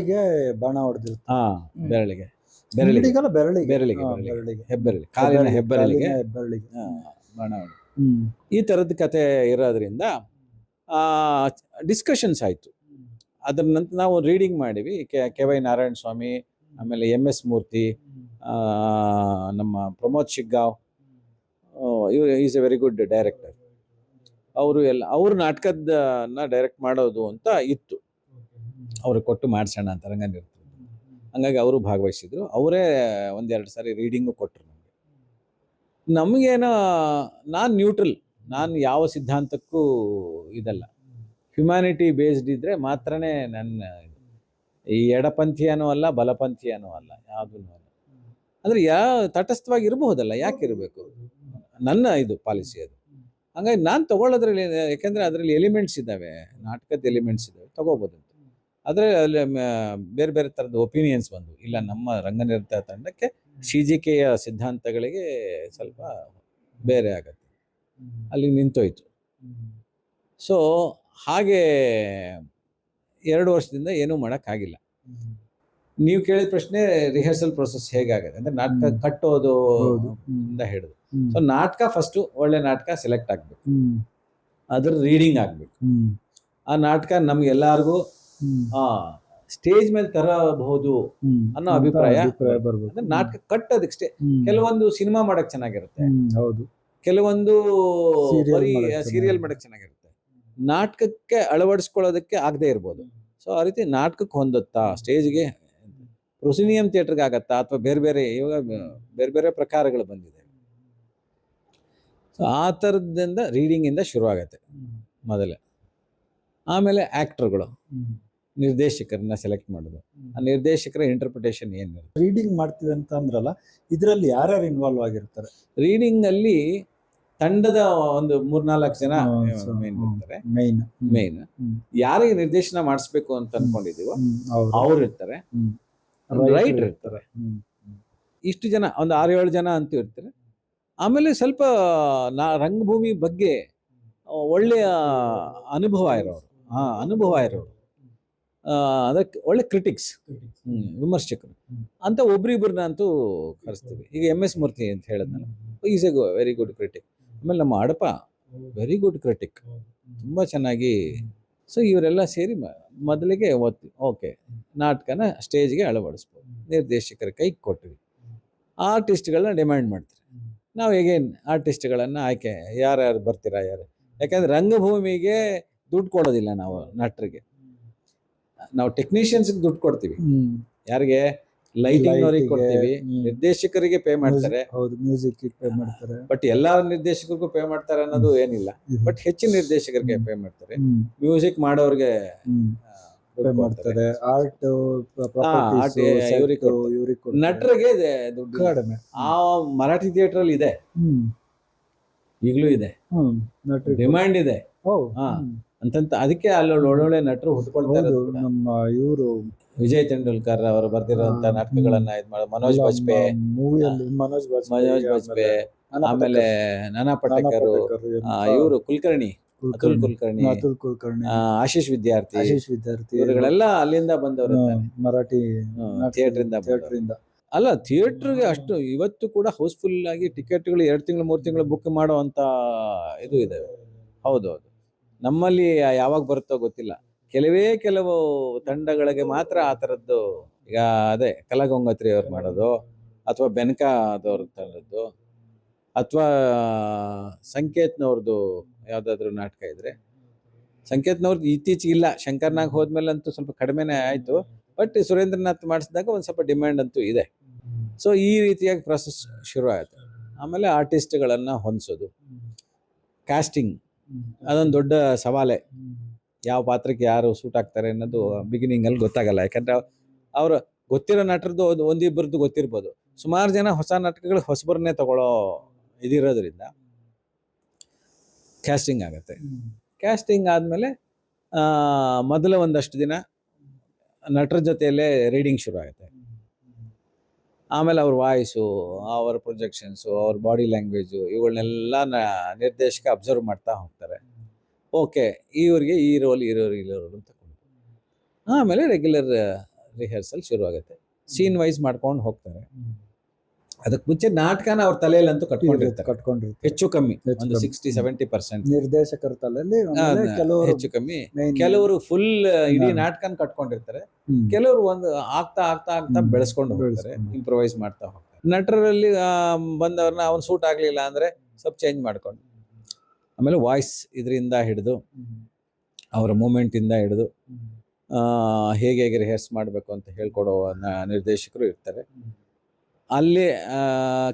ಬಾಣ ಹೊಡೆದಿರುತ್ತೆ. ಬೆರಳಿಗೆ ಹೆಬ್ಬೆರಳಿಗೆ, ಕಾಲಿನ ಹೆಬ್ಬೆರಳಿಗೆ ಬಾಣ ಹೊಡೆದು, ಈ ಥರದ ಕತೆ ಇರೋದ್ರಿಂದ ಡಿಸ್ಕಷನ್ಸ್ ಆಯಿತು. ಅದರ ನಂತರ ನಾವು ರೀಡಿಂಗ್ ಮಾಡಿವಿ. ಕೆ.ವೈ. ನಾರಾಯಣ ಸ್ವಾಮಿ, ಆಮೇಲೆ MS ಮೂರ್ತಿ, ನಮ್ಮ Pramod Shiggaon, is a very good director. ಅವರು ಎಲ್ಲ ಅವ್ರ ನಾಟಕದನ್ನ ಡೈರೆಕ್ಟ್ ಮಾಡೋದು ಅಂತ ಇತ್ತು, ಅವ್ರಿಗೆ ಕೊಟ್ಟು ಮಾಡಿಸೋಣ ಅಂತ ರಂಗ ನಿರಂತರ. ಹಂಗಾಗಿ ಅವರು ಭಾಗವಹಿಸಿದ್ರು. ಅವರೇ 1-2 ಸಾರಿ ರೀಡಿಂಗು ಕೊಟ್ಟರು ನಮಗೆ. ನಮಗೇನೋ, ನಾನು ನ್ಯೂಟ್ರಲ್, ನಾನು ಯಾವ ಸಿದ್ಧಾಂತಕ್ಕೂ ಇದಲ್ಲ, ಹ್ಯುಮ್ಯಾನಿಟಿ ಬೇಸ್ಡ್ ಇದ್ದರೆ ಮಾತ್ರನೇ ನನ್ನ ಈ ಎಡಪಂಥೀಯನೂ ಅಲ್ಲ, ಬಲಪಂಥೀಯನೂ ಅಲ್ಲ, ಯಾವುದೂ ಅಲ್ಲ. ಅಂದರೆ ತಟಸ್ಥವಾಗಿ ಇರಬಹುದಲ್ಲ, ಯಾಕೆ ಇರಬೇಕು, ನನ್ನ ಇದು ಪಾಲಿಸಿ ಅದು. ಹಂಗಾಗಿ ನಾನು ತೊಗೊಳ್ಳೋದ್ರಲ್ಲಿ, ಯಾಕೆಂದರೆ ಅದರಲ್ಲಿ ಎಲಿಮೆಂಟ್ಸ್ ಇದ್ದಾವೆ, ನಾಟಕದ ಎಲಿಮೆಂಟ್ಸ್ ಇದ್ದಾವೆ, ತೊಗೋಬೋದು. ಆದರೆ ಅಲ್ಲಿ ಬೇರೆ ಬೇರೆ ಥರದ ಒಪಿನಿಯನ್ಸ್ ಬಂದು, ಇಲ್ಲ ನಮ್ಮ ರಂಗನಿರಂತರ ತಂಡಕ್ಕೆ CGKಯ ಸಿದ್ಧಾಂತಗಳಿಗೆ ಸ್ವಲ್ಪ ಬೇರೆ ಆಗತ್ತೆ, ಅಲ್ಲಿ ನಿಂತೋಯ್ತು. ಸೊ ಹಾಗೆ 2 ವರ್ಷದಿಂದ ಏನೂ ಮಾಡೋಕ್ಕಾಗಿಲ್ಲ. ನೀವು ಕೇಳಿದ ಪ್ರಶ್ನೆ ರಿಹರ್ಸಲ್ ಪ್ರೊಸೆಸ್ ಹೇಗಾಗುತ್ತೆ ಅಂದರೆ, ನಾಟಕ ಕಟ್ಟೋದು ಇಂದ ಹಿಡಿದು. ಸೊ ನಾಟಕ ಫಸ್ಟು ಒಳ್ಳೆ ನಾಟಕ ಸೆಲೆಕ್ಟ್ ಆಗಬೇಕು, ಅದ್ರ ರೀಡಿಂಗ್ ಆಗಬೇಕು. ಆ ನಾಟಕ ನಮ್ಗೆಲ್ಲರಿಗೂ ಸ್ಟೇಜ್ ಮೇಲೆ ತರಬಹುದು ಅನ್ನೋ ಅಭಿಪ್ರಾಯ ಬರ್ಬೇಕು. ನಾಟಕ ಕಟ್ಟೋದಕ್ಕೆ ಕೆಲವೊಂದು ಸಿನಿಮಾ ಮಾಡಕ್ ಚೆನ್ನಾಗಿರುತ್ತೆ, ಹೌದು, ಕೆಲವೊಂದು ಸೀರಿಯಲ್ ಮಾಡಕ್ ಚೆನ್ನಾಗಿರುತ್ತೆ, ನಾಟಕಕ್ಕೆ ಅಳವಡಿಸ್ಕೊಳ್ಳೋದಕ್ಕೆ ಆಗದೆ ಇರ್ಬೋದು. ಸೊ ಆ ರೀತಿ ನಾಟಕಕ್ಕೆ ಹೊಂದುತ್ತಾ, ಸ್ಟೇಜ್ಗೆ ಪ್ರೊಸಿನಿಯಂ ಥಿಯೇಟರ್ಗೆ ಆಗತ್ತಾ, ಅಥವಾ ಬೇರೆ ಬೇರೆ ಇವಾಗ ಬೇರೆ ಬೇರೆ ಪ್ರಕಾರಗಳು ಬಂದಿದೆ. ಸೊ ಆ ಥರದಿಂದ ರೀಡಿಂಗಿಂದ ಶುರು ಆಗತ್ತೆ ಮೊದಲೇ. ಆಮೇಲೆ ಆ್ಯಕ್ಟರ್ಗಳು, ನಿರ್ದೇಶಕರನ್ನ ಸೆಲೆಕ್ಟ್ ಮಾಡೋದು, ಆ ನಿರ್ದೇಶಕರ ಇಂಟರ್ಪ್ರಿಟೇಷನ್ ಏನು. ರೀಡಿಂಗ್ ಮಾಡ್ತಿದೆ ಅಂತ ಅಂದ್ರಲ್ಲ, ಇದರಲ್ಲಿ ಯಾರ್ಯಾರು ಇನ್ವಾಲ್ವ್ ಆಗಿರ್ತಾರೆ? ರೀಡಿಂಗಲ್ಲಿ ತಂಡದ ಒಂದು 3-4 ಜನ ಇರ್ತಾರೆ. ಮೇನ್ ಯಾರಿಗೆ ನಿರ್ದೇಶನ ಮಾಡಿಸ್ಬೇಕು ಅಂತ ಅನ್ಕೊಂಡಿದೀವೋ ಅವ್ರು ಇರ್ತಾರೆ, ರೈಟರ್ ಇರ್ತಾರೆ, ಇಷ್ಟು ಜನ, ಒಂದು 6-7 ಜನ ಅಂತೂ ಇರ್ತಾರೆ. ಆಮೇಲೆ ಸ್ವಲ್ಪ ರಂಗಭೂಮಿ ಬಗ್ಗೆ ಒಳ್ಳೆಯ ಅನುಭವ ಇರೋರು, ಅದಕ್ಕೆ ಒಳ್ಳೆ ಕ್ರಿಟಿಕ್ಸ್, ವಿಮರ್ಶಕರು ಅಂತ ಒಬ್ರಿಬ್ಬರನ್ನ ಅಂತೂ ಕರೆಸ್ತೀವಿ. ಈಗ MS ಮೂರ್ತಿ ಅಂತ ಹೇಳಿದ್ನಲ್ಲ, is a very good critic. ಆಮೇಲೆ ನಮ್ಮ ಅಡಪ ವೆರಿ ಗುಡ್ ಕ್ರಿಟಿಕ್, ತುಂಬ ಚೆನ್ನಾಗಿ. ಸೊ ಇವರೆಲ್ಲ ಸೇರಿ ಮೊದಲಿಗೆ ಓಕೆ ನಾಟಕನ ಸ್ಟೇಜ್ಗೆ ಅಳವಡಿಸ್ಬೋದು, ನಿರ್ದೇಶಕರ ಕೈಗೆ ಕೊಟ್ವಿ. ಆರ್ಟಿಸ್ಟ್ಗಳನ್ನ ಡಿಮ್ಯಾಂಡ್ ಮಾಡ್ತಾರೆ. ನಾವು ಹೇಗೇನು ಆರ್ಟಿಸ್ಟ್ಗಳನ್ನು ಆಯ್ಕೆ ಯಾರ್ಯಾರು ಬರ್ತೀರಾ ಯಾರು, ಯಾಕಂದರೆ ರಂಗಭೂಮಿಗೆ ದುಡ್ಡು ಕೊಡೋದಿಲ್ಲ ನಾವು ನಟರಿಗೆ. ನಾವು ಟೆಕ್ನಿಷಿಯನ್ಸ್ಗೆ ದುಡ್ಡು ಕೊಡ್ತೀವಿ, ಯಾರಿಗೆ ಲೈಟಿಂಗ್ನವ್ರಿಗೆ ಕೊಡ್ತೀವಿ, ನಿರ್ದೇಶಕರಿಗೆ ಪೇ ಮಾಡ್ತಾರೆ. ಹೌದು, ಮ್ಯೂಸಿಕ್ ಪೇ ಮಾಡ್ತಾರೆ. ಬಟ್ ಎಲ್ಲಾ ನಿರ್ದೇಶಕರಿಗೂ ಪೇ ಮಾಡ್ತಾರೆ ಅನ್ನೋದು ಏನಿಲ್ಲ, ಬಟ್ ಹೆಚ್ಚಿನ ನಿರ್ದೇಶಕರಿಗೆ ಪೇ ಮಾಡ್ತಾರೆ, ಮ್ಯೂಸಿಕ್ ಮಾಡೋರಿಗೆ ಪೇ ಮಾಡ್ತಾರೆ, ಆರ್ಟ್ ನಟರಿಗೆ ದುಡ್ಡು ಕಡಿಮೆ. ಆ ಮರಾಠಿ ಥಿಯೇಟರ್ ಅಲ್ಲಿ ಇದೆ, ಈಗಲೂ ಇದೆ, ಡಿಮ್ಯಾಂಡ್ ಇದೆ. ಹಾ ಅಂತಂತ ಅದಕ್ಕೆ ಅಲ್ಲಿ ಒಳ್ಳೊಳ್ಳೆ ನಟರು ಹುಟ್ಕೊಳ್ತಾರೆ. ನಮ್ಮ ಇವರು ವಿಜಯ್ ತೆಂಡೂಲ್ಕರ್ ಅವರು ಬರ್ದಿರೋಂತ ನಾಟಕಗಳನ್ನ ಇದು ಮಾಡೋದು, ಮನೋಜ್ ಬಾಜ್ಪೇಯಿ ಮೂವಿಯಲ್ಲಿ ಮನೋಜ್ ಬಾಜ್ಪೇಯಿ, ಆಮೇಲೆ ನಾನಾ ಪಟೇಕರ್, ಇವರು ಕುಲಕರ್ಣಿ, ಅತುಲ್ ಕುಲಕರ್ಣಿ, ಆಶೀಶ್ ವಿದ್ಯಾರ್ಥಿ, ಇವರುಗಳೆಲ್ಲ ಅಲ್ಲಿಂದ ಬಂದವರು, ಮರಾಠಿ ಥಿಯೇಟರ್ ಇಂದ. ಅಲ್ಲ, ಥಿಯೇಟರ್ಗೆ ಅಷ್ಟು ಇವತ್ತು ಕೂಡ ಹೌಸ್ಫುಲ್ ಆಗಿ ಟಿಕೆಟ್ಗಳು 2 ತಿಂಗಳು 3 ತಿಂಗಳು ಬುಕ್ ಮಾಡೋ ಅಂತ ಇದು ಇದೆ. ಹೌದು, ನಮ್ಮಲ್ಲಿ ಯಾವಾಗ ಬರುತ್ತೋ ಗೊತ್ತಿಲ್ಲ, ಕೆಲವು ತಂಡಗಳಿಗೆ ಮಾತ್ರ ಆ ಥರದ್ದು. ಈಗ ಅದೇ ಕಲಾಗಂಗೋತ್ರಿ ಅವ್ರು ಮಾಡೋದು, ಅಥವಾ ಬೆನಕಾದವ್ರ ತಂಡದ್ದು, ಅಥವಾ ಸಂಕೇತ್ನವ್ರದ್ದು ಯಾವುದಾದ್ರೂ ನಾಟಕ ಇದ್ರೆ. ಸಂಕೇತ್ನವ್ರದ್ದು ಇತ್ತೀಚೆಗೆ ಇಲ್ಲ, ಶಂಕರ್ನಾಗ್ ಹೋದ್ಮೇಲೆ ಅಂತೂ ಸ್ವಲ್ಪ ಕಡಿಮೆನೇ ಆಯಿತು, ಬಟ್ ಸುರೇಂದ್ರನಾಥ್ ಮಾಡಿಸಿದಾಗ ಒಂದು ಸ್ವಲ್ಪ ಡಿಮ್ಯಾಂಡ್ ಅಂತೂ ಇದೆ. ಸೊ ಈ ರೀತಿಯಾಗಿ ಪ್ರೊಸೆಸ್ ಶುರು ಆಯಿತು. ಆಮೇಲೆ ಆರ್ಟಿಸ್ಟ್ಗಳನ್ನು ಹೊಂದಿಸೋದು, ಕ್ಯಾಸ್ಟಿಂಗ್ ಅದೊಂದು ದೊಡ್ಡ ಸವಾಲೆ. ಯಾವ ಪಾತ್ರಕ್ಕೆ ಯಾರು ಸೂಟ್ ಆಗ್ತಾರೆ ಅನ್ನೋದು ಬಿಗಿನಿಂಗಲ್ಲಿ ಗೊತ್ತಾಗಲ್ಲ, ಯಾಕಂದ್ರೆ ಅವರು ಗೊತ್ತಿರೋ ನಟರದ್ದು ಒಂದಿಬ್ಬರದ್ದು ಗೊತ್ತಿರ್ಬೋದು. ಸುಮಾರು ಜನ ಹೊಸ ನಾಟಕಗಳು ಹೊಸಬರನ್ನೇ ತಗೊಳ್ಳೋ ಇದಿರೋದ್ರಿಂದ ಕ್ಯಾಸ್ಟಿಂಗ್ ಆಗುತ್ತೆ. ಕ್ಯಾಸ್ಟಿಂಗ್ ಆದಮೇಲೆ ಮೊದಲ ಒಂದಷ್ಟು ದಿನ ನಟರ ಜೊತೆಯಲ್ಲೇ ರೀಡಿಂಗ್ ಶುರು ಆಗುತ್ತೆ. ಆಮೇಲೆ ಅವ್ರ ವಾಯ್ಸು, ಅವರ ಪ್ರೊಜೆಕ್ಷನ್ಸು, ಅವ್ರ ಬಾಡಿ ಲ್ಯಾಂಗ್ವೇಜು, ಇವುಗಳನ್ನೆಲ್ಲ ನಿರ್ದೇಶಕ ಅಬ್ಸರ್ವ್ ಮಾಡ್ತಾ ಹೋಗ್ತಾರೆ. ಓಕೆ, ಇವ್ರಿಗೆ ಈ ರೋಲ್ ಅಂತ ಆಮೇಲೆ ರೆಗ್ಯುಲರ್ ರಿಹರ್ಸಲ್ ಶುರು ಆಗುತ್ತೆ. ಸೀನ್ ವೈಸ್ ಮಾಡ್ಕೊಂಡು ಹೋಗ್ತಾರೆ. ಅದಕ್ಕೆ ಮುಂಚೆ ನಾಟಕನ ಅವ್ರ ತಲೆಯಲ್ಲಿ ಅಂತೂ ಕಟ್ಕೊಂಡಿರ್ತಾರೆ, ಹೆಚ್ಚು ಕಮ್ಮಿ ಒಂದು 60-70% ನಿರ್ದೇಶಕರ ತಲೆಯಲ್ಲಿ, ಹೆಚ್ಚು ಕಮ್ಮಿ. ಕೆಲವರು ಫುಲ್ ಇಡೀ ನಾಟಕನ ಕಟ್ಕೊಂಡಿರ್ತಾರೆ, ಕೆಲವರು ಒಂದು ಆಗ್ತಾ ಬೆಳೆಸ್ಕೊಂಡು ಹೋಗ್ತಾರೆ, ಇಂಪ್ರೊವೈಸ್ ಮಾಡ್ತಾ ಹೋಗ್ತಾರೆ. ನಟರಲ್ಲಿ ಬಂದವ್ರನ್ನ ಅವ್ನು ಸೂಟ್ ಆಗ್ಲಿಲ್ಲ ಅಂದ್ರೆ ಸ್ವಲ್ಪ ಚೇಂಜ್ ಮಾಡ್ಕೊಂಡು, ಆಮೇಲೆ ವಾಯ್ಸ್ ಇದರಿಂದ ಹಿಡಿದು ಅವರ ಮೂಮೆಂಟ್ ಇಂದ ಹಿಡಿದು ಹೇಗೆ ರಿಹರ್ಸ್ ಮಾಡಬೇಕು ಅಂತ ಹೇಳ್ಕೊಡೋ ನಿರ್ದೇಶಕರು ಇರ್ತಾರೆ. ಅಲ್ಲಿ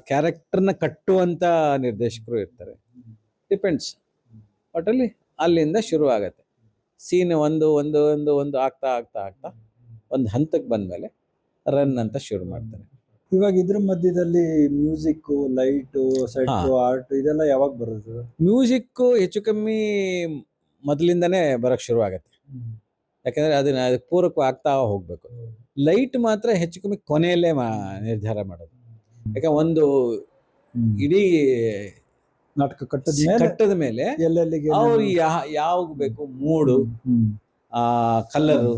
ಕ್ಯಾರೆಕ್ಟರ್ನ ಕಟ್ಟುವಂಥ ನಿರ್ದೇಶಕರು ಇರ್ತಾರೆ, ಡಿಪೆಂಡ್ಸ್. ಒಟ್ಟಲ್ಲಿ ಅಲ್ಲಿಂದ ಶುರು ಆಗತ್ತೆ. ಸೀನ್ ಒಂದು ಆಗ್ತಾ ಒಂದು ಹಂತಕ್ಕೆ ಬಂದಮೇಲೆ ರನ್ ಅಂತ ಶುರು ಮಾಡ್ತಾರೆ. ಇವಾಗ ಇದ್ರ ಮಧ್ಯದಲ್ಲಿ ಮ್ಯೂಸಿಕ್ಕು, ಲೈಟು, ಸೆಟ್ಟು, ಆರ್ಟ್ ಇದೆಲ್ಲ ಯಾವಾಗ ಬರೋದು? ಮ್ಯೂಸಿಕ್ಕು ಹೆಚ್ಚು ಕಮ್ಮಿ ಮೊದಲಿಂದನೇ ಬರೋಕ್ಕೆ ಶುರು ಆಗತ್ತೆ, ಯಾಕಂದರೆ ಅದಕ್ಕೆ ಪೂರಕ ಆಗ್ತಾ ಹೋಗ್ಬೇಕು. ಲೈಟ್ ಮಾತ್ರ ಹೆಚ್ಚು ಕಮ್ಮಿ ಕೊನೆಯಲ್ಲೇ ನಿರ್ಧಾರ ಮಾಡೋದು. ಯಾಕಂದ್ರೆ ಒಂದು ಇಡೀ ನಾಟಕ ಕಟ್ಟದ ಮೇಲೆ ಅವ್ರು ಯಾವಾಗ ಬೇಕು mood, colour,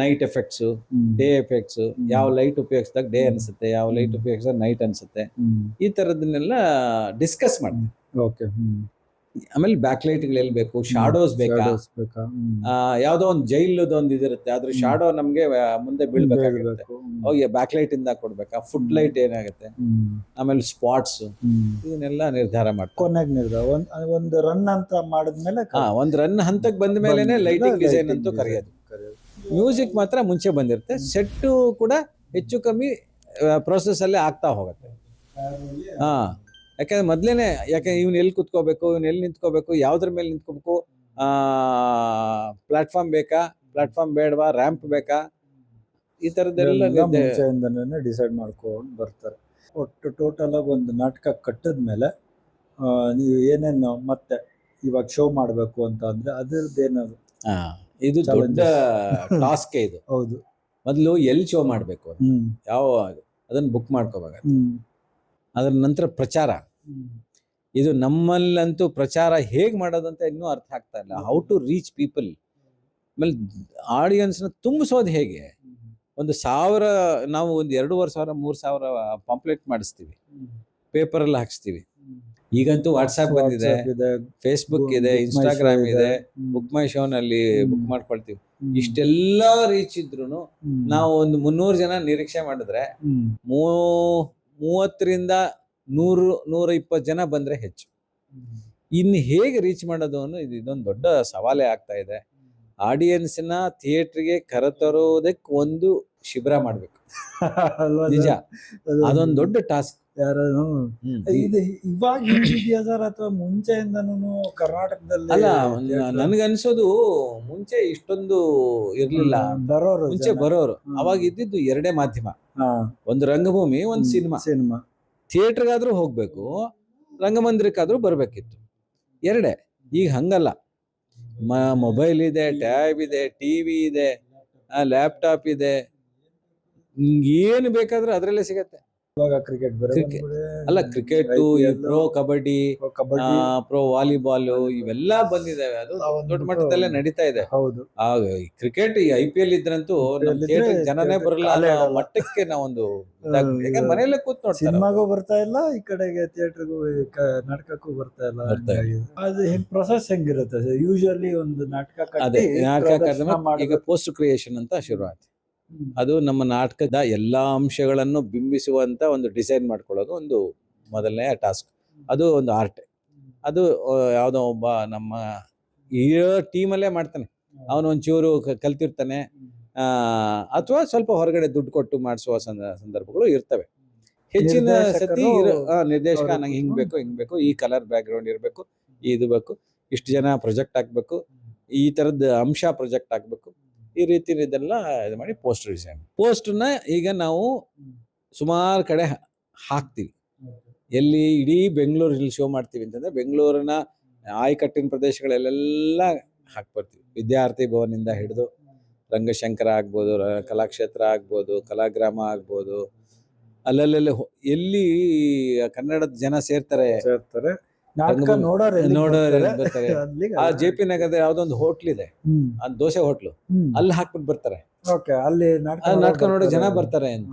night effects, day effects, ಯಾವ ಲೈಟ್ ಉಪಯೋಗಿಸಿದಾಗ ಡೇ ಅನ್ಸುತ್ತೆ, ಯಾವ ಲೈಟ್ ಉಪಯೋಗಿಸಿದಾಗ ನೈಟ್ ಅನ್ಸುತ್ತೆ, ಈ ಥರದನ್ನೆಲ್ಲ ಡಿಸ್ಕಸ್ ಮಾಡ್ತೀವಿ. ಓಕೆ. ಆಮೇಲೆ ಬ್ಯಾಕ್ ಲೈಟ್ಗಳು ಎಲ್ಲಿ ಬೇಕು, ಶಾಡೋಸ್ ಬೇಕಾ, ಯಾವ್ದೋ ಒಂದು ಜೈಲದ ಒಂದು ಇದಿರುತ್ತೆ, ಅದ್ರ ಶಾಡೋ ನಮ್ಗೆ ಮುಂದೆ ಬೀಳ್ಬೇಕಾಗುತ್ತೆ, ಅವಾಗ ಬ್ಯಾಕ್ ಲೈಟ್ ಇಂದ ಕೊಡ್ಬೇಕಾ, ಫುಡ್ ಲೈಟ್ ಏನಾಗುತ್ತೆ, ಆಮೇಲೆ ಸ್ಪಾಟ್ಸ್, ಇದನ್ನೆಲ್ಲ ನಿರ್ಧಾರ ಮಾಡ್ತಾರೆ. ಕೊನೆಗೆ ನಿರ್ಧಾರ ಒಂದು ರನ್ ಅಂತ ಮಾಡಿದ್ಮೇಲೆ, ಒಂದು ರನ್ ಹಂತಕ್ಕೆ ಬಂದ ಮೇಲೆನೆ ಲೈಟಿಂಗ್ ಡಿಸೈನ್ ಅಂತೂ ಕರೆಯೋದು. ಮ್ಯೂಸಿಕ್ ಮಾತ್ರ ಮುಂಚೆ ಬಂದಿರುತ್ತೆ, ಸೆಟ್ಟು ಕೂಡ ಹೆಚ್ಚು ಕಮ್ಮಿ ಪ್ರೋಸೆಸ್ ಅಲ್ಲೇ ಆಗ್ತಾ ಹೋಗುತ್ತೆ. ಯಾಕಂದ್ರೆ ಮೊದಲೇನೆ, ಯಾಕೆ ಇವ್ನು ಎಲ್ಲಿ ಕುತ್ಕೋಬೇಕು, ಇವ್ನು ಎಲ್ಲಿ ನಿಂತ್ಕೋಬೇಕು, ಯಾವ್ದ್ರ ಮೇಲೆ ನಿಂತ್ಕೋಬೇಕು, ಪ್ಲಾಟ್ಫಾರ್ಮ್ ಬೇಕಾ, ಪ್ಲಾಟ್ಫಾರ್ಮ್ ಬೇಡವಾ, ರ್ಯಾಂಪ್ ಬೇಕಾ, ಈ ಥರದ್ದೆಲ್ಲ ಮುಂಚೆಯಿಂದನೇ ಡಿಸೈಡ್ ಮಾಡ್ಕೊಂಡು ಬರ್ತಾರೆ. ಒಟ್ಟು ಟೋಟಲ್ ಆಗಿ ಒಂದು ನಾಟಕ ಕಟ್ಟಿದ್ಮೇಲೆ ನೀವು ಏನೇನು ಮತ್ತೆ ಇವಾಗ ಶೋ ಮಾಡಬೇಕು ಅಂತ ಅಂದ್ರೆ ಅದ್ರದ್ದೇನದು? ಇದು ದೊಡ್ಡ ಟಾಸ್ಕ್ ಇದು. ಹೌದು. ಮೊದಲು ಎಲ್ಲಿ ಶೋ ಮಾಡಬೇಕು, ಯಾವ ಅದನ್ನು ಬುಕ್ ಮಾಡ್ಕೋಬೇಕು. ಅದರ ನಂತರ ಪ್ರಚಾರ, ಇದು ನಮ್ಮಲ್ಲಂತೂ ಪ್ರಚಾರ ಹೇಗೆ ಮಾಡೋದು ಅಂತ ಇನ್ನೂ ಅರ್ಥ ಆಗ್ತಾ ಇಲ್ಲ. ಹೌ ಟು ರೀಚ್ ಪೀಪಲ್, ಆಮೇಲೆ ಆಡಿಯನ್ಸ್ನ ತುಂಬಿಸೋದು ಹೇಗೆ. 1,000 ನಾವು ಒಂದು 2,500 3,000 ಪಾಂಪ್ಲೆಟ್ ಮಾಡಿಸ್ತೀವಿ, ಪೇಪರಲ್ಲಿ ಹಾಕ್ಸ್ತೀವಿ. ಈಗಂತೂ ವಾಟ್ಸಾಪ್ ಬಂದಿದೆ, ಇದೆ, ಫೇಸ್ಬುಕ್ ಇದೆ, Book My ಇನ್ಸ್ಟಾಗ್ರಾಮ್ Show ಇದೆ, ಹ್ಮ್. ಬುಕ್ ಮೈ ಶೋನಲ್ಲಿ ಹ್ಮ್. ಬುಕ್ ಮಾಡ್ಕೊಳ್ತೀವಿ. ಹ್ಮ್. ಇಷ್ಟೆಲ್ಲ ರೀಚ್ ಇದ್ರು ಹ್ಮ್. ನಾವು ಒಂದು 300 ಜನ ನಿರೀಕ್ಷೆ ಮಾಡಿದ್ರೆ ಹ್ಮ್. 30ರಿಂದ 100-120 ಜನ ಬಂದ್ರೆ ಹೆಚ್ಚು. ಇನ್ನು ಹೇಗೆ ರೀಚ್ ಮಾಡೋದು ಅನ್ನೋ ಇದೊಂದು ದೊಡ್ಡ ಸವಾಲೇ ಆಗ್ತಾ ಇದೆ. ಆಡಿಯನ್ಸ್ನ ಥಿಯೇಟ್ರಿಗೆ ಕರೆತರೋದಕ್ಕೆ ಒಂದು ಶಿಬಿರ ಮಾಡ್ಬೇಕು. ಅಲ್ವಾ ನಿಜ, ಅದು ಅದೊಂದು ದೊಡ್ಡ ಟಾಸ್ಕ್. ಯಾರು ಇದು ಇವಾಗ ಹಿಂಗಿದ್ಯಾ ಸರ್ ಅಥವಾ ಮುಂಚೆಯಿಂದನೂ ಕರ್ನಾಟಕದಲ್ಲಿ ಅಲ್ಲ, theatre ನನ್ಗನ್ಸೋದು ಮುಂಚೆ ಇಷ್ಟೊಂದು ಇರ್ಲಿಲ್ಲ. ಬರೋರು ಮುಂಚೆ ಜನ. ಬರೋರು ಹ್ಮ್. ಅವಾಗ ಇದ್ದಿದ್ದು ಎರಡೇ ಮಾಧ್ಯಮ, ಹಾ. ಒಂದು ರಂಗಭೂಮಿ, ಒಂದು ಸಿನಿಮಾ. ಸಿನಿಮಾ ಥಿಯೇಟರ್ಗಾದ್ರೂ ಹೋಗ್ಬೇಕು, ರಂಗಮಂದಿರಕ್ಕಾದ್ರೂ ಬರ್ಬೇಕಿತ್ತು, ಎರಡೇ. ಈಗ ಹಂಗಲ್ಲ, ಮೊಬೈಲ್ ಇದೆ, ಟ್ಯಾಬ್ ಇದೆ, ಟಿವಿ ಇದೆ, ಲ್ಯಾಪ್ಟಾಪ್ ಇದೆ, ಏನು ಬೇಕಾದ್ರೂ ಅದರಲ್ಲೇ ಸಿಗತ್ತೆ. ಇವಾಗ ಕ್ರಿಕೆಟ್ ಅಲ್ಲ, cricket, pro kabaddi, kabaddi, pro volleyball ಇವೆಲ್ಲ ಬಂದಿದ್ದಾವೆ. ಅದು ದೊಡ್ಡ ಮಟ್ಟದಲ್ಲೇ ನಡೀತಾ ಇದೆ. ಹೌದು. ಕ್ರಿಕೆಟ್ ಈ IPL ಇದ್ರಂತೂ ನಮ್ಮ ಇದ್ರೆ ಥಿಯೇಟರ್ ಜನನೇ ಬರಲ್ಲ ಕಾಲೇ ಅನ್ನೋ ಇಡಲ್ಲ. ಮಟ್ಟಕ್ಕೆ ನಾವೊಂದು ಯಾಕಂದ್ರೆ ಮನೆಯಲ್ಲೇ ಕೂತ್ ನೋಡ್ತಾರೆ. ಸಿನಿಮಾಗೂ ಬರ್ತಾ ಇಲ್ಲ, ಈ ಕಡೆಗೆ ಥಿಯೇಟರ್ಗೂ ನಾಟಕಕ್ಕೂ ಬರ್ತಾ ಇಲ್ಲ. ಬರ್ತಾ ಇಲ್ಲ. ಹಂಗಾಗಿ ಅದು ಪ್ರೊಸೆಸ್ ಹೆಂಗಿರುತ್ತೆ ಸರ್? ಯೂಶುವಲಿ ಒಂದು ನಾಟಕ ಅದೇ ಕಟ್ಟಿ ನಾಟಕ ಪ್ರದರ್ಶನ ಈಗ ಮಾಡ್ಬೇಕು. ಪೋಸ್ಟ್ ಕ್ರಿಯೇಷನ್ ಅಂತ ಶುರು ಆಯ್ತು. ಹ್ಮ್. ಅದು ನಮ್ಮ ನಾಟಕದ ಎಲ್ಲಾ ಅಂಶಗಳನ್ನು ಬಿಂಬಿಸುವಂತ ಒಂದು ಡಿಸೈನ್ ಮಾಡ್ಕೊಳ್ಳೋದು ಒಂದು ಮೊದಲನೇ ಟಾಸ್ಕ್. ಅದು ಒಂದು ಆರ್ಟ್. ಅದು ಯಾವುದೋ ಒಬ್ಬ ನಮ್ಮ ಇರೋ ಟೀಮಲ್ಲೇ ಮಾಡ್ತಾನೆ, ಅವನು ಒಂಚೂರು ಕಲ್ತಿರ್ತಾನೆ, ಅಥವಾ ಸ್ವಲ್ಪ ಹೊರಗಡೆ ದುಡ್ಡು ಕೊಟ್ಟು ಮಾಡಿಸುವ ಸಂದರ್ಭಗಳು ಇರ್ತವೆ. ಹೆಚ್ಚಿನ ಸತಿ ನಿರ್ದೇಶಕ ನಂಗೆ ಹಿಂಗ್ ಬೇಕು, ಈ ಕಲರ್ ಬ್ಯಾಕ್ ಗ್ರೌಂಡ್ ಇರಬೇಕು, ಇದು ಬೇಕು, ಇಷ್ಟು ಜನ ಪ್ರೊಜೆಕ್ಟ್ ಹಾಕ್ಬೇಕು, ಈ ತರದ ಅಂಶ ಪ್ರೊಜೆಕ್ಟ್ ಹಾಕ್ಬೇಕು, ಈ ರೀತಿ ಇದೆಲ್ಲ ಇದು ಮಾಡಿ ಪೋಸ್ಟರ್ ಡಿಸೈನ್. ಪೋಸ್ಟರ್ನ ಈಗ ನಾವು ಸುಮಾರು ಕಡೆ ಹಾಕ್ತೀವಿ. ಎಲ್ಲಿ ಇಡೀ ಬೆಂಗಳೂರಲ್ಲಿ ಶೋ ಮಾಡ್ತೀವಿ ಅಂತಂದ್ರೆ ಬೆಂಗಳೂರಿನ ಆಯಕಟ್ಟಿನ ಪ್ರದೇಶಗಳಲ್ಲೆಲ್ಲ ಹಾಕ್ಬರ್ತೀವಿ. ವಿದ್ಯಾರ್ಥಿ ಭವನಿಂದ ಹಿಡಿದು ರಂಗಶಂಕರ ಆಗ್ಬೋದು, ಕಲಾಕ್ಷೇತ್ರ ಆಗ್ಬೋದು, ಕಲಾಗ್ರಾಮ ಆಗ್ಬೋದು, ಅಲ್ಲಲ್ಲಿ ಎಲ್ಲಿ ಕನ್ನಡದ ಜನ ಸೇರ್ತಾರೆ, ನಾಟಕ ನೋಡೋರು ಬರ್ತಾರೆ. ಆ JP ನಗರದ ಯಾವ್ದೊಂದು ಹೋಟ್ಲ್ ಇದೆ, ಅದು ದೋಸೆ ಹೋಟ್ಲು, ಅಲ್ಲಿ ಹಾಕ್ಬಿಟ್ಟು ಬರ್ತಾರೆ. ಅಲ್ಲಿ ನಾಟಕ ನೋಡೋ ಜನ ಬರ್ತಾರೆ ಅಂತ.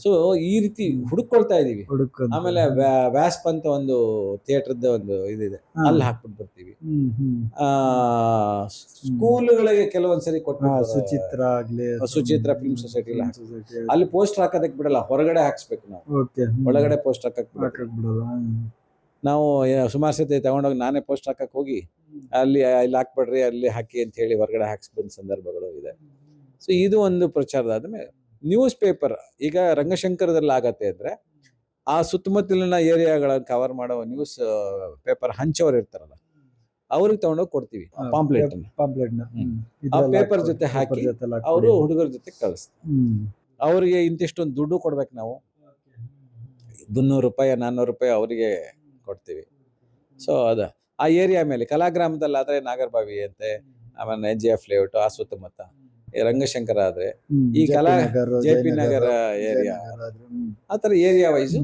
ಸೊ ಈ ರೀತಿ ಹುಡುಕೊಳ್ತಾ ಇದೀವಿ. ಆಮೇಲೆ ವ್ಯಾಸ್ಪ್ ಅಂತ ಒಂದು ಥಿಯೇಟರ್ದ ಒಂದು ಇದಿದೆ, ಅಲ್ಲಿ ಹಾಕ್ಬಿಟ್ಟು ಬರ್ತೀವಿ. ಸ್ಕೂಲ್ಗಳಿಗೆ ಕೆಲವೊಂದ್ಸರಿ ಕೊಟ್ಟು, ಸುಚಿತ್ರ ಫಿಲ್ಮ್ ಸೊಸೈಟಿ ಅಲ್ಲಿ ಪೋಸ್ಟರ್ ಹಾಕೋದಕ್ಕೆ ಬಿಡಲ್ಲ, ಹೊರಗಡೆ ಹಾಕ್ಸ್ಬೇಕು ನಾವು, ಒಳಗಡೆ ಪೋಸ್ಟರ್ ಹಾಕಕ್ ಬಿಡಲ್ಲ. ನಾವು ಸುಮಾರು ಸತಿ ತಗೊಂಡೋಗಿ ನಾನೇ ಪೋಸ್ಟ್ ಹಾಕಕ್ ಹೋಗಿ ಅಲ್ಲಿ ಹಾಕ್ಬೇಡ್ರಿ, ಅಲ್ಲಿ ಹಾಕಿ ಅಂತ ಹೇಳಿ ಹೊರಗಡೆ ಹಾಕ್ಸ್ ಬಂದ ಸಂದರ್ಭಗಳು ಇದೆ. ಸೊ ಇದು ಒಂದು ಪ್ರಚಾರದಾದ್ಮೇಲೆ ನ್ಯೂಸ್ ಪೇಪರ್ ಈಗ ರಂಗಶಂಕರದಲ್ಲಿ ಆಗತ್ತೆ ಅಂದ್ರೆ ಆ ಸುತ್ತಮುತ್ತಲಿನ ಏರಿಯಾಗಳನ್ನ ಕವರ್ ಮಾಡೋ ನ್ಯೂಸ್ ಪೇಪರ್ ಹಂಚೋರು ಇರ್ತಾರಲ್ಲ, ಅವ್ರಿಗೆ ತಗೊಂಡೋಗಿ ಕೊಡ್ತೀವಿ ಪಾಂಪ್ಲೆಟ್. ಆ ಪೇಪರ್ ಜೊತೆ ಹಾಕಿ ಅವರು ಹುಡುಗರ ಜೊತೆ ಕಳಿಸ್ತಾರೆ. ಅವ್ರಿಗೆ ಇಂತಿಷ್ಟೊಂದು ದುಡ್ಡು ಕೊಡ್ಬೇಕು ನಾವು, 300 ರೂಪಾಯಿ 400 ರೂಪಾಯಿ ಅವರಿಗೆ ಕೊಡ್ತೀವಿ. ಸೊ ಆ ಏರಿಯಾ ಮೇಲೆ ಕಲಾಗ್ರಾಮದಲ್ಲಿ ಆದ್ರೆ ನಾಗರಬಾವಿ ಅಂತೆ, ಆಮೇಲೆ NGF ಲೇಔಟ್ ಆ ಸುತ್ತಮುತ್ತ, ರಂಗಶಂಕರ ಆದ್ರೆ ಈ JP ನಗರ ಏರಿಯಾ, ಆತರ ಏರಿಯಾ ವೈಸ್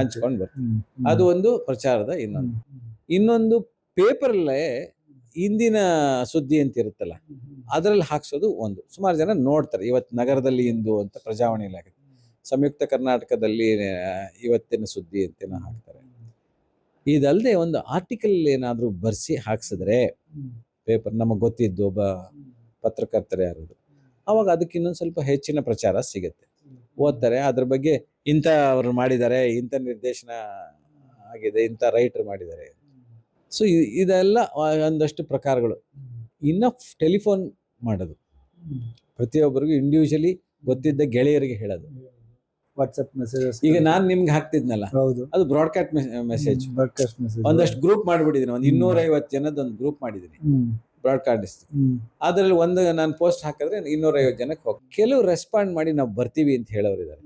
ಹಂಚ್ಕೊಂಡು ಬರ್ತೀವಿ. ಅದು ಒಂದು ಪ್ರಚಾರದ ಇನ್ನೊಂದು ಪೇಪರ್ಲ್ಲೇ ಇಂದಿನ ಸುದ್ದಿ ಅಂತ ಇರುತ್ತಲ್ಲ, ಅದರಲ್ಲಿ ಹಾಕ್ಸೋದು ಒಂದು. ಸುಮಾರು ಜನ ನೋಡ್ತಾರೆ, ಇವತ್ತು ನಗರದಲ್ಲಿ ಇಂದು ಅಂತ ಪ್ರಜಾವಾಣಿಯಲ್ಲಿ ಆಗುತ್ತೆ, ಸಂಯುಕ್ತ ಕರ್ನಾಟಕದಲ್ಲಿ ಇವತ್ತಿನ ಸುದ್ದಿ ಅಂತೇನೋ ಹಾಕ್ತಾರೆ. ಇದಲ್ಲದೆ ಒಂದು ಆರ್ಟಿಕಲ್ ಏನಾದ್ರೂ ಬರ್ಸಿ ಹಾಕ್ಸಿದ್ರೆ ಪೇಪರ್, ನಮಗೆ ಗೊತ್ತಿದ್ದು ಒಬ್ಬ ಪತ್ರಕರ್ತರು ಯಾರು, ಅವಾಗ ಅದಕ್ಕೆ ಇನ್ನೊಂದು ಸ್ವಲ್ಪ ಹೆಚ್ಚಿನ ಪ್ರಚಾರ ಸಿಗುತ್ತೆ. ಓದ್ತಾರೆ, ಅದ್ರ ಬಗ್ಗೆ ಇಂಥ ಅವ್ರು ಮಾಡಿದ್ದಾರೆ, ಇಂಥ ನಿರ್ದೇಶನ ಆಗಿದೆ, ಇಂಥ ರೈಟರ್ ಮಾಡಿದ್ದಾರೆ. ಸೊ ಇದೆಲ್ಲ ಒಂದಷ್ಟು ಪ್ರಕಾರಗಳು. ಇನ್ನು ಟೆಲಿಫೋನ್ ಮಾಡೋದು, ಪ್ರತಿಯೊಬ್ಬರಿಗೂ ಇಂಡಿವಿಜುವಲಿ ಗೊತ್ತಿದ್ದ ಗೆಳೆಯರಿಗೆ ಹೇಳೋದು. ವಾಟ್ಸ್ಆಪ್ ಮೆಸೇಜ್ ಈಗ ನಾನ್ ನಿಮ್ಗೆ ಹಾಕ್ತಿದ್ನಲ್ಲ, ಅದು ಬ್ರಾಡ್ಕಾಸ್ಟ್ ಮೆಸೇಜ್. ಒಂದಷ್ಟು ಗ್ರೂಪ್ ಮಾಡ್ಬಿಟ್ಟಿದ್ದೀನಿ, ಒಂದು 250 ಜನದ ಒಂದು ಗ್ರೂಪ್ ಮಾಡಿದ್ದೀನಿ ಬ್ರಾಡ್ಕಾಸ್ಟ್. ಅದ್ರಲ್ಲಿ ಒಂದು ನಾನು ಪೋಸ್ಟ್ ಹಾಕಿದ್ರೆ 250 ಜನಕ್ಕೆ ಹೋಗಿ, ಕೆಲವು ರೆಸ್ಪಾಂಡ್ ಮಾಡಿ ನಾವು ಬರ್ತೀವಿ ಅಂತ ಹೇಳೋರು ಇದ್ದಾರೆ.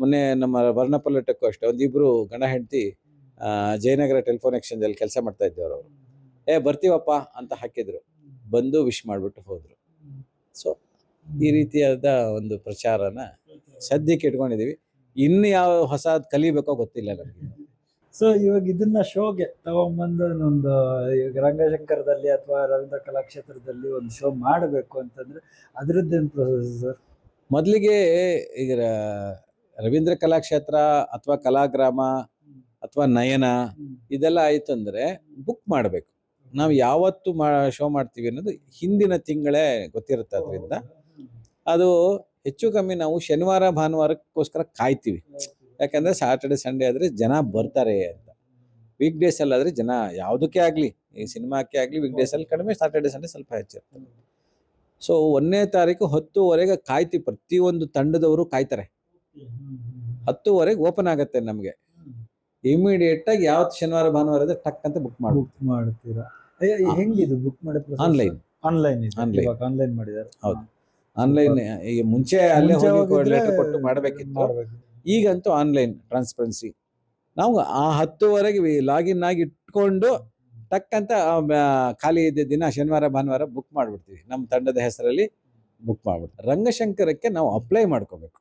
ಮೊನ್ನೆ ನಮ್ಮ ವರ್ಣಪಲ್ಲಟಕ್ಕೂ ಅಷ್ಟೇ, ಒಂದಿಬ್ರು ಗಂಡ ಹೆಂಡತಿ ಜಯನಗರ ಟೆಲಿಫೋನ್ ಎಕ್ಸ್ಚೇಂಜ್ ಅಲ್ಲಿ ಕೆಲಸ ಮಾಡ್ತಾ ಇದ್ದವರು, ಬರ್ತೀವಪ್ಪ ಅಂತ ಹಾಕಿದ್ರು, ಬಂದು ವಿಶ್ ಮಾಡ್ಬಿಟ್ಟು ಹೋದ್ರು. ಸೊ ಈ ರೀತಿಯಾದ ಒಂದು ಪ್ರಚಾರನ ಸದ್ಯಕ್ಕೆ ಇಟ್ಕೊಂಡಿದೀವಿ. ಇನ್ನು ಯಾವ ಹೊಸದ್ ಕಲಿಬೇಕೋ ಗೊತ್ತಿಲ್ಲ ನಮಗೆ. ಸೊ ಇವಾಗ ಇದನ್ನ ಶೋಗೆ ತಗೊಂಡ್ಬಂದು ಒಂದು ರಂಗಶಂಕರದಲ್ಲಿ ಅಥವಾ ರವೀಂದ್ರ ಕಲಾಕ್ಷೇತ್ರದಲ್ಲಿ ಒಂದು ಶೋ ಮಾಡಬೇಕು ಅಂತಂದ್ರೆ ಅದ್ರದ್ದೇನು ಪ್ರೊಸೆಸ್ ಸರ್? ಮೊದಲಿಗೆ ಈಗ ರವೀಂದ್ರ ಕಲಾಕ್ಷೇತ್ರ ಅಥವಾ ಕಲಾಗ್ರಾಮ ಅಥವಾ ನಯನ ಇದೆಲ್ಲ ಆಯ್ತು ಅಂದ್ರೆ ಬುಕ್ ಮಾಡಬೇಕು. ನಾವು ಯಾವತ್ತು ಶೋ ಮಾಡ್ತೀವಿ ಅನ್ನೋದು ಹಿಂದಿನ ತಿಂಗಳೇ ಗೊತ್ತಿರುತ್ತೆ. ಅದರಿಂದ ಅದು ಹೆಚ್ಚು ಕಮ್ಮಿ ನಾವು ಶನಿವಾರ ಭಾನುವಾರಕ್ಕೋಸ್ಕರ ಕಾಯ್ತೀವಿ. ಯಾಕಂದ್ರೆ ಸಾಟರ್ಡೆ ಸಂಡೇ ಆದ್ರೆ ಜನ ಬರ್ತಾರೆ ಅಂತ. ವೀಕ್ ಡೇಸ್ ಅಲ್ಲಿ ಆದ್ರೆ ಜನ ಯಾವುದಕ್ಕೆ ಆಗ್ಲಿ, ಈ ಸಿನಿಮಾಕ್ಕೆ ಆಗ್ಲಿ ವೀಕ್ ಡೇಸ್ ಅಲ್ಲಿ ಕಡಿಮೆ, ಸಾಟರ್ಡೆ ಸಂಡೇ ಸ್ವಲ್ಪ ಹೆಚ್ಚಿರ್ತಾರೆ. ಸೊ 1ನೇ ತಾರೀಕು 10:00ವರೆಗೆ ಕಾಯ್ತೀವಿ. ಪ್ರತಿಯೊಂದು ತಂಡದವರು ಕಾಯ್ತಾರೆ. 10:00ವರೆಗೆ ಓಪನ್ ಆಗತ್ತೆ ನಮಗೆ. ಇಮಿಡಿಯೇಟ್ ಆಗಿ ಯಾವತ್ತು ಶನಿವಾರ ಭಾನುವಾರ ಇದೆ ಟಕ್ ಅಂತ ಬುಕ್ ಮಾಡ್ತೀರಾ? ಹೆಂಗಿದು ಬುಕ್ ಮಾಡಿ? Online online Online. ಇವಾಗ ಆನ್ಲೈನ್ ಮಾಡಿದ್ದಾರೆ. ಹೌದು. ಆನ್ಲೈನ್ ಈಗ ಮುಂಚೆ ಅಲ್ಲೇ ಮುಂಚೆ ಹೋಗಿ ಹೋಗಿದ್ರೆ ಲೆಟರ್ ಕೊಟ್ಟು ಮಾಡಬೇಕಿತ್ತು. ಮಾಡ್ಬೇಕು. ಈಗಂತೂ ಆನ್ಲೈನ್ ಟ್ರಾನ್ಸ್ಪರೆನ್ಸಿ. ನಾವು ಆ 10:00ವರೆಗೆ ಲಾಗಿನ್ ಆಗಿ ಇಟ್ಕೊಂಡು ಟಕ್ ಅಂತ ಖಾಲಿ ಇದ್ದ ದಿನ ಶನಿವಾರ ಭಾನುವಾರ ಬುಕ್ ಮಾಡ್ಬಿಡ್ತೀವಿ. ನಮ್ಮ ತಂಡದ ಹೆಸರಲ್ಲಿ ಬುಕ್ ಮಾಡ್ಬಿಡ್ತೀವಿ. ರಂಗಶಂಕರಕ್ಕೆ ನಾವು ಅಪ್ಲೈ ಮಾಡ್ಕೋಬೇಕು.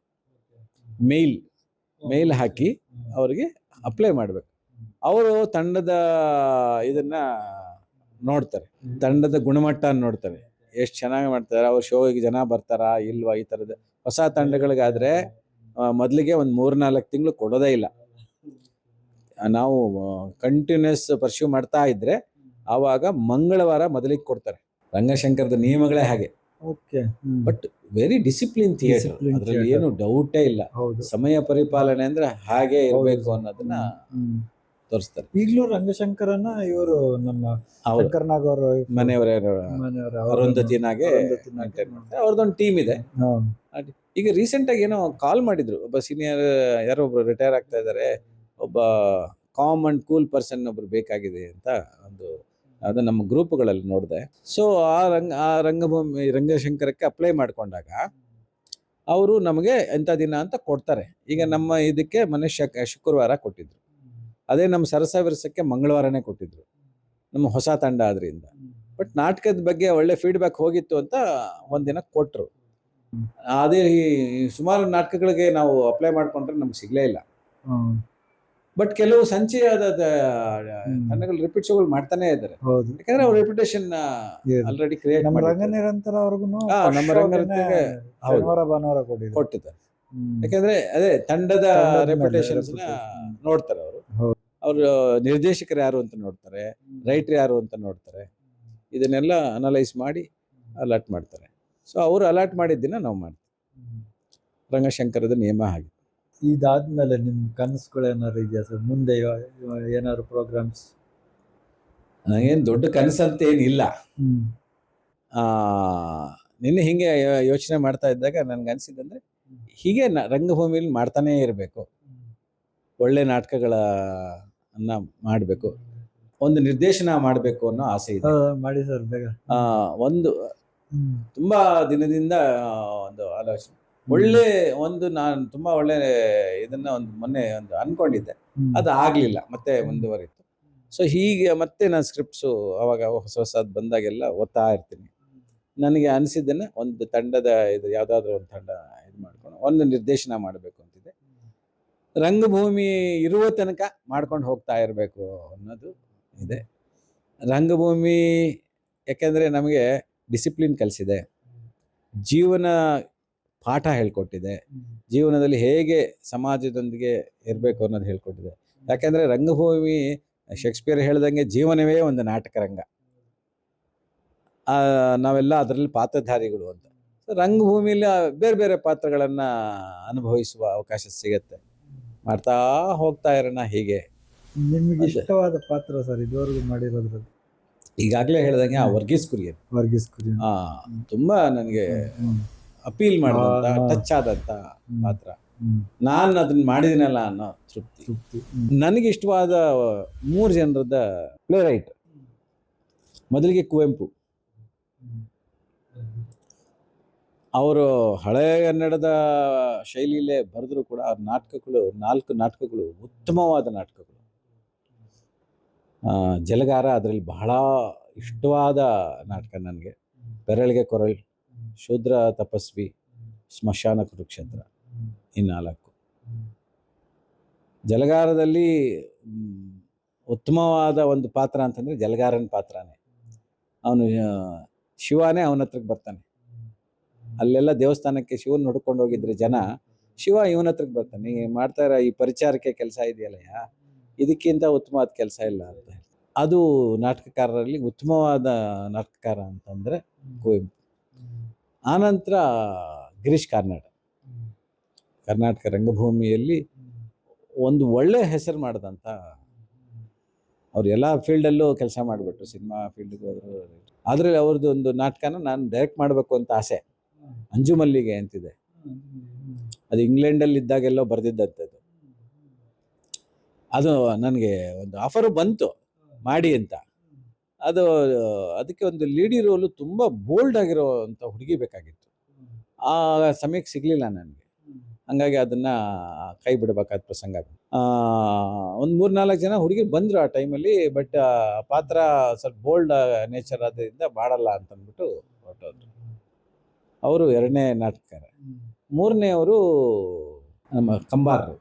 ಮೇಲ್ ಹಾಕಿ ಅವರಿಗೆ ಅಪ್ಲೈ ಮಾಡಬೇಕು. ಅವರು ತಂಡದ ಇದನ್ನ ನೋಡ್ತಾರೆ, ತಂಡದ ಗುಣಮಟ್ಟ ನೋಡ್ತಾರೆ, ಎಷ್ಟು ಚೆನ್ನಾಗಿ ಮಾಡ್ತಾರೆ, ಅವ್ರ ಶೋಗೆ ಜನ ಬರ್ತಾರಾ ಇಲ್ವಾ, ಈ ಥರದ. ಹೊಸ ತಂಡಗಳಿಗಾದ್ರೆ ಮೊದಲಿಗೆ ಒಂದು 3-4 ತಿಂಗಳು ಕೊಡೋದೇ ಇಲ್ಲ. ನಾವು ಕಂಟಿನ್ಯೂಸ್ ಪರ್ಸ್ಯೂ ಮಾಡ್ತಾ ಇದ್ರೆ ಆವಾಗ ಮಂಗಳವಾರ ಮೊದಲಿಗೆ ಕೊಡ್ತಾರೆ. ರಂಗಶಂಕರದ ನಿಯಮಗಳೇ ಹಾಗೆ. ಬಟ್ ವೆರಿ ಡಿಸಿಪ್ಲಿನ್ ಥಿಯೇಟರ್, ಅದರಲ್ಲಿ ಏನು ಡೌಟೇ ಇಲ್ಲ. ಸಮಯ ಪರಿಪಾಲನೆ ಅಂದ್ರೆ ಹಾಗೆ ಇರಬೇಕು ಅನ್ನೋದನ್ನ ತೋರಿಸ್ತಾರೆ. ಈಗಲೂ ರಂಗಶಂಕರನ ಇವರು ನಮ್ಮ ಶಂಕರ್ನಾಗ್ ಅವರು ಮನೆಯವರೇ ಅರುಂಧತಿನಾಗೆ ಅವ್ರದ್ದೊಂದು ಟೀಮ್ ಇದೆ. ಈಗ ರೀಸೆಂಟ್ ಆಗಿ ಏನೋ ಕಾಲ್ ಮಾಡಿದ್ರು, ಒಬ್ಬ ಸೀನಿಯರ್ ಯಾರೋ ಒಬ್ರು ರಿಟೈರ್ ಆಗ್ತಾ ಇದ್ದಾರೆ, ಒಬ್ಬ ಕಾಮ್ ಅಂಡ್ ಕೂಲ್ ಪರ್ಸನ್ ಒಬ್ರು ಬೇಕಾಗಿದೆ ಅಂತ ಅದು ನಮ್ಮ ಗ್ರೂಪ್ಗಳಲ್ಲಿ ನೋಡಿದೆ. ಸೊ ಆ ರಂಗಶಂಕರಕ್ಕೆ ಅಪ್ಲೈ ಮಾಡ್ಕೊಂಡಾಗ ಅವರು ನಮಗೆ ಎಂಥ ದಿನ ಅಂತ ಕೊಡ್ತಾರೆ. ಈಗ ನಮ್ಮ ಇದಕ್ಕೆ ಮೊನ್ನೆ ಶುಕ್ರವಾರ ಕೊಟ್ಟಿದ್ರು. ಅದೇ ನಮ್ಮ ಸರಸವಿರಸಕ್ಕೆ ಮಂಗಳವಾರನೇ ಕೊಟ್ಟಿದ್ರು, ನಮ್ಮ ಹೊಸ ತಂಡ ಆದ್ರಿಂದ. ಬಟ್ ನಾಟಕದ ಬಗ್ಗೆ ಒಳ್ಳೆ ಫೀಡ್ಬ್ಯಾಕ್ ಹೋಗಿತ್ತು ಅಂತ ಒಂದಿನ ಕೊಟ್ಟರು. ಅದೇ ಸುಮಾರು ನಾಟಕಗಳಿಗೆ ನಾವು ಅಪ್ಲೈ ಮಾಡ್ಕೊಂಡ್ರೆ ನಮ್ಗೆ ಸಿಗ್ಲೇ ಇಲ್ಲ. ಬಟ್ ಕೆಲವು ಸಂಚಯದ ತಂಡಗಳು ರಿಪೀಟ್ ಶೋಗಳು ಮಾಡ್ತಾನೆ ಇದ್ದಾರೆ. ಯಾಕಂದ್ರೆ ಅವ್ರ ರೆಪ್ಯುಟೇಷನ್ ಆಲ್ರೆಡಿ ಕ್ರಿಯೇಟ್ ನಮ್ಮ ಮಾಡಿದ್ದಾರೆ. ರಂಗನಿರಂತರ ನಮ್ಮ ರಂಗನಿಗೆ ಭಾನುವಾರ ಕೊಟ್ಟಿದ್ದಾರೆ. ಯಾಕಂದ್ರೆ ಅದೇ ತಂಡದ ರೆಪ್ಯುಟೇಷನ್ಸ್ ನೋಡ್ತಾರೆ ಅವರು. ಅವರು ನಿರ್ದೇಶಕರು ಯಾರು ಅಂತ ನೋಡ್ತಾರೆ, ರೈಟರ್ ಯಾರು ಅಂತ ನೋಡ್ತಾರೆ. ಇದನ್ನೆಲ್ಲ ಅನಲೈಸ್ ಮಾಡಿ ಅಲಾಟ್ ಮಾಡ್ತಾರೆ. ಸೊ ಅವರು ಅಲಾಟ್ ಮಾಡಿದ ದಿನ ನಾವು ಮಾಡ್ತೀವಿ. ರಂಗಶಂಕರದ ನಿಯಮ ಹಾಗೆ. ಇದಾದ್ಮೇಲೆ ನಿಮ್ ಕನಸುಗಳು ಏನಾದ್ರು ಇದೆಯಾ ಸರ್? ಮುಂದೆ ಏನಾದ್ರು ಪ್ರೋಗ್ರಾಮ್ಸ್? ನನಗೇನು ದೊಡ್ಡ ಕನಸಂತ ಏನಿಲ್ಲ. ನಿನ್ನೆ ಹಿಂಗೆ ಯೋಚನೆ ಮಾಡ್ತಾ ಇದ್ದಾಗ ನನ್ಗೆ ಅನ್ಸಿದ್ದಂದ್ರೆ ಹೀಗೆ ರಂಗಭೂಮಿಯಲ್ಲಿ ಮಾಡ್ತಾನೇ ಇರಬೇಕು, ಒಳ್ಳೆ ನಾಟಕಗಳನ್ನ ಮಾಡಬೇಕು, ಒಂದು ನಿರ್ದೇಶನ ಮಾಡಬೇಕು ಅನ್ನೋ ಆಸೆ ಇದೆ. ಮಾಡಿ ಸರ್ ಬೇಗ. ಒಂದು ತುಂಬಾ ದಿನದಿಂದ ಒಂದು ಆಲೋಚನೆ, ಒಳ್ಳೆ ನಾನು ತುಂಬಾ ಒಳ್ಳೆ ಇದನ್ನ ಮೊನ್ನೆ ಅನ್ಕೊಂಡಿದ್ದೆ, ಅದು ಆಗ್ಲಿಲ್ಲ, ಮತ್ತೆ ಮುಂದುವರಿತು. ಸೊ ಹೀಗೆ ಮತ್ತೆ ನಾನು ಸ್ಕ್ರಿಪ್ಟ್ಸು ಅವಾಗ ಹೊಸದ್ ಬಂದಾಗೆಲ್ಲ ಓದ್ತಾ ಇರ್ತೀನಿ. ನನಗೆ ಅನಿಸಿದ್ದನ್ನ ಒಂದು ತಂಡದ ಯಾವ್ದಾದ್ರು ಒಂದು ತಂಡ ಇದು ಮಾಡ್ಕೊಂಡು ಒಂದು ನಿರ್ದೇಶನ ಮಾಡಬೇಕು ಅಂತಿದೆ. ರಂಗಭೂಮಿ ಇರುವ ತನಕ ಮಾಡ್ಕೊಂಡು ಹೋಗ್ತಾ ಇರಬೇಕು ಅನ್ನೋದು ಇದೆ. ರಂಗಭೂಮಿ ಯಾಕೆಂದರೆ ನಮಗೆ ಡಿಸಿಪ್ಲಿನ್ ಕಲಿಸಿದೆ, ಜೀವನ ಪಾಠ ಹೇಳ್ಕೊಟ್ಟಿದೆ, ಜೀವನದಲ್ಲಿ ಹೇಗೆ ಸಮಾಜದೊಂದಿಗೆ ಇರಬೇಕು ಅನ್ನೋದು ಹೇಳ್ಕೊಟ್ಟಿದೆ. ಯಾಕೆಂದರೆ ರಂಗಭೂಮಿ ಶೇಕ್ಸ್ಪಿಯರ್ ಹೇಳ್ದಂಗೆ ಜೀವನವೇ ಒಂದು ನಾಟಕ ರಂಗ, ನಾವೆಲ್ಲ ಅದರಲ್ಲಿ ಪಾತ್ರಧಾರಿಗಳು ಅಂತ. ರಂಗಭೂಮಿಯಲ್ಲಿ ಬೇರೆ ಬೇರೆ ಪಾತ್ರಗಳನ್ನು ಅನುಭವಿಸುವ ಅವಕಾಶ ಸಿಗತ್ತೆ. ಮಾಡ್ತಾ ಹೋಗ್ತಾ ಇರೋಣ ಹೀಗೆ. ನಿಮಗೆ ಇಷ್ಟವಾದ ಪಾತ್ರ ಸರ್ ಇದುವರೆಗೂ ಮಾಡಿರೋದ್ರಲ್ಲಿ? ಈಗಾಗಲೇ ಹೇಳ್ದಂಗೆ ವರ್ಗೀಸ್ ಕುರಿಯನ್ ತುಂಬಾ ನನಗೆ ಅಪೀಲ್ ಮಾಡಿದಂತ, ಟಚ್ ಆದಂತ ಪಾತ್ರ. ನಾನು ಅದನ್ನ ಮಾಡಿದಿನಲ್ಲ ಅನ್ನೋ ತೃಪ್ತಿ. ನನಗೆ ಇಷ್ಟವಾದ 3 ಜನರದ ಪ್ಲೇ ರೈಟ್. ಮೊದಲಿಗೆ ಕುವೆಂಪು. ಅವರು ಹಳೆಗನ್ನಡದ ಶೈಲಿಯಲ್ಲೇ ಬರೆದ್ರು ಕೂಡ ಅವ್ರ ನಾಟಕಗಳು 4 ನಾಟಕಗಳು ಉತ್ತಮವಾದ ನಾಟಕಗಳು. ಜಲಗಾರ ಅದರಲ್ಲಿ ಬಹಳ ಇಷ್ಟವಾದ ನಾಟಕ ನನಗೆ. ಬೆರಳಿಗೆ ಕೊರಳ್, ಶೂದ್ರ ತಪಸ್ವಿ, ಸ್ಮಶಾನ ಕುರುಕ್ಷೇತ್ರ, ಈ 4. ಜಲಗಾರದಲ್ಲಿ ಉತ್ತಮವಾದ ಒಂದು ಪಾತ್ರ ಅಂತಂದ್ರೆ ಜಲಗಾರನ ಪಾತ್ರನೇ. ಅವನು ಶಿವನೇ ಅವನ ಹತ್ರಕ್ಕೆ ಬರ್ತಾನೆ. ಅಲ್ಲೆಲ್ಲ ದೇವಸ್ಥಾನಕ್ಕೆ ಶಿವನ್ ಹುಡ್ಕೊಂಡು ಹೋಗಿದ್ರೆ ಜನ ಶಿವ ಇವನ ಹತ್ರಕ್ಕೆ ಬರ್ತಾನೆ, ನೀ ಮಾಡ್ತಾ ಇರೋ ಈ ಪರಿಚಾರಕ್ಕೆ ಕೆಲಸ ಇದೆಯಲ್ಲಯ್ಯ, ಇದಕ್ಕಿಂತ ಉತ್ತಮವಾದ ಕೆಲಸ ಇಲ್ಲ ಅಂತ ಹೇಳ್ತಾರೆ. ಅದು ನಾಟಕಕಾರರಲ್ಲಿ ಉತ್ತಮವಾದ ನಾಟಕಕಾರ ಅಂತಂದ್ರೆ ಕುವೆಂಪು. ಆನಂತರ ಗಿರೀಶ್ ಕಾರ್ನಾಡ್, ಕರ್ನಾಟಕ ರಂಗಭೂಮಿಯಲ್ಲಿ ಒಂದು ಒಳ್ಳೆ ಹೆಸರು ಮಾಡಿದಂಥ, ಅವ್ರು ಎಲ್ಲ ಫೀಲ್ಡಲ್ಲೂ ಕೆಲಸ ಮಾಡಿಬಿಟ್ರು, ಸಿನಿಮಾ ಫೀಲ್ಡ್ಗೆ ಹೋದ್ರು. ಆದರೆ ಅವ್ರದ್ದು ಒಂದು ನಾಟಕನ ನಾನು ಡೈರೆಕ್ಟ್ ಮಾಡಬೇಕು ಅಂತ ಆಸೆ, ಅಂಜು ಮಲ್ಲಿಗೆ ಅಂತಿದೆ. ಅದು ಇಂಗ್ಲೆಂಡಲ್ಲಿ ಇದ್ದಾಗೆಲ್ಲೋ ಬರೆದಿದ್ದಂಥದ್ದು. ಅದು ನನಗೆ ಒಂದು ಆಫರು ಬಂತು ಮಾಡಿ ಅಂತ. ಅದಕ್ಕೆ ಒಂದು ಲೀಡಿ ರೋಲು ತುಂಬ ಬೋಲ್ಡ್ ಆಗಿರೋವಂಥ ಹುಡುಗಿ ಬೇಕಾಗಿತ್ತು. ಆ ಸಮಯಕ್ಕೆ ಸಿಗಲಿಲ್ಲ ನನಗೆ, ಹಂಗಾಗಿ ಅದನ್ನು ಕೈ ಬಿಡಬೇಕಾದ ಪ್ರಸಂಗ. ಒಂದು 3-4 ಜನ ಹುಡುಗಿರು ಬಂದರು ಆ ಟೈಮಲ್ಲಿ, ಬಟ್ ಪಾತ್ರ ಸ್ವಲ್ಪ ಬೋಲ್ಡ್ ನೇಚರ್ ಆದ್ದರಿಂದ ಮಾಡಲ್ಲ ಅಂತಂದ್ಬಿಟ್ಟು ಹೊರಟೋದ್ರು. ಅವರು 2ನೇ ನಾಟಕಕಾರ. 3ನೇವರು ನಮ್ಮ ಕಂಬಾರರು.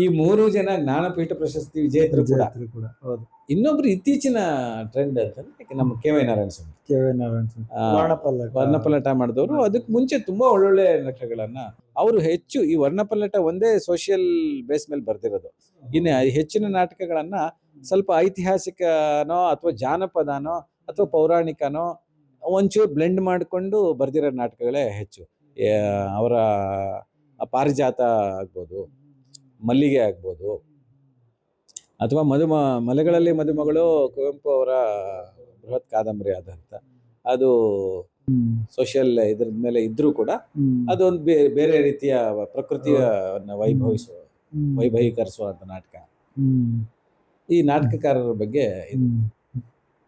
ಈ 3 ಜನ ಜ್ಞಾನಪೀಠ ಪ್ರಶಸ್ತಿ ವಿಜೇತರು ಕೂಡ. ಹೌದು. ಇನ್ನೊಬ್ರು ಇತ್ತೀಚಿನ ಟ್ರೆಂಡ್ ಅಂತಂದ್ರೆ ನಮ್ಮ ಕೆ ವೈ ನಾರಾಯಣ ಸ್ವಾಮಿ ವರ್ಣಪಲ್ಲಟ ಮಾಡಿದವರು. ಅದಕ್ಕೆ ಮುಂಚೆ ತುಂಬಾ ಒಳ್ಳೊಳ್ಳೆ ನಾಟಕಗಳನ್ನ ಅವರು ಹೆಚ್ಚು, ಈ ವರ್ಣಪಲ್ಲಟ ಒಂದೇ ಸೋಷಿಯಲ್ ಬೇಸ್ ಮೇಲೆ ಬರ್ದಿರೋದು. ಇನ್ನು ಹೆಚ್ಚಿನ ನಾಟಕಗಳನ್ನ ಸ್ವಲ್ಪ ಐತಿಹಾಸಿಕನೋ ಅಥವಾ ಜಾನಪದನೋ ಅಥವಾ ಪೌರಾಣಿಕನೋ ಒಂಚೂರು ಬ್ಲೆಂಡ್ ಮಾಡಿಕೊಂಡು ಬರ್ದಿರೋ ನಾಟಕಗಳೇ ಹೆಚ್ಚು. ಅವರ ಪಾರಿಜಾತ ಆಗ್ಬೋದು, ಮಲ್ಲಿಗೆ ಆಗ್ಬೋದು, ಅಥವಾ ಮಲೆಗಳಲ್ಲಿ ಮದುಮಗಳು ಕುವೆಂಪು ಅವರ ಬೃಹತ್ ಕಾದಂಬರಿ ಆದಂತ, ಅದು ಸೋಷಿಯಲ್ ಇದ್ರ ಮೇಲೆ ಇದ್ರೂ ಕೂಡ ಅದೊಂದು ಬೇರೆ ರೀತಿಯ ಪ್ರಕೃತಿಯ ವೈಭವೀಕರಿಸುವಂತ ನಾಟಕ. ಈ ನಾಟಕಕಾರರ ಬಗ್ಗೆ,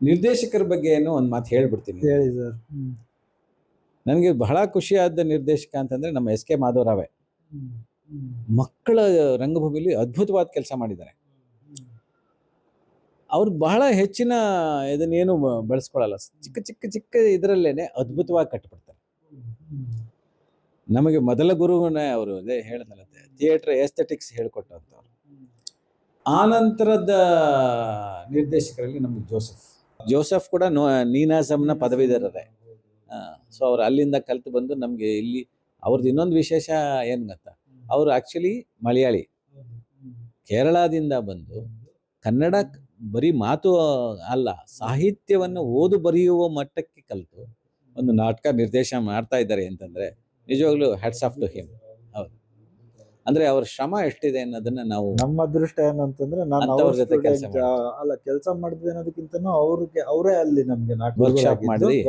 ನಿರ್ದೇಶಕರ ಬಗ್ಗೆ ಏನೋ ಒಂದು ಮಾತು ಹೇಳ್ಬಿಡ್ತೀನಿ. ಹೇಳಿ ಸರ್. ನನಗೆ ಬಹಳ ಖುಷಿಯಾದ ನಿರ್ದೇಶಕ ಅಂತಂದ್ರೆ ನಮ್ಮ ಎಸ್ ಕೆ ಮಾಧವರಾವೆ. ಮಕ್ಕಳ ರಂಗಭೂಮಿಯಲ್ಲಿ ಅದ್ಭುತವಾದ ಕೆಲಸ ಮಾಡಿದ್ದಾರೆ. ಅವ್ರು ಬಹಳ ಹೆಚ್ಚಿನ ಇದನ್ನೇನು ಬಳಸ್ಕೊಳ್ಳಲ್ಲ, ಚಿಕ್ಕ ಚಿಕ್ಕ ಚಿಕ್ಕ ಇದರಲ್ಲೇನೆ ಅದ್ಭುತವಾಗಿ ಕಟ್ಟಿಬಿಡ್ತಾರೆ. ನಮಗೆ ಮೊದಲ ಗುರುವನ್ನೇ ಅವರು ಅದೇ ಹೇಳಿದ್ನಲ್ಲ, ಥಿಯೇಟರ್ ಎಸ್ಥೆಟಿಕ್ಸ್ ಹೇಳ್ಕೊಟ್ಟಂಥವ್ರು. ಆನಂತರದ ನಿರ್ದೇಶಕರಲ್ಲಿ ನಮ್ಗೆ ಜೋಸೆಫ್ ಕೂಡ ನೀನಾಸಮ್ನ ಪದವೀಧರರೇ. ಸೊ ಅವ್ರು ಅಲ್ಲಿಂದ ಕಲ್ತು ಬಂದು ನಮಗೆ ಇಲ್ಲಿ. ಅವ್ರದ್ದು ಇನ್ನೊಂದು ವಿಶೇಷ ಏನು ಗೊತ್ತಾ, ಅವರು ಆ್ಯಕ್ಚುಲಿ ಮಲಯಾಳಿ, ಕೇರಳದಿಂದ ಬಂದು ಕನ್ನಡ ಬರೀ ಮಾತು ಅಲ್ಲ, ಸಾಹಿತ್ಯವನ್ನು ಓದು ಬರೆಯುವ ಮಟ್ಟಕ್ಕೆ ಕಲಿತು ಒಂದು ನಾಟಕ ನಿರ್ದೇಶನ ಮಾಡ್ತಾ ಇದ್ದಾರೆ ಅಂತಂದರೆ ನಿಜವಾಗ್ಲೂ ಹ್ಯಾಟ್ಸ್ ಆಫ್ ಟು ಹಿಮ್. ಹೌದು, ಅಂದರೆ ಅವ್ರ ಶ್ರಮ ಎಷ್ಟಿದೆ ಅನ್ನೋದನ್ನ ನಾವು, ನಮ್ಮ ಅದೃಷ್ಟ ಏನಂತಂದ್ರೆ ನಾನು ಅವ್ರ ಜೊತೆ ಕೆಲಸ ಮಾಡಿದ್ವಿ ಅನ್ನೋದಕ್ಕಿಂತನೂ ಅವರೇ ಅಲ್ಲಿ ನಮಗೆ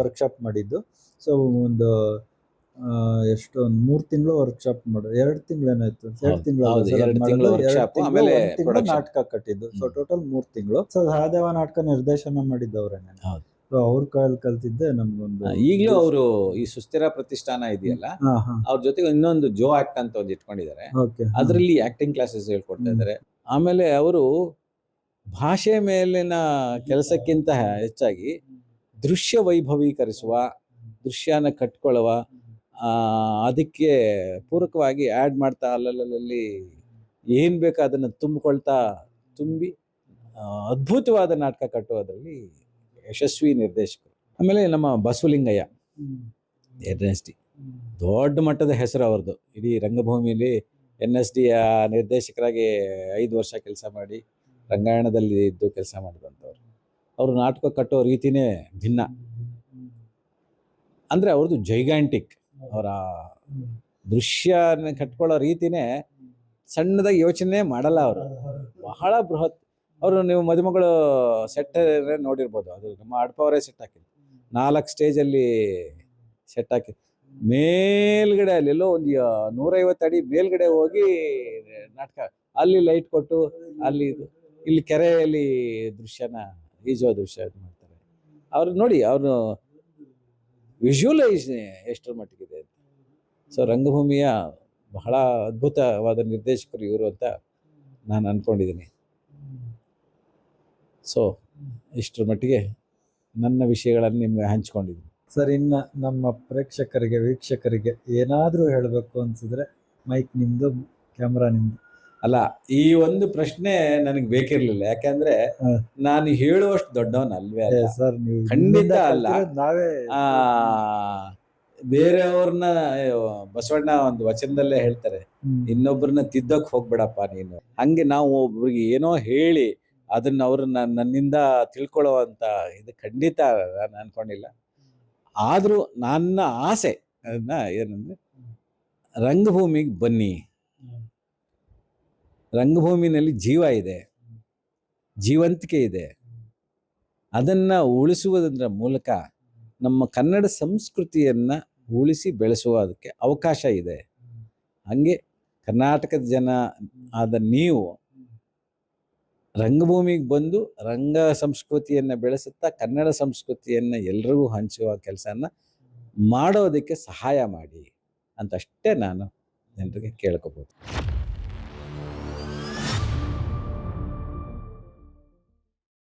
ವರ್ಕ್ಶಾಪ್ ಮಾಡಿದ್ದು. ಸೊ ಒಂದು ಎಷ್ಟು ಒಂದು 3 ತಿಂಗಳು ವರ್ಕ್ಶಾಪ್ ಮಾಡೋದು, 2 ತಿಂಗಳು ಏನಾಯ್ತು, 2 ತಿಂಗಳು ನಾಟಕ ಕಟ್ಟಿದ್ದು. ಸೊ ಟೋಟಲ್ 3 ತಿಂಗಳು. ಸೊ ಸಹದೇವ ನಾಟಕ ನಿರ್ದೇಶನ ಮಾಡಿದ್ದವ್ರೇನೆ. ಸೊ ಅವ್ರ ಕೈಯಲ್ಲಿ ಕಲ್ತಿದ್ದೆ ನಮ್ಗೊಂದು. ಈಗಲೂ ಅವರು ಈ ಸುಸ್ಥಿರ ಪ್ರತಿಷ್ಠಾನ ಇದೆಯಲ್ಲ, ಅವ್ರ ಜೊತೆಗೆ ಇನ್ನೊಂದು ಜೋ ಆಕ್ಟ್ ಅಂತ ಒಂದು ಇಟ್ಕೊಂಡಿದ್ದಾರೆ. ಅದರಲ್ಲಿ ಆಕ್ಟಿಂಗ್ ಕ್ಲಾಸಸ್ ಹೇಳ್ಕೊಡ್ತಾ ಇದ್ದಾರೆ. ಆಮೇಲೆ ಅವರು ಭಾಷೆ ಮೇಲಿನ ಕೆಲಸಕ್ಕಿಂತ ಹೆಚ್ಚಾಗಿ ದೃಶ್ಯ ವೈಭವೀಕರಿಸುವ, ದೃಶ್ಯನ ಕಟ್ಕೊಳ್ಳುವ, ಅದಕ್ಕೆ ಪೂರಕವಾಗಿ ಆ್ಯಡ್ ಮಾಡ್ತಾ ಅಲ್ಲಲ್ಲಿ ಏನು ಬೇಕೋ ಅದನ್ನು ತುಂಬಿ ಅದ್ಭುತವಾದ ನಾಟಕ ಕಟ್ಟುವುದರಲ್ಲಿ ಯಶಸ್ವಿ ನಿರ್ದೇಶಕರು. ಆಮೇಲೆ ನಮ್ಮ ಬಸವಲಿಂಗಯ್ಯ NSD, ದೊಡ್ಡ ಮಟ್ಟದ ಹೆಸರು ಅವ್ರದ್ದು. ಇಡೀ ರಂಗಭೂಮಿಯಲ್ಲಿ NSD ನಿರ್ದೇಶಕರಾಗಿ 5 ವರ್ಷ ಕೆಲಸ ಮಾಡಿ ರಂಗಾಯಣದಲ್ಲಿ ಇದ್ದು ಕೆಲಸ ಮಾಡಿದಂಥವ್ರು. ಅವರು ನಾಟಕ ಕಟ್ಟೋ ರೀತಿನೇ ಭಿನ್ನ. ಅಂದರೆ ಅವ್ರದ್ದು ಜೈಗಾಂಟಿಕ್, ಅವರ ದೃಶ್ಯನ ಕಟ್ಕೊಳ್ಳೋ ರೀತಿನೇ ಸಣ್ಣದಾಗಿ ಯೋಚನೆ ಮಾಡಲ್ಲ ಅವರು, ಬಹಳ ಬೃಹತ್. ಅವರು ನೀವು ಮದುಮಗಳು ಸೆಟ್ ನೋಡಿರ್ಬೋದು, ಅದು ನಮ್ಮ ಅಡ್ಪವರೇ ಸೆಟ್ ಹಾಕಿದ್ರು. 4 ಸ್ಟೇಜಲ್ಲಿ ಸೆಟ್ ಹಾಕಿ ಮೇಲ್ಗಡೆ ಅಲ್ಲೆಲ್ಲೋ ಒಂದು 150 ಅಡಿ ಮೇಲ್ಗಡೆ ಹೋಗಿ ನಾಟಕ, ಅಲ್ಲಿ ಲೈಟ್ ಕೊಟ್ಟು, ಇಲ್ಲಿ ಕೆರೆಯಲ್ಲಿ ದೃಶ್ಯನ ಈಜೋ ದೃಶ್ಯ ಮಾಡ್ತಾರೆ. ಅವ್ರು ನೋಡಿ, ಅವರು ವಿಜುವಲೈಸ್ ಎಷ್ಟರ ಮಟ್ಟಿಗಿದೆ. ಸೊ ರಂಗಭೂಮಿಯ ಬಹಳ ಅದ್ಭುತವಾದ ನಿರ್ದೇಶಕರು ಇವರು ಅಂತ ನಾನು ಅಂದ್ಕೊಂಡಿದ್ದೀನಿ. ಸೊ ಇಷ್ಟರ ಮಟ್ಟಿಗೆ ನನ್ನ ವಿಷಯಗಳನ್ನು ನಿಮ್ಗೆ ಹಂಚ್ಕೊಂಡಿದ್ದೀನಿ. ಸರ್, ಇನ್ನು ನಮ್ಮ ಪ್ರೇಕ್ಷಕರಿಗೆ, ವೀಕ್ಷಕರಿಗೆ ಏನಾದರೂ ಹೇಳಬೇಕು ಅನ್ಸಿದ್ರೆ ಮೈಕ್ ನಿಮ್ಮದು, ಕ್ಯಾಮ್ರಾ ನಿಮ್ಮದು. ಅಲ್ಲ, ಈ ಒಂದು ಪ್ರಶ್ನೆ ನನಗೆ ಬೇಕಿರ್ಲಿಲ್ಲ, ಯಾಕಂದ್ರೆ ನಾನು ಹೇಳುವಷ್ಟು ದೊಡ್ಡವನಲ್ವೇ ಅಲ್ಲ ಸರ್. ನೀವು ಖಂಡಿತ ಅಲ್ಲ. ಬೇರೆಯವ್ರನ್ನ ಬಸವಣ್ಣ ಒಂದು ವಚನದಲ್ಲೇ ಹೇಳ್ತಾರೆ, ಇನ್ನೊಬ್ಬರನ್ನ ತಿದ್ದಕ್ ಹೋಗ್ಬೇಡಪ್ಪ ನೀನು. ಹಂಗೆ ನಾವು ಒಬ್ರಿಗೆ ಏನೋ ಹೇಳಿ ಅದನ್ನ ಅವ್ರನ್ನ ನನ್ನಿಂದ ತಿಳ್ಕೊಳ್ಳೋ ಅಂತ ಇದು ಖಂಡಿತ ನಾನು ಅನ್ಕೊಂಡಿಲ್ಲ. ಆದ್ರೂ ನನ್ನ ಆಸೆ ಅದನ್ನ ಏನಂದ್ರೆ, ರಂಗಭೂಮಿಗೆ ಬನ್ನಿ, ರಂಗಭೂಮಿನಲ್ಲಿ ಜೀವ ಇದೆ, ಜೀವಂತಿಕೆ ಇದೆ. ಅದನ್ನ ಉಳಿಸುವುದರ ಮೂಲಕ ನಮ್ಮ ಕನ್ನಡ ಸಂಸ್ಕೃತಿಯನ್ನ ಉಳಿಸಿ ಬೆಳೆಸುವುದಕ್ಕೆ ಅವಕಾಶ ಇದೆ. ಹಂಗೆ ಕರ್ನಾಟಕದ ಜನ ಆದ ನೀವು ರಂಗಭೂಮಿಗೆ ಬಂದು ರಂಗ ಸಂಸ್ಕೃತಿಯನ್ನು ಬೆಳೆಸುತ್ತಾ ಕನ್ನಡ ಸಂಸ್ಕೃತಿಯನ್ನು ಎಲ್ರಿಗೂ ಹಂಚುವ ಕೆಲಸನ ಮಾಡೋದಕ್ಕೆ ಸಹಾಯ ಮಾಡಿ ಅಂತಷ್ಟೇ ನಾನು ಜನರಿಗೆ ಕೇಳ್ಕೊಬೋದು.